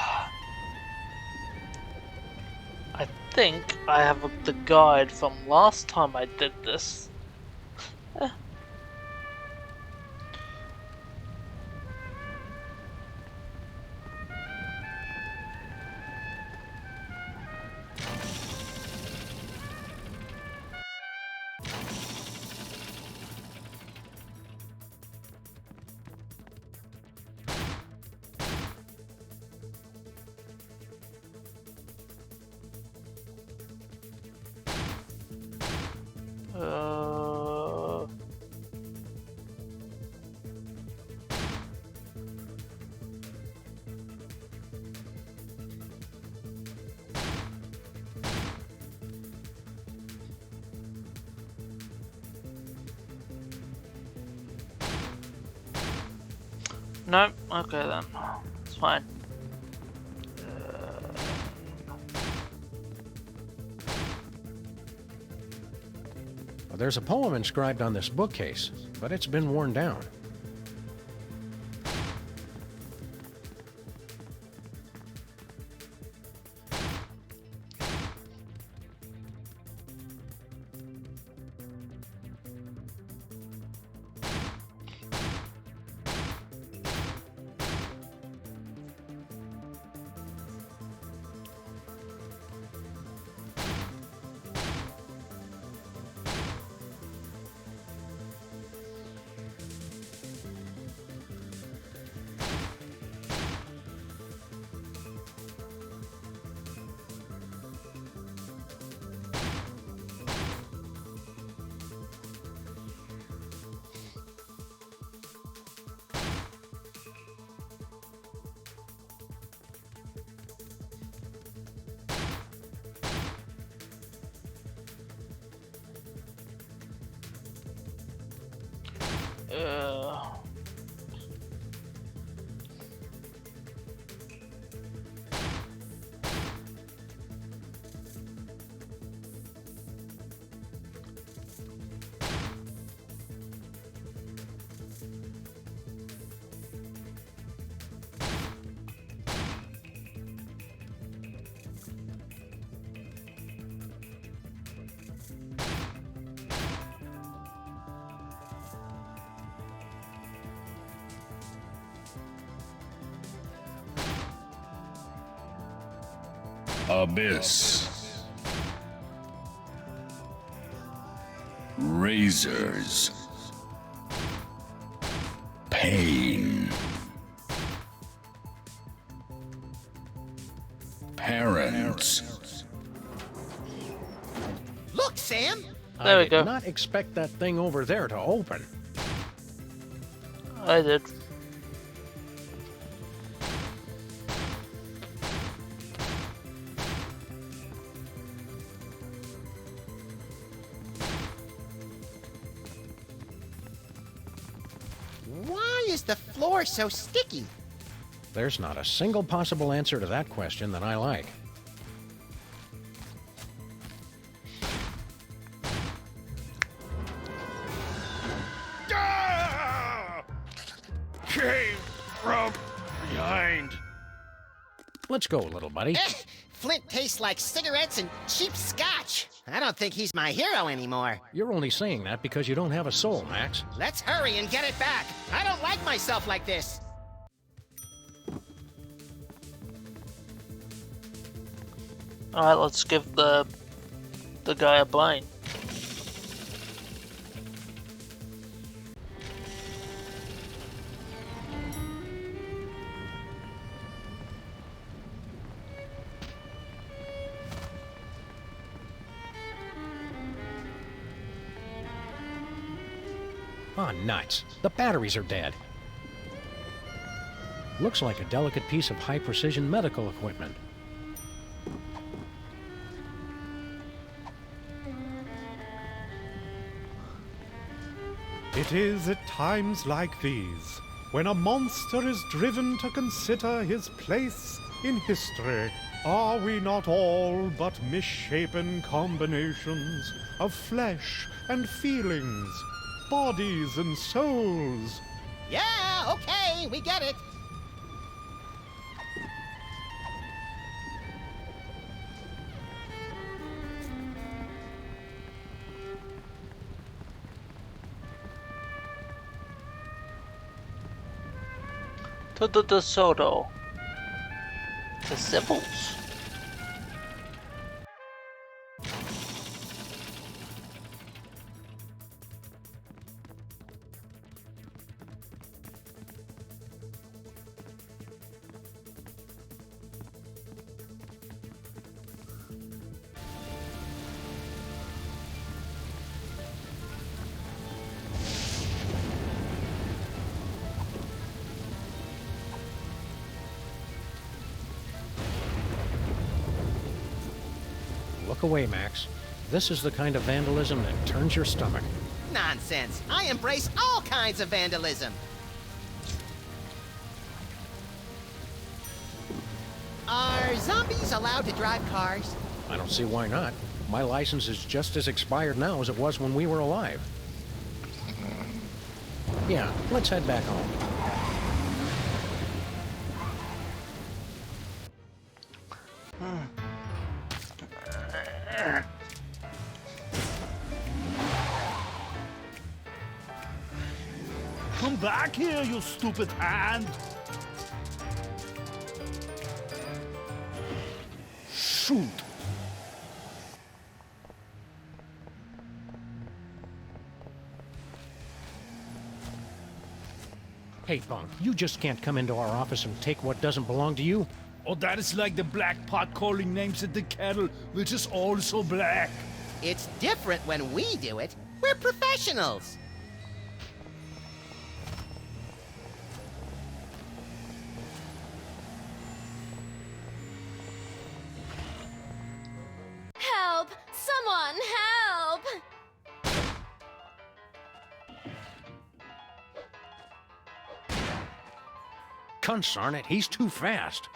I think I have the guide from last time I did this. No, okay then. It's fine. Well, there's a poem inscribed on this bookcase, but it's been worn down. Abyss. Razors. Pain. Parents. Look, Sam! There we I go. did not expect that thing over there to open. I did. Why is the floor so sticky? There's not a single possible answer to that question that I like. Came from behind. Let's go, little buddy. Flint tastes like cigarettes and cheap scotch. I don't think he's my hero anymore. You're only saying that because you don't have a soul, Max. Let's hurry and get it back. I don't like myself like this. Alright, let's give the guy a brain. Ah, nuts. The batteries are dead. Looks like a delicate piece of high-precision medical equipment. It is at times like these, when a monster is driven to consider his place in history. Are we not all but misshapen combinations of flesh and feelings, bodies and souls. Yeah, okay, we get it. To Soto. The Symbols. Look away, Max. This is the kind of vandalism that turns your stomach. Nonsense. I embrace all kinds of vandalism. Are zombies allowed to drive cars? I don't see why not. My license is just as expired now as it was when we were alive. Yeah, let's head back home. Come back here, you stupid ant! Shoot! Hey, Punk, you just can't come into our office and take what doesn't belong to you. Oh, that is like the black pot calling names at the kettle, which is also black. It's different when we do it. We're professionals. Help! Someone help! Consarn it, he's too fast.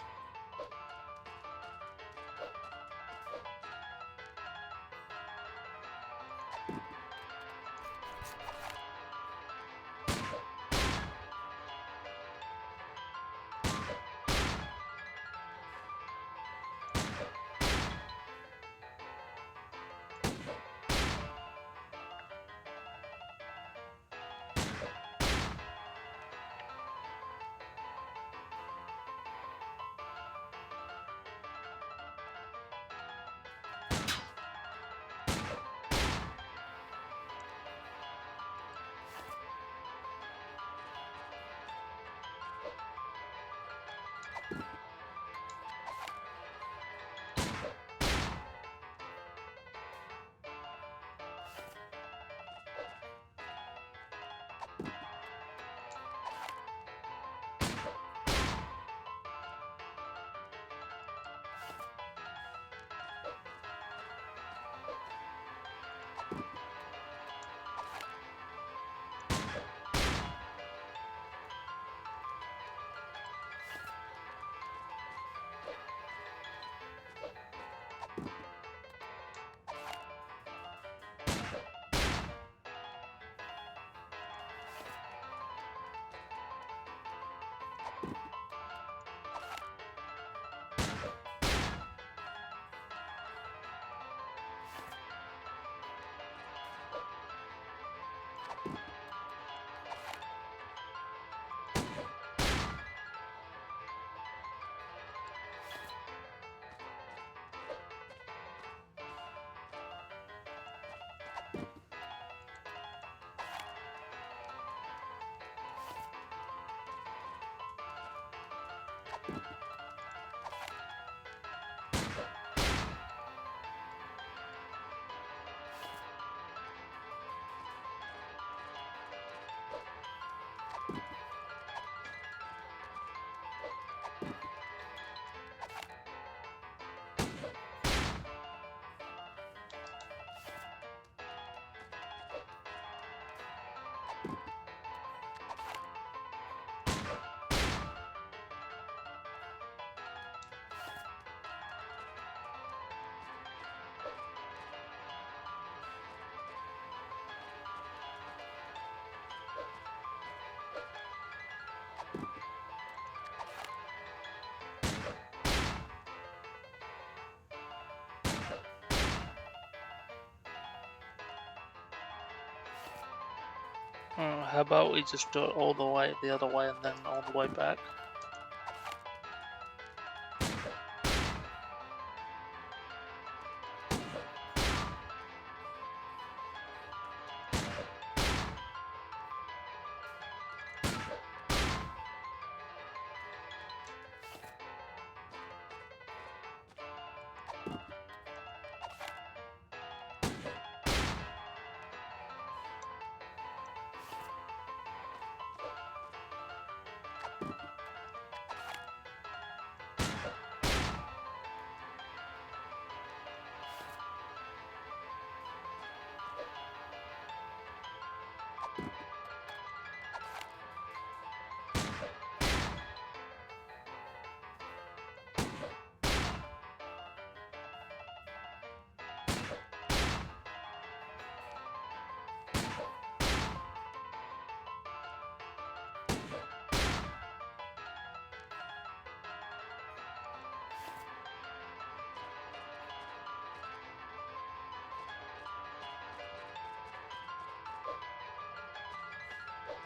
How about we just do it all the way the other way and then all the way back?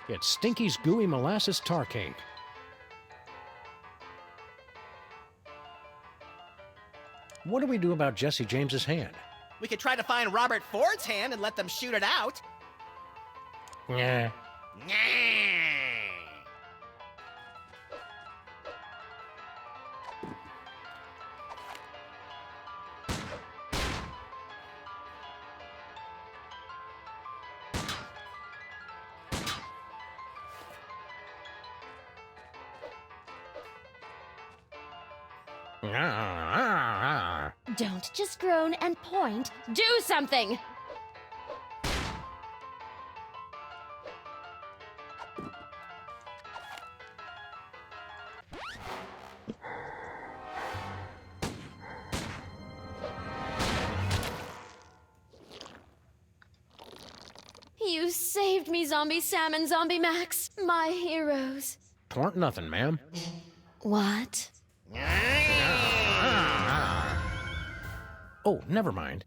It's Stinky's Gooey Molasses Tar Cake. What do we do about Jesse James's hand? We could try to find Robert Ford's hand and let them shoot it out. Yeah. Don't just groan and point. Do something! You saved me, Zombie Sam and Zombie Max, my heroes. Twarn't nothing, ma'am. What? Oh, never mind.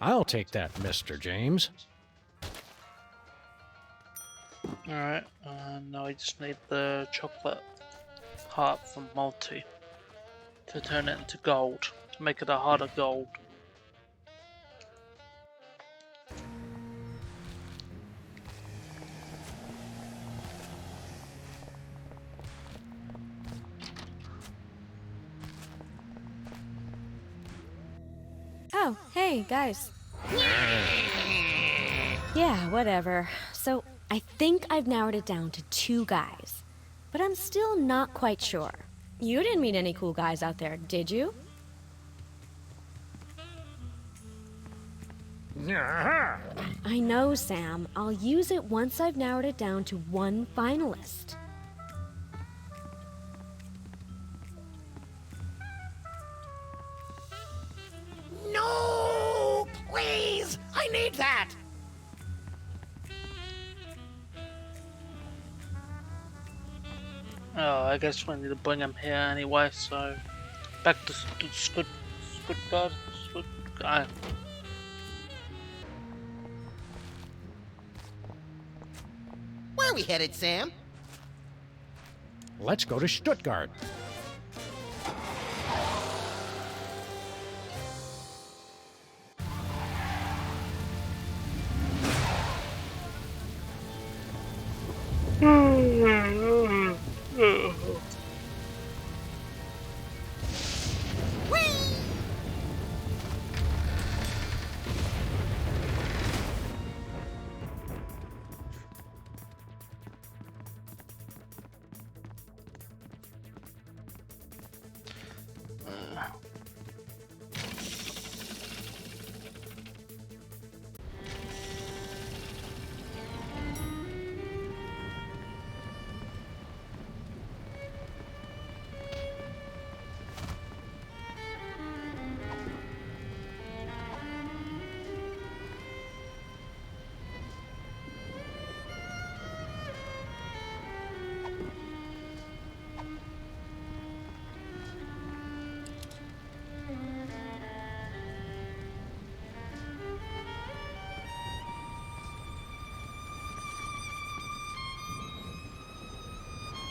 I'll take that, Mr. James. Alright, now we just need the chocolate heart from Multi to turn it into gold, to make it a heart of gold. Oh, hey, guys. Yeah, whatever. So, I think I've narrowed it down to 2 guys. But I'm still not quite sure. You didn't meet any cool guys out there, did you? I know, Sam. I'll use it once I've narrowed it down to 1 finalist. No! Please! I need that! Oh, I guess we need to bring him here anyway, so back to Squid guy. Where are we headed, Sam? Let's go to Stuttgart.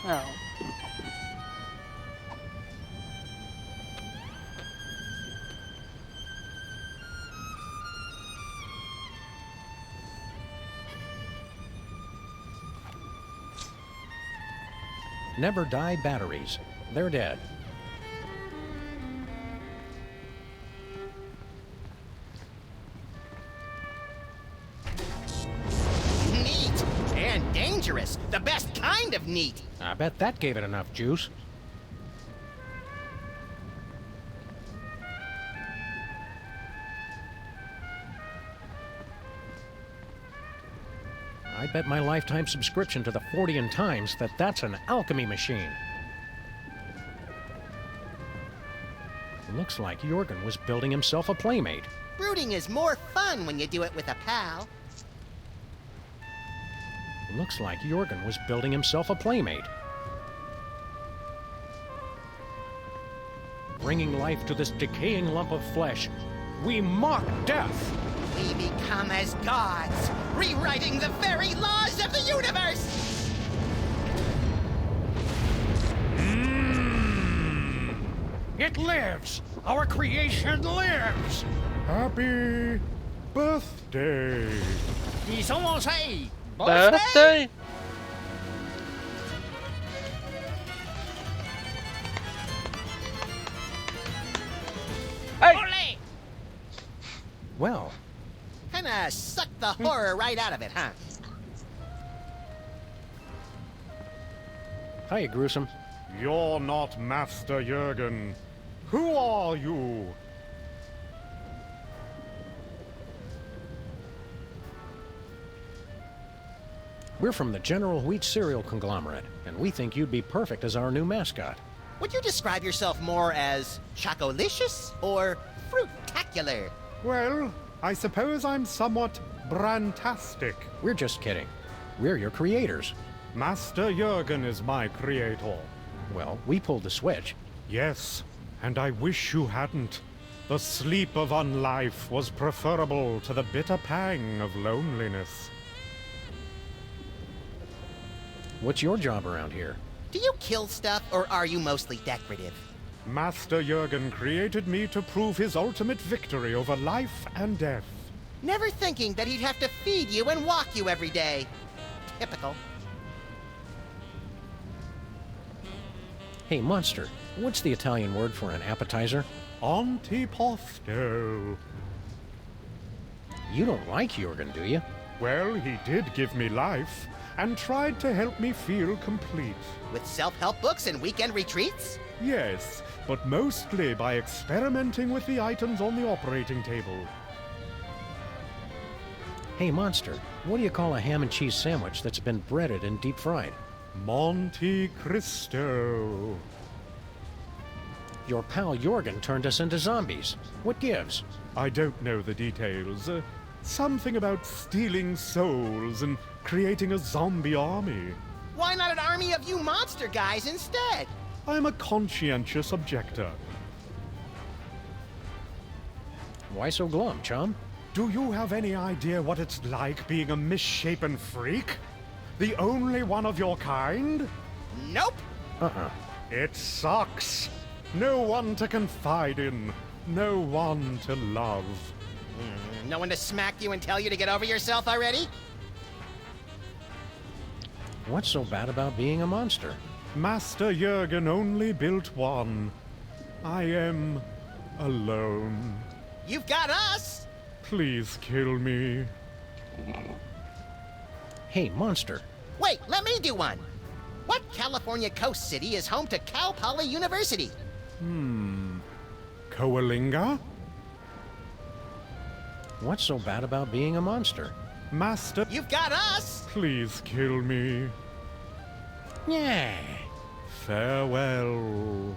Oh. Never die batteries. They're dead. Neat and dangerous. The best kind of neat. I bet that gave it enough juice. I bet my lifetime subscription to the Fortean Times that that's an alchemy machine. Looks like Jorgen was building himself a playmate. Brooding is more fun when you do it with a pal. Looks like Jorgen was building himself a playmate. Bringing life to this decaying lump of flesh, we mock death! We become as gods, rewriting the very laws of the universe! It lives! Our creation lives! Happy birthday! Birthday? Hey! Well, Kinda sucked the horror right out of it, huh? hiya, Gruesome. You're not Master Jorgen. Who are you? We're from the General Wheat Cereal Conglomerate, and we think you'd be perfect as our new mascot. Would you describe yourself more as chocolicious or fruitacular? Well, I suppose I'm somewhat brantastic. We're just kidding. We're your creators. Master Jorgen is my creator. Well, we pulled the switch. Yes, and I wish you hadn't. The sleep of unlife was preferable to the bitter pang of loneliness. What's your job around here? Do you kill stuff, or are you mostly decorative? Master Jorgen created me to prove his ultimate victory over life and death. Never thinking that he'd have to feed you and walk you every day. Typical. Hey, Monster, what's the Italian word for an appetizer? Antipasto. You don't like Jorgen, do you? Well, he did give me life, and tried to help me feel complete. With self-help books and weekend retreats? Yes, but mostly by experimenting with the items on the operating table. Hey, Monster, what do you call a ham and cheese sandwich that's been breaded and deep fried? Monte Cristo. Your pal Jorgen turned us into zombies. What gives? I don't know the details. Something about stealing souls and creating a zombie army. Why not an army of you monster guys instead? I'm a conscientious objector. Why so glum, chum? Do you have any idea what it's like being a misshapen freak? The only one of your kind? Nope. It sucks. No one to confide in. No one to love. No one to smack you and tell you to get over yourself already? What's so bad about being a monster? Master Jorgen only built one. I am alone. You've got us! Please kill me. Hey, Monster. Wait, let me do one. What California coast city is home to Cal Poly University? Coalinga? What's so bad about being a monster? Master... You've got us! Please kill me. Yeah. Farewell.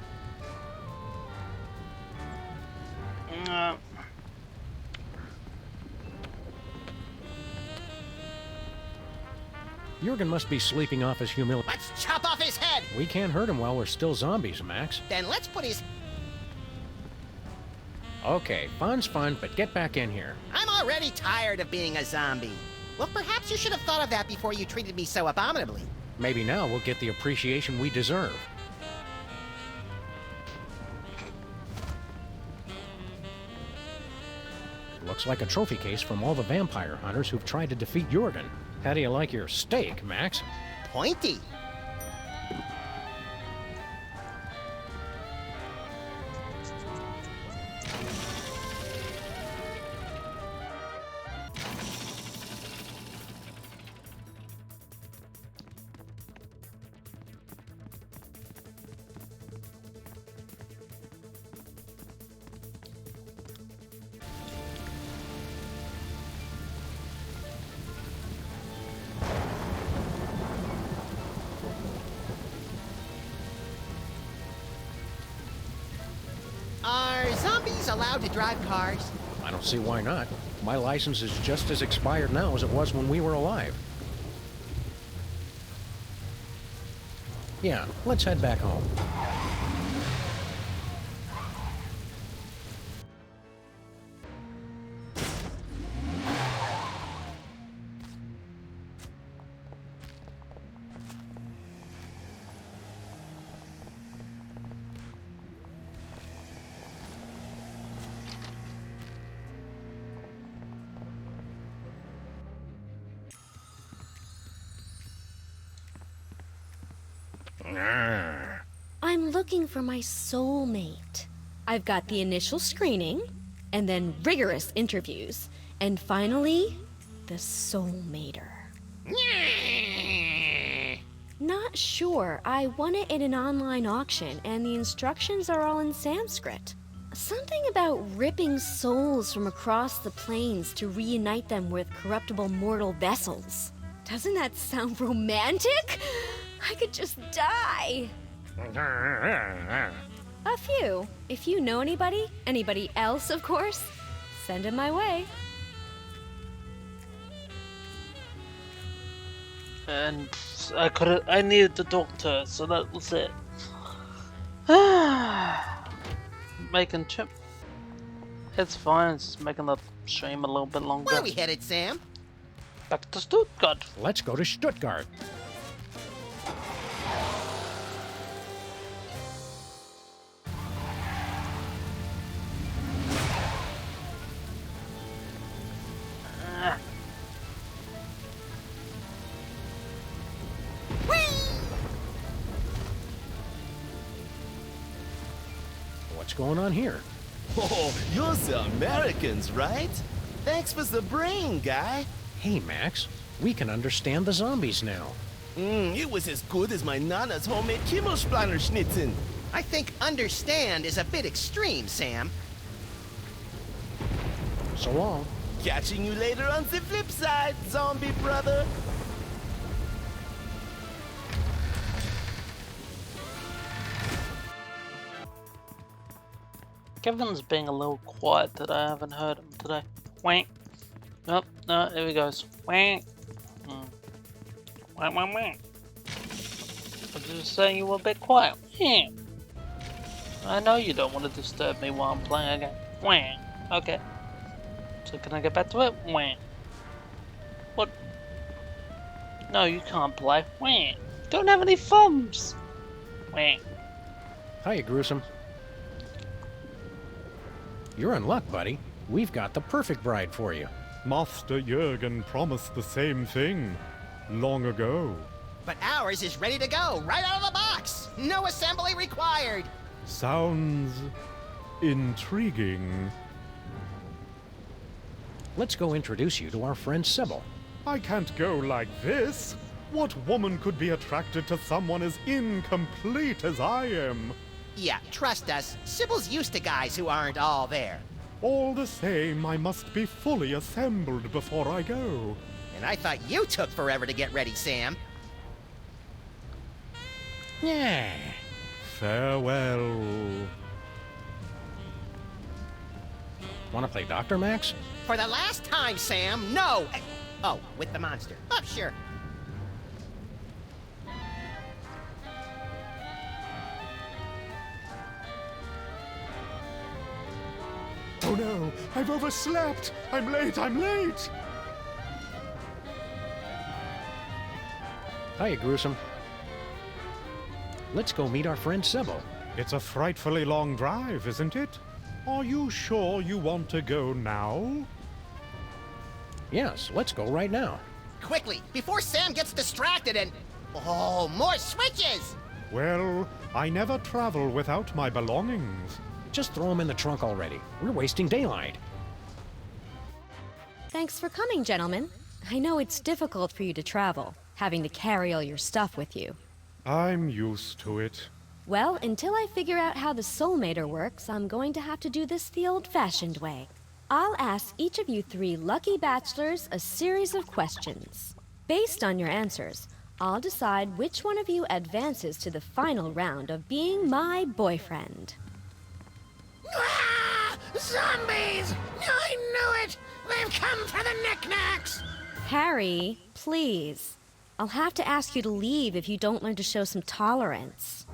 Jorgen must be sleeping off his humility. Let's chop off his head! We can't hurt him while we're still zombies, Max. Then let's put his... Okay, fun's fun, but get back in here. I'm already tired of being a zombie. Well, perhaps you should have thought of that before you treated me so abominably. Maybe now we'll get the appreciation we deserve. Looks like a trophy case from all the vampire hunters who've tried to defeat Jorgen. How do you like your steak, Max? Pointy. Are zombies allowed to drive cars? I don't see why not. My license is just as expired now as it was when we were alive. Yeah, let's head back home. I'm looking for my soulmate. I've got the initial screening, and then rigorous interviews, and finally, the soulmater. Not sure. I won it in an online auction, and the instructions are all in Sanskrit. Something about ripping souls from across the plains to reunite them with corruptible mortal vessels. Doesn't that sound romantic? I could just die. A few. If you know anybody else, of course, send them my way. And I needed the doctor, so that was it. Making chip. It's fine, it's just making the stream a little bit longer. Where are we headed, Sam? Back to Stuttgart. Let's go to Stuttgart. What's going on here? Oh, you're the Americans, right? Thanks for the brain, guy. Hey, Max, we can understand the zombies now. It was as good as my Nana's homemade Kimmelsplaner schnitzen. I think understand is a bit extreme, Sam. So long. Catching you later on the flip side, zombie brother. Kevin's being a little quiet today. I haven't heard him today. Wank. Nope. No, here he goes. Wank. Wank, wank, wank. I was just saying you were a bit quiet. Yeah. I know you don't want to disturb me while I'm playing again. Wank. Okay. So can I get back to it? Wank. What? No, you can't play. Wank. Don't have any thumbs. Wank. Hiya, Gruesome. You're in luck, buddy. We've got the perfect bride for you. Master Jurgen promised the same thing long ago. But ours is ready to go, right out of the box. No assembly required. Sounds intriguing. Let's go introduce you to our friend Sybil. I can't go like this. What woman could be attracted to someone as incomplete as I am? Yeah, trust us. Sybil's used to guys who aren't all there. All the same, I must be fully assembled before I go. And I thought you took forever to get ready, Sam. Yeah. Farewell. Want to play Dr. Max? For the last time, Sam, no! Oh, with the monster. Oh, sure. Oh no, I've overslept! I'm late, I'm late! Hiya, Gruesome. Let's go meet our friend Sybil. It's a frightfully long drive, isn't it? Are you sure you want to go now? Yes, let's go right now. Quickly, before Sam gets distracted and... Oh, more switches! Well, I never travel without my belongings. Just throw them in the trunk already. We're wasting daylight. Thanks for coming, gentlemen. I know it's difficult for you to travel, having to carry all your stuff with you. I'm used to it. Well, until I figure out how the Soulmater works, I'm going to have to do this the old-fashioned way. I'll ask each of you 3 lucky bachelors a series of questions. Based on your answers, I'll decide which one of you advances to the final round of being my boyfriend. Ah! Zombies! I knew it! They've come for the knickknacks! Harry, please. I'll have to ask you to leave if you don't learn to show some tolerance.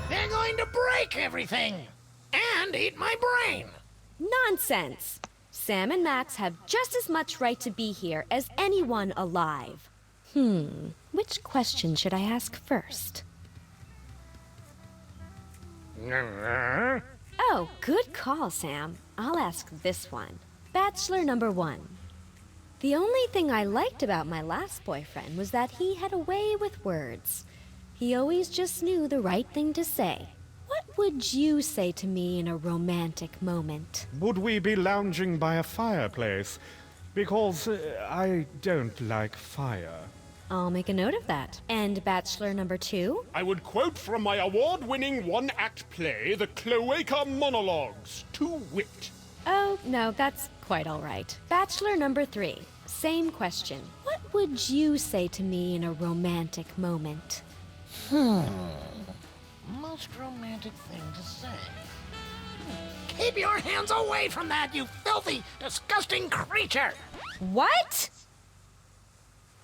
They're going to break everything! And eat my brain! Nonsense! Sam and Max have just as much right to be here as anyone alive. Which question should I ask first? Oh, good call, Sam. I'll ask this one. Bachelor number 1. The only thing I liked about my last boyfriend was that he had a way with words. He always just knew the right thing to say. What would you say to me in a romantic moment? Would we be lounging by a fireplace? Because I don't like fire. I'll make a note of that. And Bachelor number 2? I would quote from my award-winning one-act play, The Cloaca Monologues, to wit. Oh, no, that's quite all right. Bachelor number 3. Same question. What would you say to me in a romantic moment? Most romantic thing to say. Keep your hands away from that, you filthy, disgusting creature! What?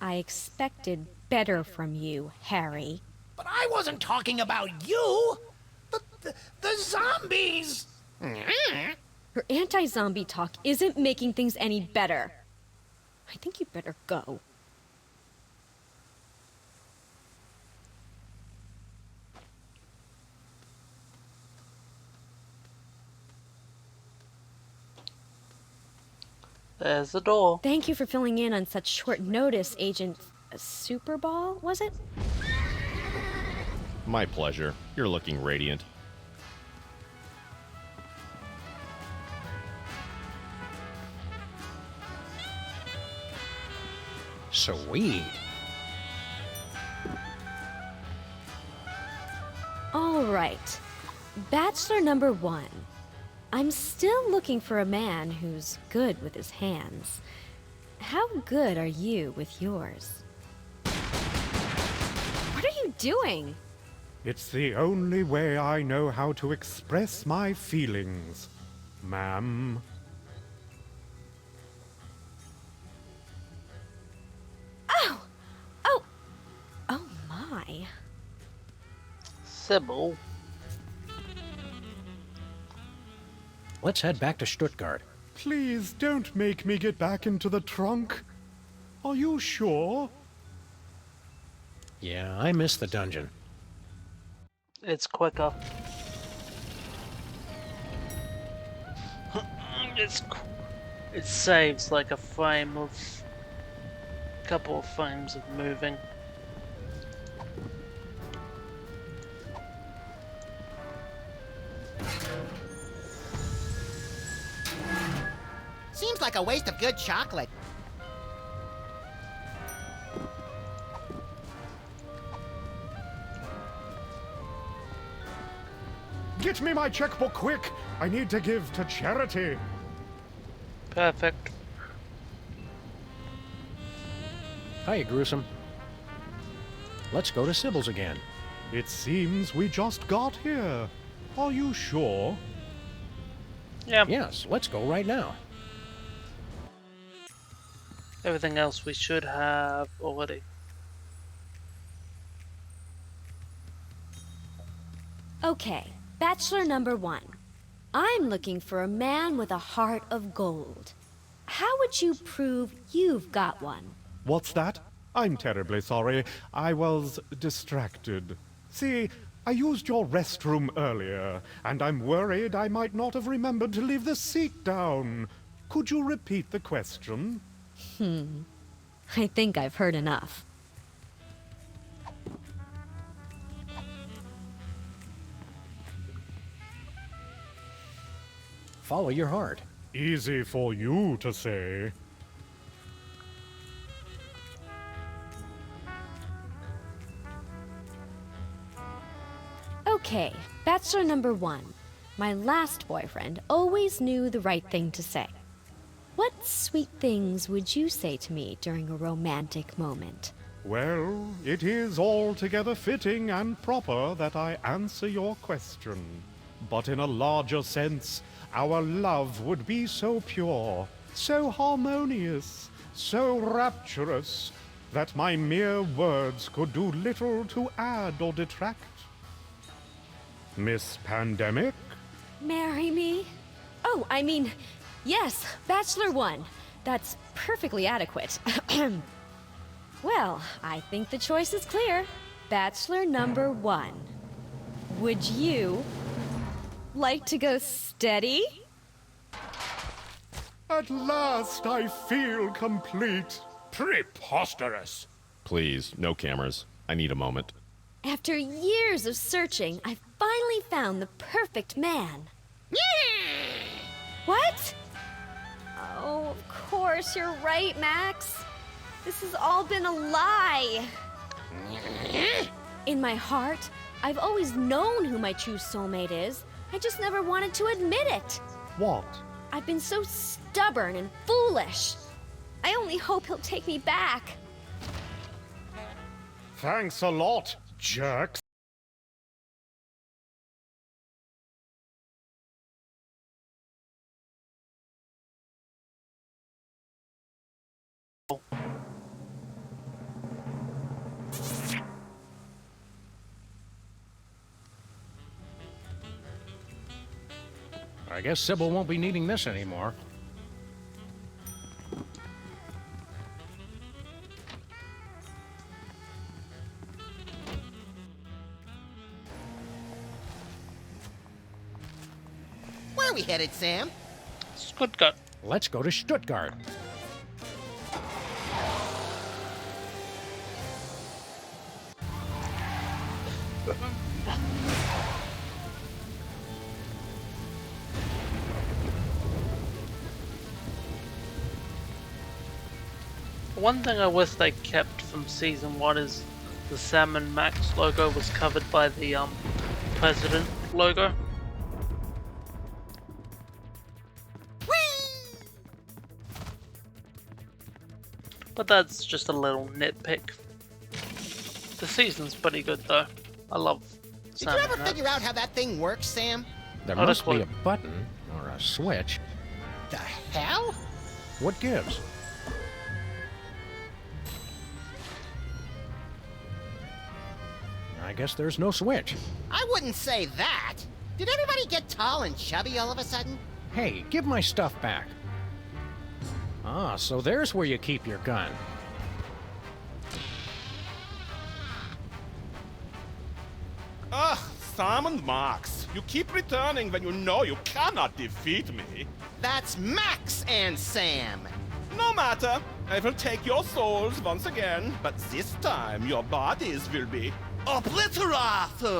I expected better from you, Harry. But I wasn't talking about you! The zombies! Your anti-zombie talk isn't making things any better. I think you better go. There's the door. Thank you for filling in on such short notice, Agent Superball, was it? My pleasure. You're looking radiant. Sweet. All right. Bachelor number 1. I'm still looking for a man who's good with his hands. How good are you with yours? What are you doing? It's the only way I know how to express my feelings, ma'am. Oh my. Sybil. Let's head back to Stuttgart. Please don't make me get back into the trunk. Are you sure? Yeah, I miss the dungeon. It's quicker. It saves like a couple of frames of moving. Seems like a waste of good chocolate. Get me my checkbook quick! I need to give to charity. Perfect. Hiya, Gruesome. Let's go to Sybil's again. It seems we just got here. Are you sure? Yeah. Yes, let's go right now. Everything else we should have already. Okay, Bachelor number 1. I'm looking for a man with a heart of gold. How would you prove you've got one? What's that? I'm terribly sorry. I was distracted. See, I used your restroom earlier, and I'm worried I might not have remembered to leave the seat down. Could you repeat the question? I think I've heard enough. Follow your heart. Easy for you to say. Okay, bachelor number 1. My last boyfriend always knew the right thing to say. What sweet things would you say to me during a romantic moment? Well, it is altogether fitting and proper that I answer your question. But in a larger sense, our love would be so pure, so harmonious, so rapturous, that my mere words could do little to add or detract. Miss Pandemic? Marry me? Oh, I mean, yes, bachelor 1. That's perfectly adequate. Well, I think the choice is clear. Bachelor number 1. Would you like to go steady? At last I feel complete. Preposterous! Please, no cameras. I need a moment. After years of searching, I finally found the perfect man. What? Oh, of course, you're right, Max. This has all been a lie. In my heart, I've always known who my true soulmate is. I just never wanted to admit it. What? I've been so stubborn and foolish. I only hope he'll take me back. Thanks a lot, jerks. I guess Sybil won't be needing this anymore. Where are we headed, Sam? Stuttgart. Let's go to Stuttgart. One thing I wish they kept from season 1 is the Sam and Max logo was covered by the president logo. But that's just a little nitpick. The season's pretty good though. I love Sam. Did you ever and Max. figure out how that thing works, Sam? There Oh, must that's be what- a button or a switch. The hell? What gives? I guess there's no switch. I wouldn't say that. Did everybody get tall and chubby all of a sudden? Hey, give my stuff back. Ah, so there's where you keep your gun. Ugh, Sam and Max. You keep returning when you know you cannot defeat me. That's Max and Sam. No matter. I will take your souls once again, but this time your bodies will be obliterated.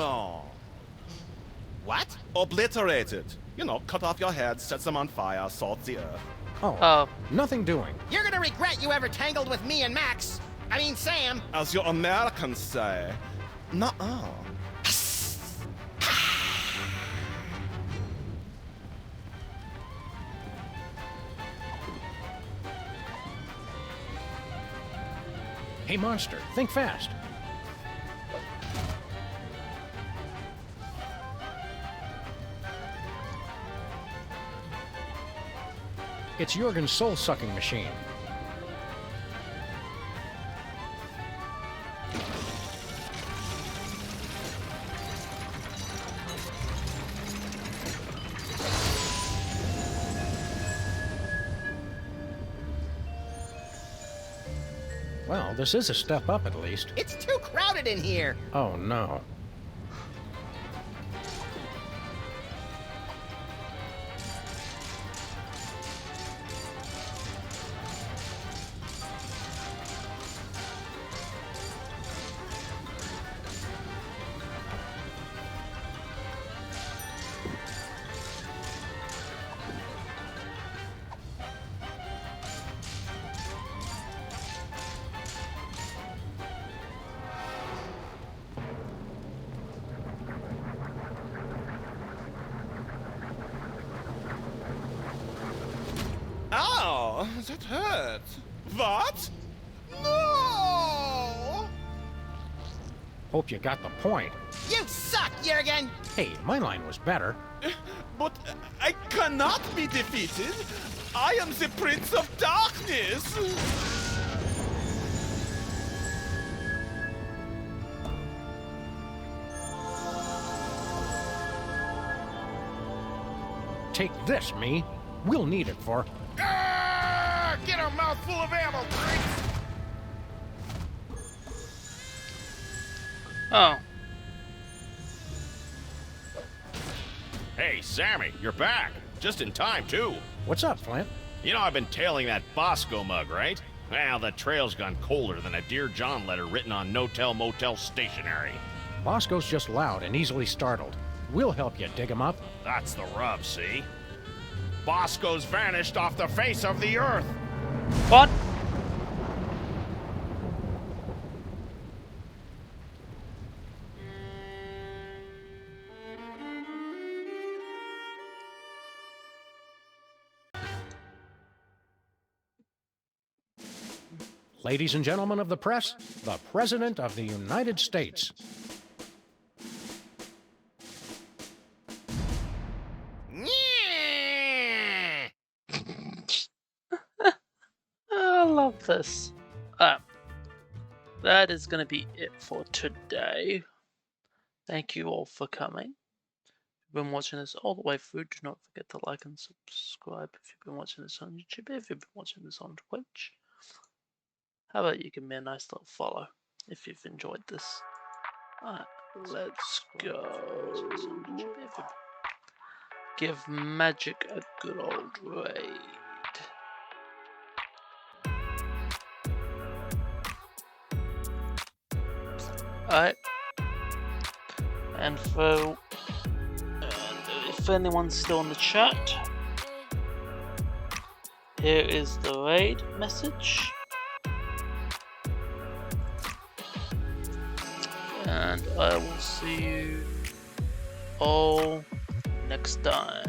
What? Obliterated. You know, cut off your head, set them on fire, salt the earth. Oh, nothing doing. You're gonna regret you ever tangled with me and Max. I mean, Sam. As your Americans say, nuh-uh. Hey, monster, think fast. It's Jurgen's soul-sucking machine. Well, this is a step up at least. It's too crowded in here. Oh no. Ow, that hurts. What? No! Hope you got the point. You suck, Jurgen! Hey, my line was better. But I cannot be defeated. I am the Prince of Darkness. Take this, me. We'll need it for... Get a mouthful of ammo, Prince! Oh. Hey, Sammy, you're back. Just in time, too. What's up, Flint? You know I've been tailing that Bosco mug, right? Well, the trail's gone colder than a Dear John letter written on no-tell motel stationery. Bosco's just loud and easily startled. We'll help you dig him up. That's the rub, see? Bosco's vanished off the face of the earth. What? Ladies and gentlemen of the press, the President of the United States. I love this. That is going to be it for today. Thank you all for coming. If you've been watching this all the way through, do not forget to like and subscribe if you've been watching this on YouTube, if you've been watching this on Twitch. How about you give me a nice little follow if you've enjoyed this. Alright, let's go. Give Magic a good old raid. Alright. And if anyone's still in the chat, here is the raid message. And I will see you all next time.